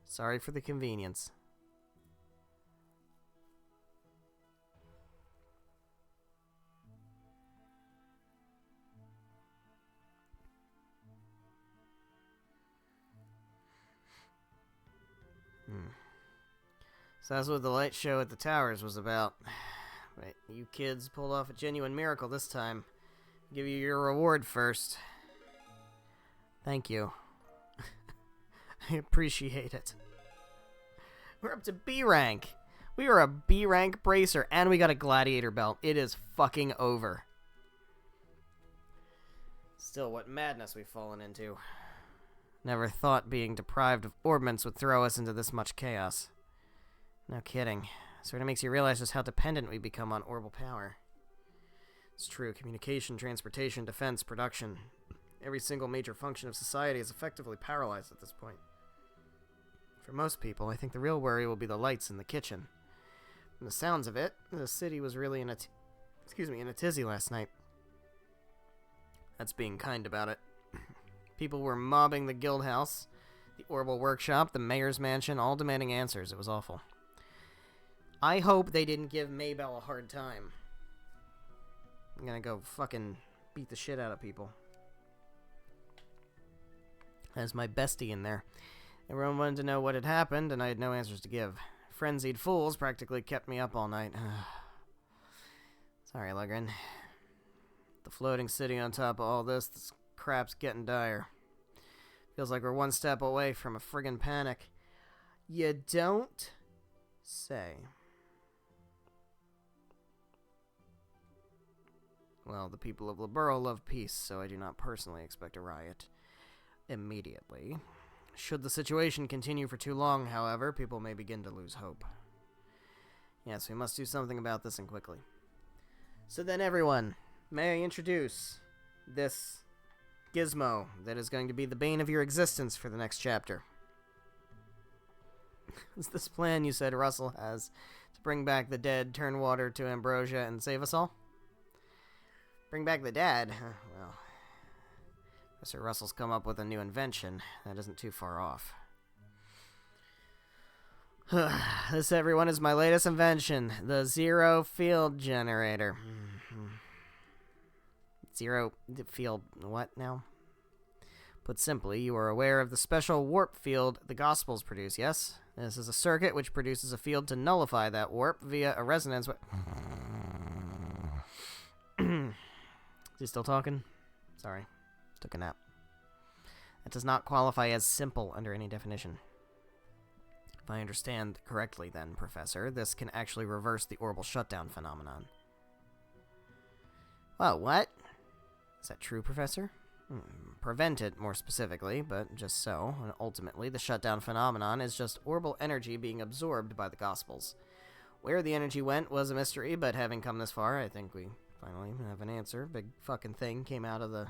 Sorry for the convenience. So that's what the light show at the towers was about. Right, you kids pulled off a genuine miracle this time. Give you your reward first. Thank you. I appreciate it. We're up to B rank. We are a B rank bracer, and we got a gladiator belt. It is fucking over. Still, what madness we've fallen into. Never thought being deprived of orbments would throw us into this much chaos. No kidding. Sort of makes you realize just how dependent we become on orbital power. It's true. Communication, transportation, defense, production. Every single major function of society is effectively paralyzed at this point. For most people, I think the real worry will be the lights in the kitchen. From the sounds of it, the city was really in a tizzy last night. That's being kind about it. People were mobbing the guild house, the Orbital workshop, the mayor's mansion, all demanding answers. It was awful. I hope they didn't give Maybell a hard time. I'm gonna go fucking beat the shit out of people. As my bestie in there. Everyone wanted to know what had happened, and I had no answers to give. Frenzied fools practically kept me up all night. Sorry, Legren. The floating city on top of all this crap's getting dire. Feels like we're one step away from a friggin' panic. You don't say. Well, the people of Liberl love peace, so I do not personally expect a riot immediately. Should the situation continue for too long, however, people may begin to lose hope. Yes, we must do something about this and quickly. So then, everyone, may I introduce this gizmo that is going to be the bane of your existence for the next chapter. It's this plan you said Russell has to bring back the dead, turn water to ambrosia, and save us all? Bring back the dead? Well, Professor Russell's come up with a new invention. That isn't too far off. This, everyone, is my latest invention. The Zero Field Generator. Zero field... what now? Put simply, you are aware of the special warp field the Gospels produce, yes? This is a circuit which produces a field to nullify that warp via a resonance... Is he still talking? Sorry. Took a nap. That does not qualify as simple under any definition. If I understand correctly then, Professor, this can actually reverse the orbital shutdown phenomenon. Well, what? Is that true, Professor? Prevent it, more specifically, but just so. And ultimately, the shutdown phenomenon is just orbital energy being absorbed by the Gospels. Where the energy went was a mystery, but having come this far, I think we finally have an answer. Big fucking thing came out of the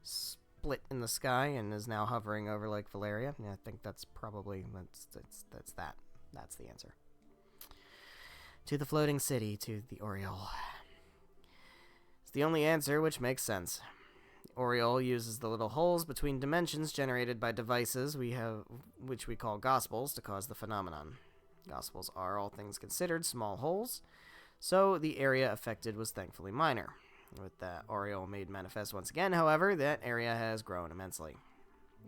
split in the sky and is now hovering over Lake Valeria. Yeah, I think that's probably, that's that. That's the answer. To the floating city, to the Oriole. Is the only answer which makes sense. Oriole uses the little holes between dimensions generated by devices which we call gospels, to cause the phenomenon. Gospels are, all things considered, small holes, so the area affected was thankfully minor. With that Oriole made manifest once again, however, that area has grown immensely.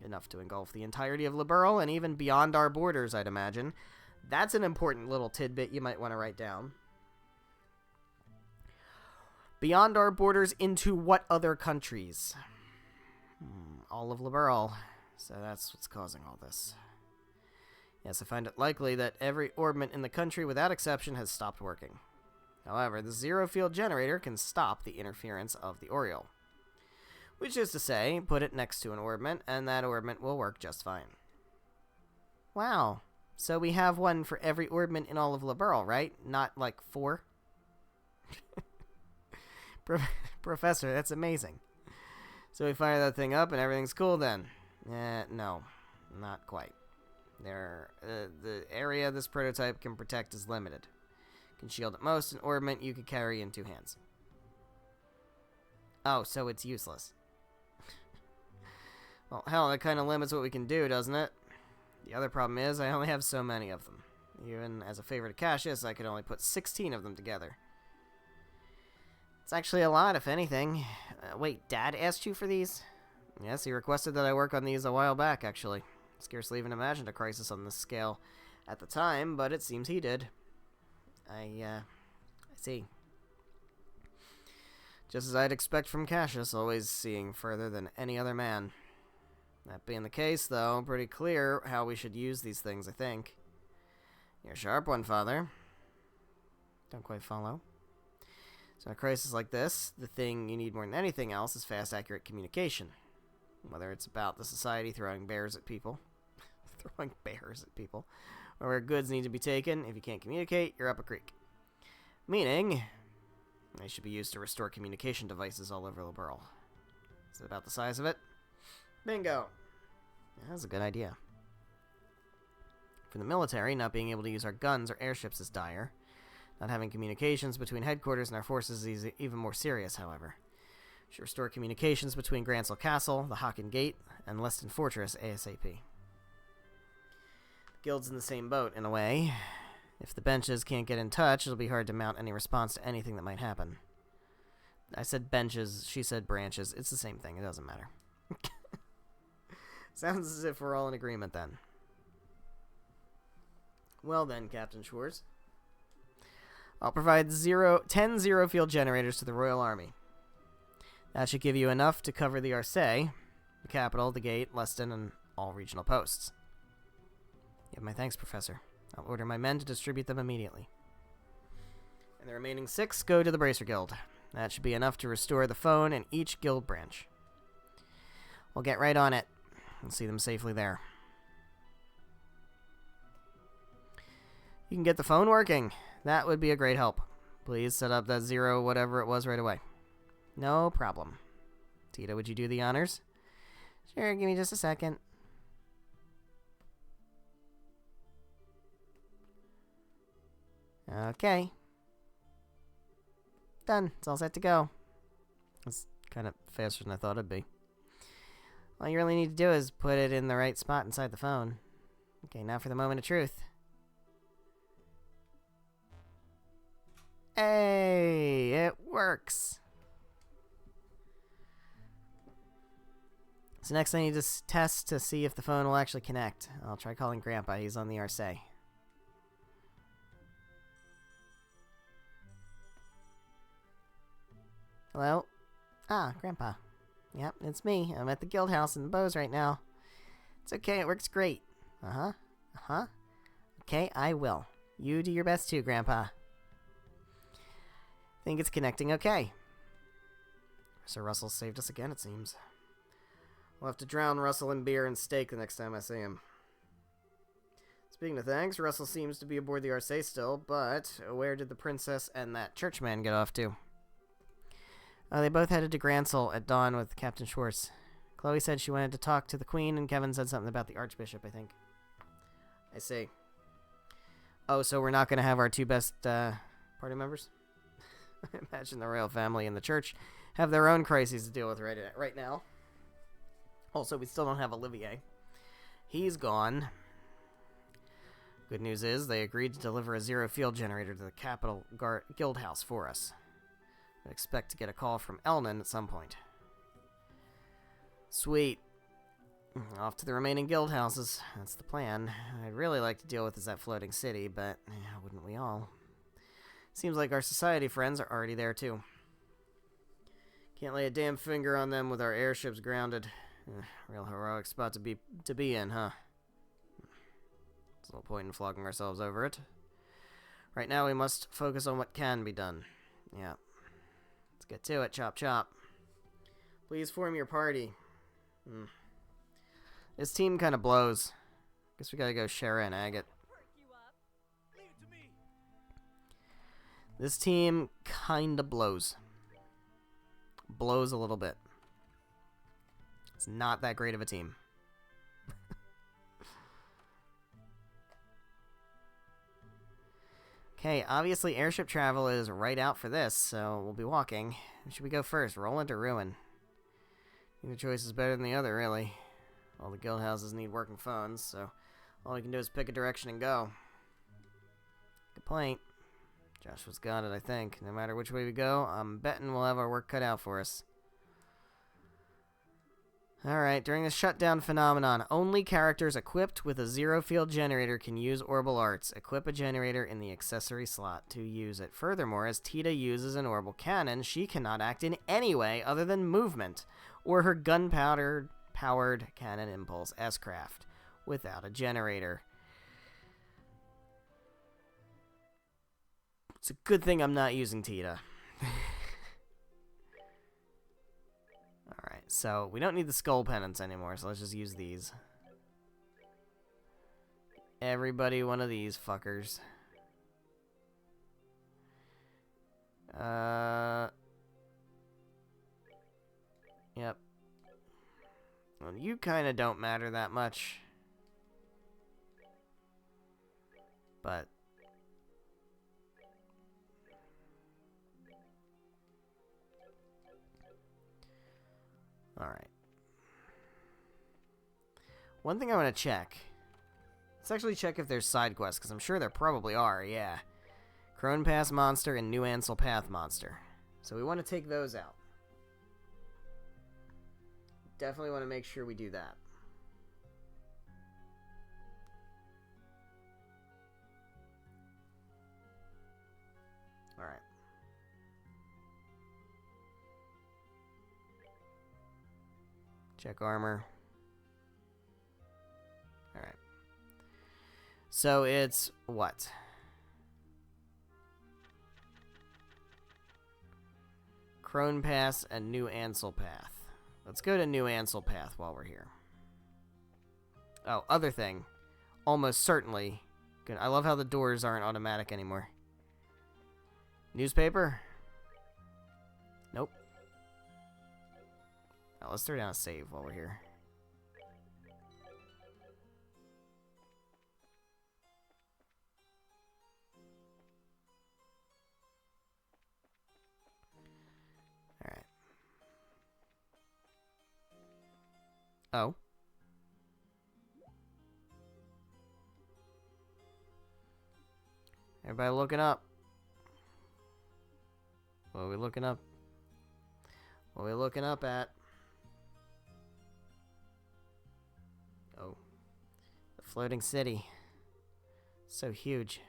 Enough to engulf the entirety of Liberl, and even beyond our borders, I'd imagine. That's an important little tidbit you might want to write down. Beyond our borders into what other countries? All of Liberl. So that's what's causing all this. Yes, I find it likely that every orbment in the country, without exception, has stopped working. However, the zero-field generator can stop the interference of the Oriole. Which is to say, put it next to an orbment, and that orbment will work just fine. Wow. So we have one for every orbment in all of Liberl, right? Not like 4? Professor, that's amazing. So we fire that thing up and everything's cool then? No, not quite. The area this prototype can protect is limited. Can shield at most an orbment you could carry in 2 hands. Oh, so it's useless. Well, hell, that kind of limits what we can do, doesn't it? The other problem is I only have so many of them. Even as a favor to Cassius, I could only put 16 of them together. It's actually a lot, if anything. Wait, Dad asked you for these? Yes, he requested that I work on these a while back, actually. Scarcely even imagined a crisis on this scale at the time, but it seems he did. I see. Just as I'd expect from Cassius, always seeing further than any other man. That being the case, though, pretty clear how we should use these things, I think. You're a sharp one, Father. Don't quite follow. So in a crisis like this, the thing you need more than anything else is fast, accurate communication. Whether it's about the society throwing bears at people, or where goods need to be taken, if you can't communicate, you're up a creek. Meaning, they should be used to restore communication devices all over Liberl. Is it about the size of it? Bingo! Yeah, that's a good idea. For the military, not being able to use our guns or airships is dire. Not having communications between headquarters and our forces is even more serious, however. Should restore communications between Gransel Castle, the Haken Gate, and Leston Fortress ASAP. The guild's in the same boat, in a way. If the benches can't get in touch, it'll be hard to mount any response to anything that might happen. I said benches, she said branches. It's the same thing, it doesn't matter. Sounds as if we're all in agreement then. Well then, Captain Schwartz. I'll provide 10 zero-field generators to the Royal Army. That should give you enough to cover the Arcee, the capital, the gate, Leston, and all regional posts. You have my thanks, Professor. I'll order my men to distribute them immediately. And the remaining 6 go to the Bracer Guild. That should be enough to restore the phone in each guild branch. We'll get right on it and see them safely there. You can get the phone working. That would be a great help. Please set up that 0 whatever it was right away. No problem. Tita, would you do the honors? Sure, give me just a second. Okay. Done. It's all set to go. That's kind of faster than I thought it'd be. All you really need to do is put it in the right spot inside the phone. Okay, now for the moment of truth. Hey, it works. So next I need to test to see if the phone will actually connect. I'll try calling Grandpa. He's on the Arcee. Hello? Ah, Grandpa. Yep, it's me. I'm at the guild house in the Bows right now. It's okay, it works great. Uh-huh. Okay, I will. You do your best too, Grandpa. Think it's connecting okay. Sir Russell saved us again, it seems. We'll have to drown Russell in beer and steak the next time I see him. Speaking of things, Russell seems to be aboard the Arcee still, but where did the princess and that churchman get off to? Oh, they both headed to Gransel at dawn with Captain Schwartz. Chloe said she wanted to talk to the Queen, and Kevin said something about the Archbishop, I think. I see. Oh, so we're not going to have our 2 best party members? I imagine the royal family and the church have their own crises to deal with right now. Also, we still don't have Olivier. He's gone. Good news is they agreed to deliver a zero field generator to the capital guild house for us. I expect to get a call from Elnan at some point. Sweet. Off to the remaining guild houses. That's the plan. I'd really like to deal with that floating city, but wouldn't we all? Seems like our society friends are already there too. Can't lay a damn finger on them with our airships grounded. Real heroic spot to be in, huh? There's no point in flogging ourselves over it. Right now we must focus on what can be done. Yeah. Let's get to it, chop chop. Please form your party. This team kind of blows. Guess we gotta go Shara and Agate. This team kinda blows. Blows a little bit. It's not that great of a team. Okay, obviously airship travel is right out for this, so we'll be walking. Should we go first? Roland or Ruin? Neither choice is better than the other, really. All the guild houses need working phones, so all we can do is pick a direction and go. Good point. Joshua's got it, I think. No matter which way we go, I'm betting we'll have our work cut out for us. Alright, during the shutdown phenomenon, only characters equipped with a zero-field generator can use Orbital Arts. Equip a generator in the accessory slot to use it. Furthermore, as Tita uses an orbital cannon, she cannot act in any way other than movement, or her gunpowder-powered cannon impulse S-Craft, without a generator. It's a good thing I'm not using Tita. Alright, so we don't need the skull pennants anymore, so let's just use these. Everybody one of these fuckers. Yep. Well, you kind of don't matter that much. But alright. One thing I want to check. Let's actually check if there's side quests, because I'm sure there probably are, yeah. Crone Pass Monster and New Ansel Path Monster. So we want to take those out. Definitely want to make sure we do that. Alright. Check armor. Alright. So it's what? Crone Pass and New Ansel Path. Let's go to New Ansel Path while we're here. Oh, other thing. Almost certainly. Good. I love how the doors aren't automatic anymore. Newspaper? Nope. Oh, let's throw down a save while we're here. Alright. Oh. Everybody looking up. What are we looking up? What are we looking up at? Oh. The floating city. So huge.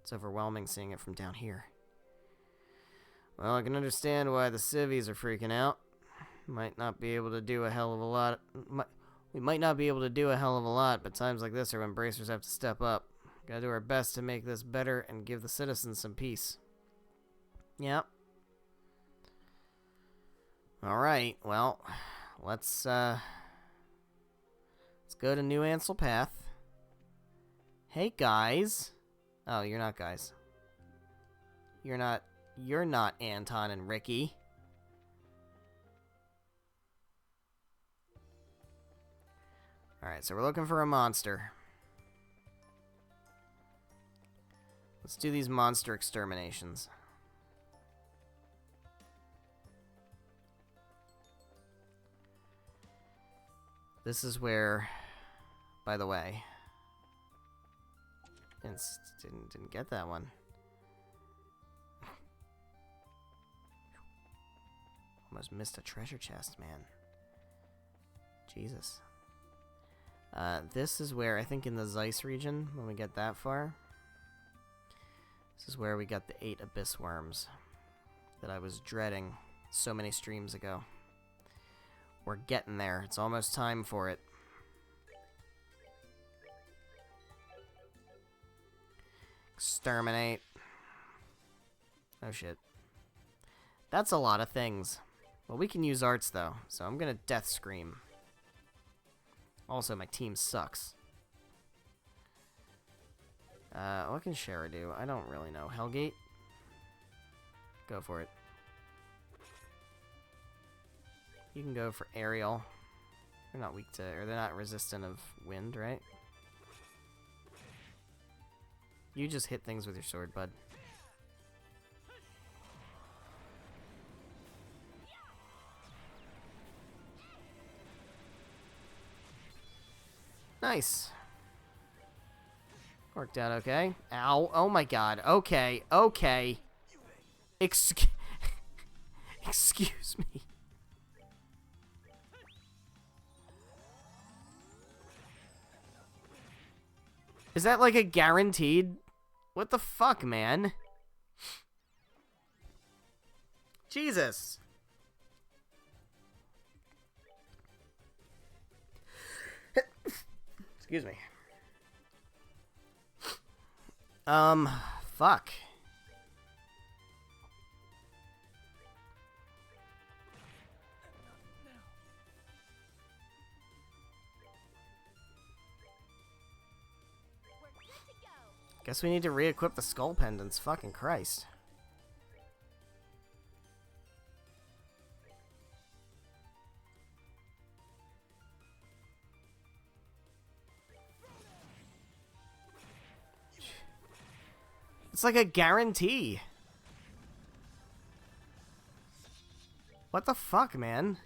It's overwhelming seeing it from down here. Well, I can understand why the civvies are freaking out. Might not be able to do a hell of a lot. We might not be able to do a hell of a lot, but times like this are when bracers have to step up. Gotta do our best to make this better and give the citizens some peace. Yep. Alright, well, let's go to New Ansel Path. Hey, guys. Oh, you're not guys. You're not Anton and Ricky. Alright, so we're looking for a monster. Let's do these monster exterminations. This is where, by the way, didn't get that one. Almost missed a treasure chest, man. Jesus. This is where, I think in the Zeiss region, when we get that far, this is where we got the 8 abyss worms that I was dreading so many streams ago. We're getting there. It's almost time for it. Exterminate. Oh shit. That's a lot of things. Well, we can use arts though, so I'm gonna death scream. Also, my team sucks. What can Shara do? I don't really know. Hellgate? Go for it. You can go for aerial. They're not weak to, or they're not resistant of wind, right? You just hit things with your sword, bud. Nice. Worked out okay. Ow. Oh my god. Okay. Okay. Excuse me. Is that like a guaranteed? What the fuck, man? Jesus. Excuse me. Fuck. Guess we need to re-equip the skull pendants. Fucking Christ. It's like a guarantee. What the fuck, man?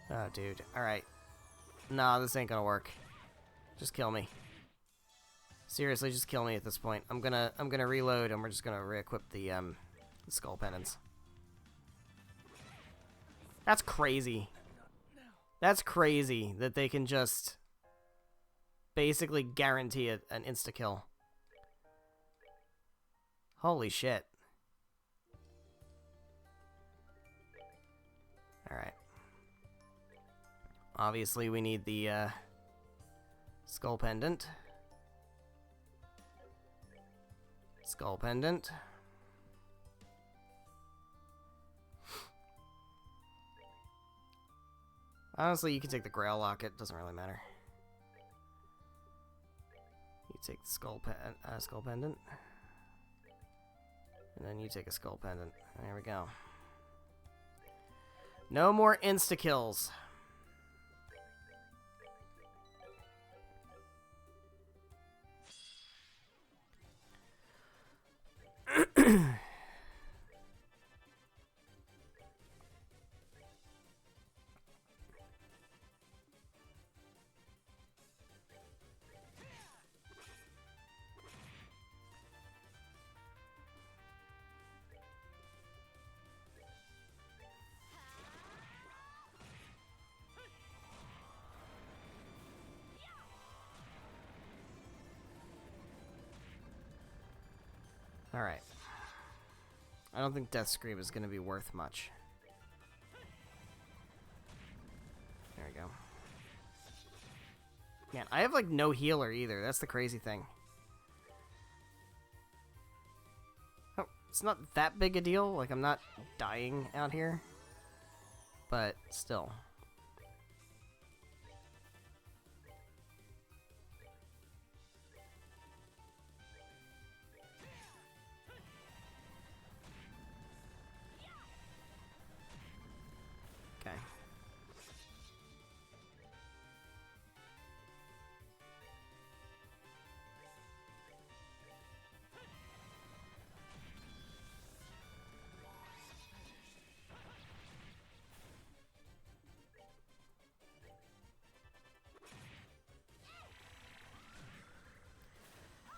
Oh, dude. Alright. Nah, this ain't gonna work. Just kill me. Seriously, just kill me at this point. I'm gonna reload and we're just gonna re-equip the skull pendants. That's crazy. That's crazy that they can just basically guarantee it an insta-kill. Holy shit. Alright. Obviously, we need the skull pendant. Skull pendant. Honestly, you can take the Grail Locket. Doesn't really matter. You take the skull pendant. And then you take a skull pendant. There we go. No more insta-kills. Alright. I don't think Death Scream is going to be worth much. There we go. Man, I have like no healer either. That's the crazy thing. Oh, it's not that big a deal. Like, I'm not dying out here. But still. Okay.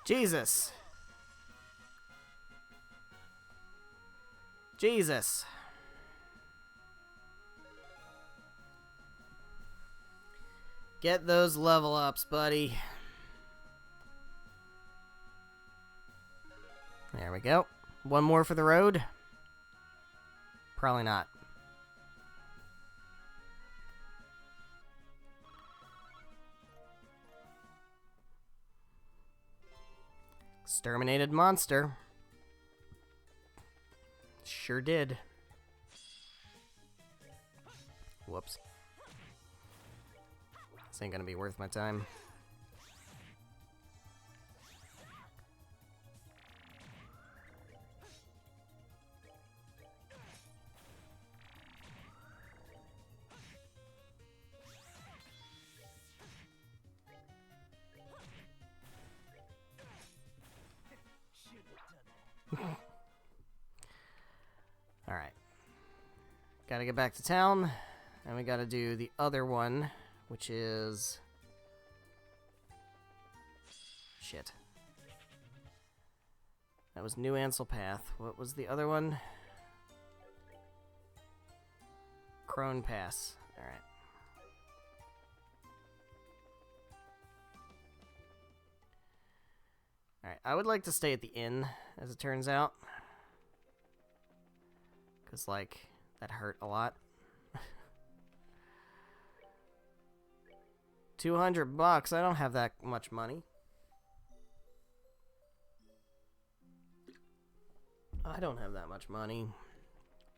Jesus. Jesus. Get those level ups, buddy. There we go. One more for the road? Probably not. Exterminated monster. Sure did. Whoops. This ain't gonna be worth my time. Alright. Gotta get back to town. And we gotta do the other one, which is... Shit. That was New Ansel Path. What was the other one? Crone Pass. Alright. Alright, I would like to stay at the inn, as it turns out. Because, like, that hurt a lot. $200. I don't have that much money. I don't have that much money.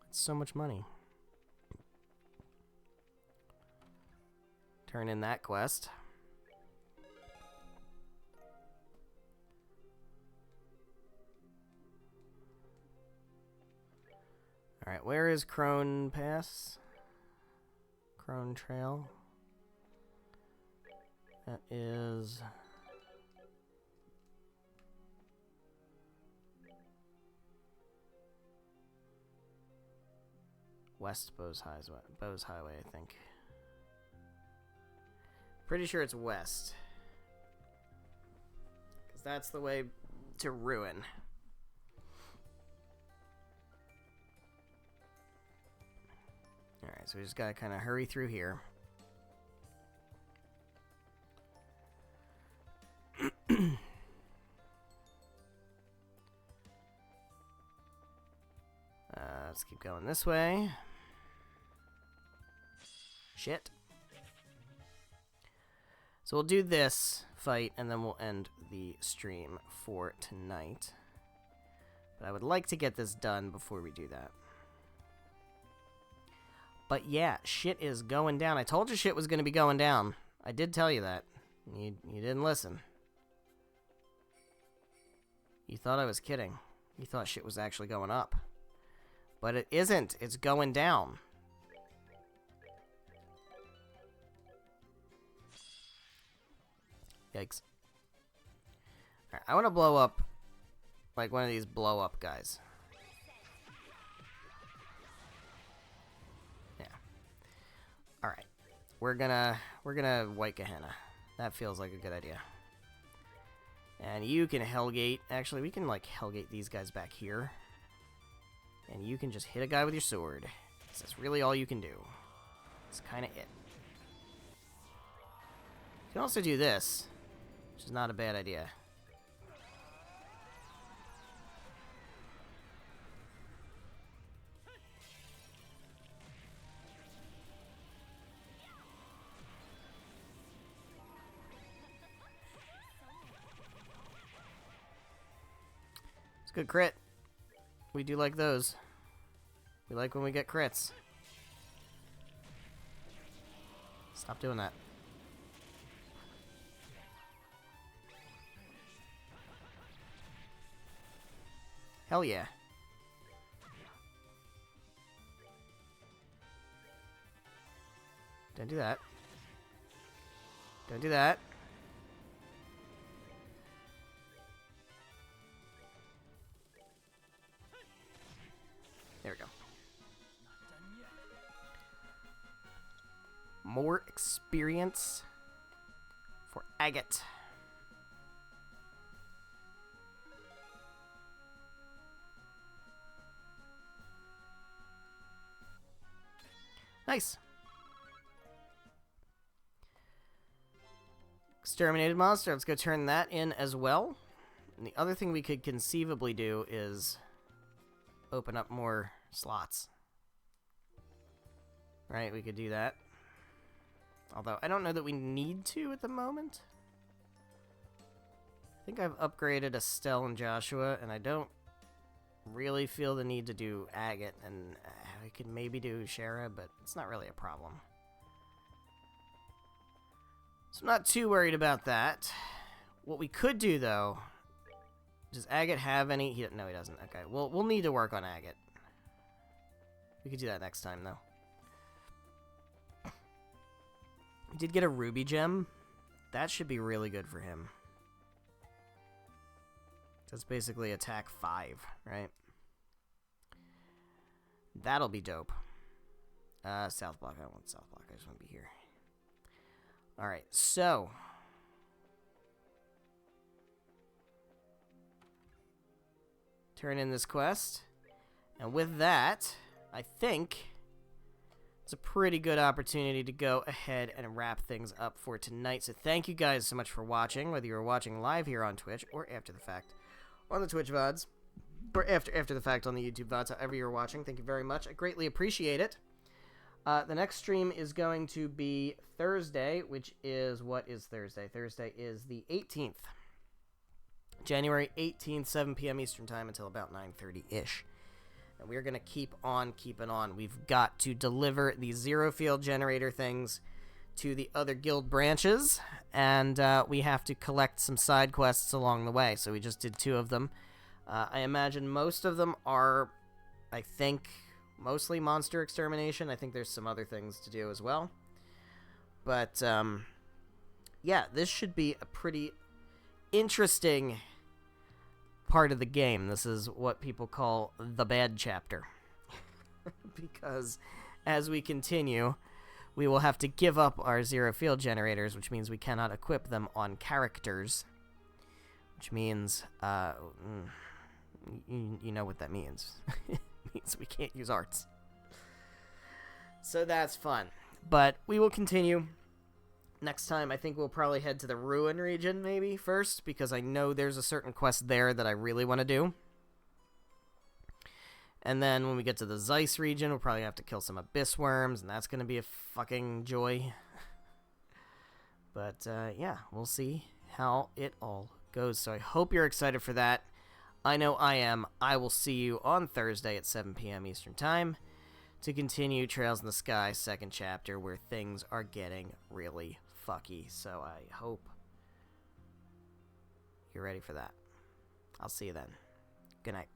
It's so much money. Turn in that quest. Alright, where is Crone Pass? Crone Trail. That is... West Bose Highway, I think. Pretty sure it's west. Because that's the way to Ruin. Alright, so we just gotta kind of hurry through here. Let's keep going this way. Shit. So we'll do this fight, and then we'll end the stream for tonight. But I would like to get this done before we do that. But yeah, shit is going down. I told you shit was going to be going down. I did tell you that. You didn't listen. You thought I was kidding. You thought shit was actually going up. But it isn't. It's going down. Yikes. Alright, I want to blow up like one of these blow up guys. Yeah. Alright. We're gonna White Gehenna. That feels like a good idea. And you can Hellgate. Actually, we can like Hellgate these guys back here. And you can just hit a guy with your sword. That's really all you can do. That's kind of it. You can also do this, which is not a bad idea. It's a good crit. We do like those. We like when we get crits. Stop doing that. Hell yeah. Don't do that. Don't do that. There we go. More experience for Agate. Nice. Exterminated monster. Let's go turn that in as well. And the other thing we could conceivably do is open up more slots. Right, we could do that. Although, I don't know that we need to at the moment. I think I've upgraded Estelle and Joshua, and I don't really feel the need to do Agate, and I could maybe do Shara, but it's not really a problem. So I'm not too worried about that. What we could do, though... Does Agate have any? No, he doesn't. Okay, well, we'll need to work on Agate. We could do that next time, though. We did get a Ruby Gem. That should be really good for him. That's basically attack 5, right? That'll be dope. South block. I don't want South block. I just want to be here. Alright, so... turn in this quest. And with that, I think it's a pretty good opportunity to go ahead and wrap things up for tonight. So thank you guys so much for watching, whether you're watching live here on Twitch or after the fact on the Twitch VODs, or after the fact on the YouTube VODs, however you're watching. Thank you very much. I greatly appreciate it. The next stream is going to be Thursday, which is, what is Thursday? Thursday is the 18th. January 18th, 7 p.m. Eastern Time until about 9:30-ish. And we're going to keep on keeping on. We've got to deliver the zero field generator things to the other guild branches, and we have to collect some side quests along the way. So we just did 2 of them. I imagine most of them are, I think, mostly monster extermination. I think there's some other things to do as well. But, yeah, this should be a pretty interesting part of the game. This is what people call the bad chapter. Because as we continue, we will have to give up our zero field generators, which means we cannot equip them on characters. Which means, you know what that means. It means we can't use arts. So that's fun. But we will continue. Next time, I think we'll probably head to the Ruin region, maybe, first, because I know there's a certain quest there that I really want to do. And then when we get to the Zeiss region, we'll probably have to kill some Abyss Worms, and that's going to be a fucking joy. But, yeah, we'll see how it all goes. So I hope you're excited for that. I know I am. I will see you on Thursday at 7 p.m. Eastern Time to continue Trails in the Sky, second chapter, where things are getting really fucky. So I hope you're ready for that. I'll see you then. Good night.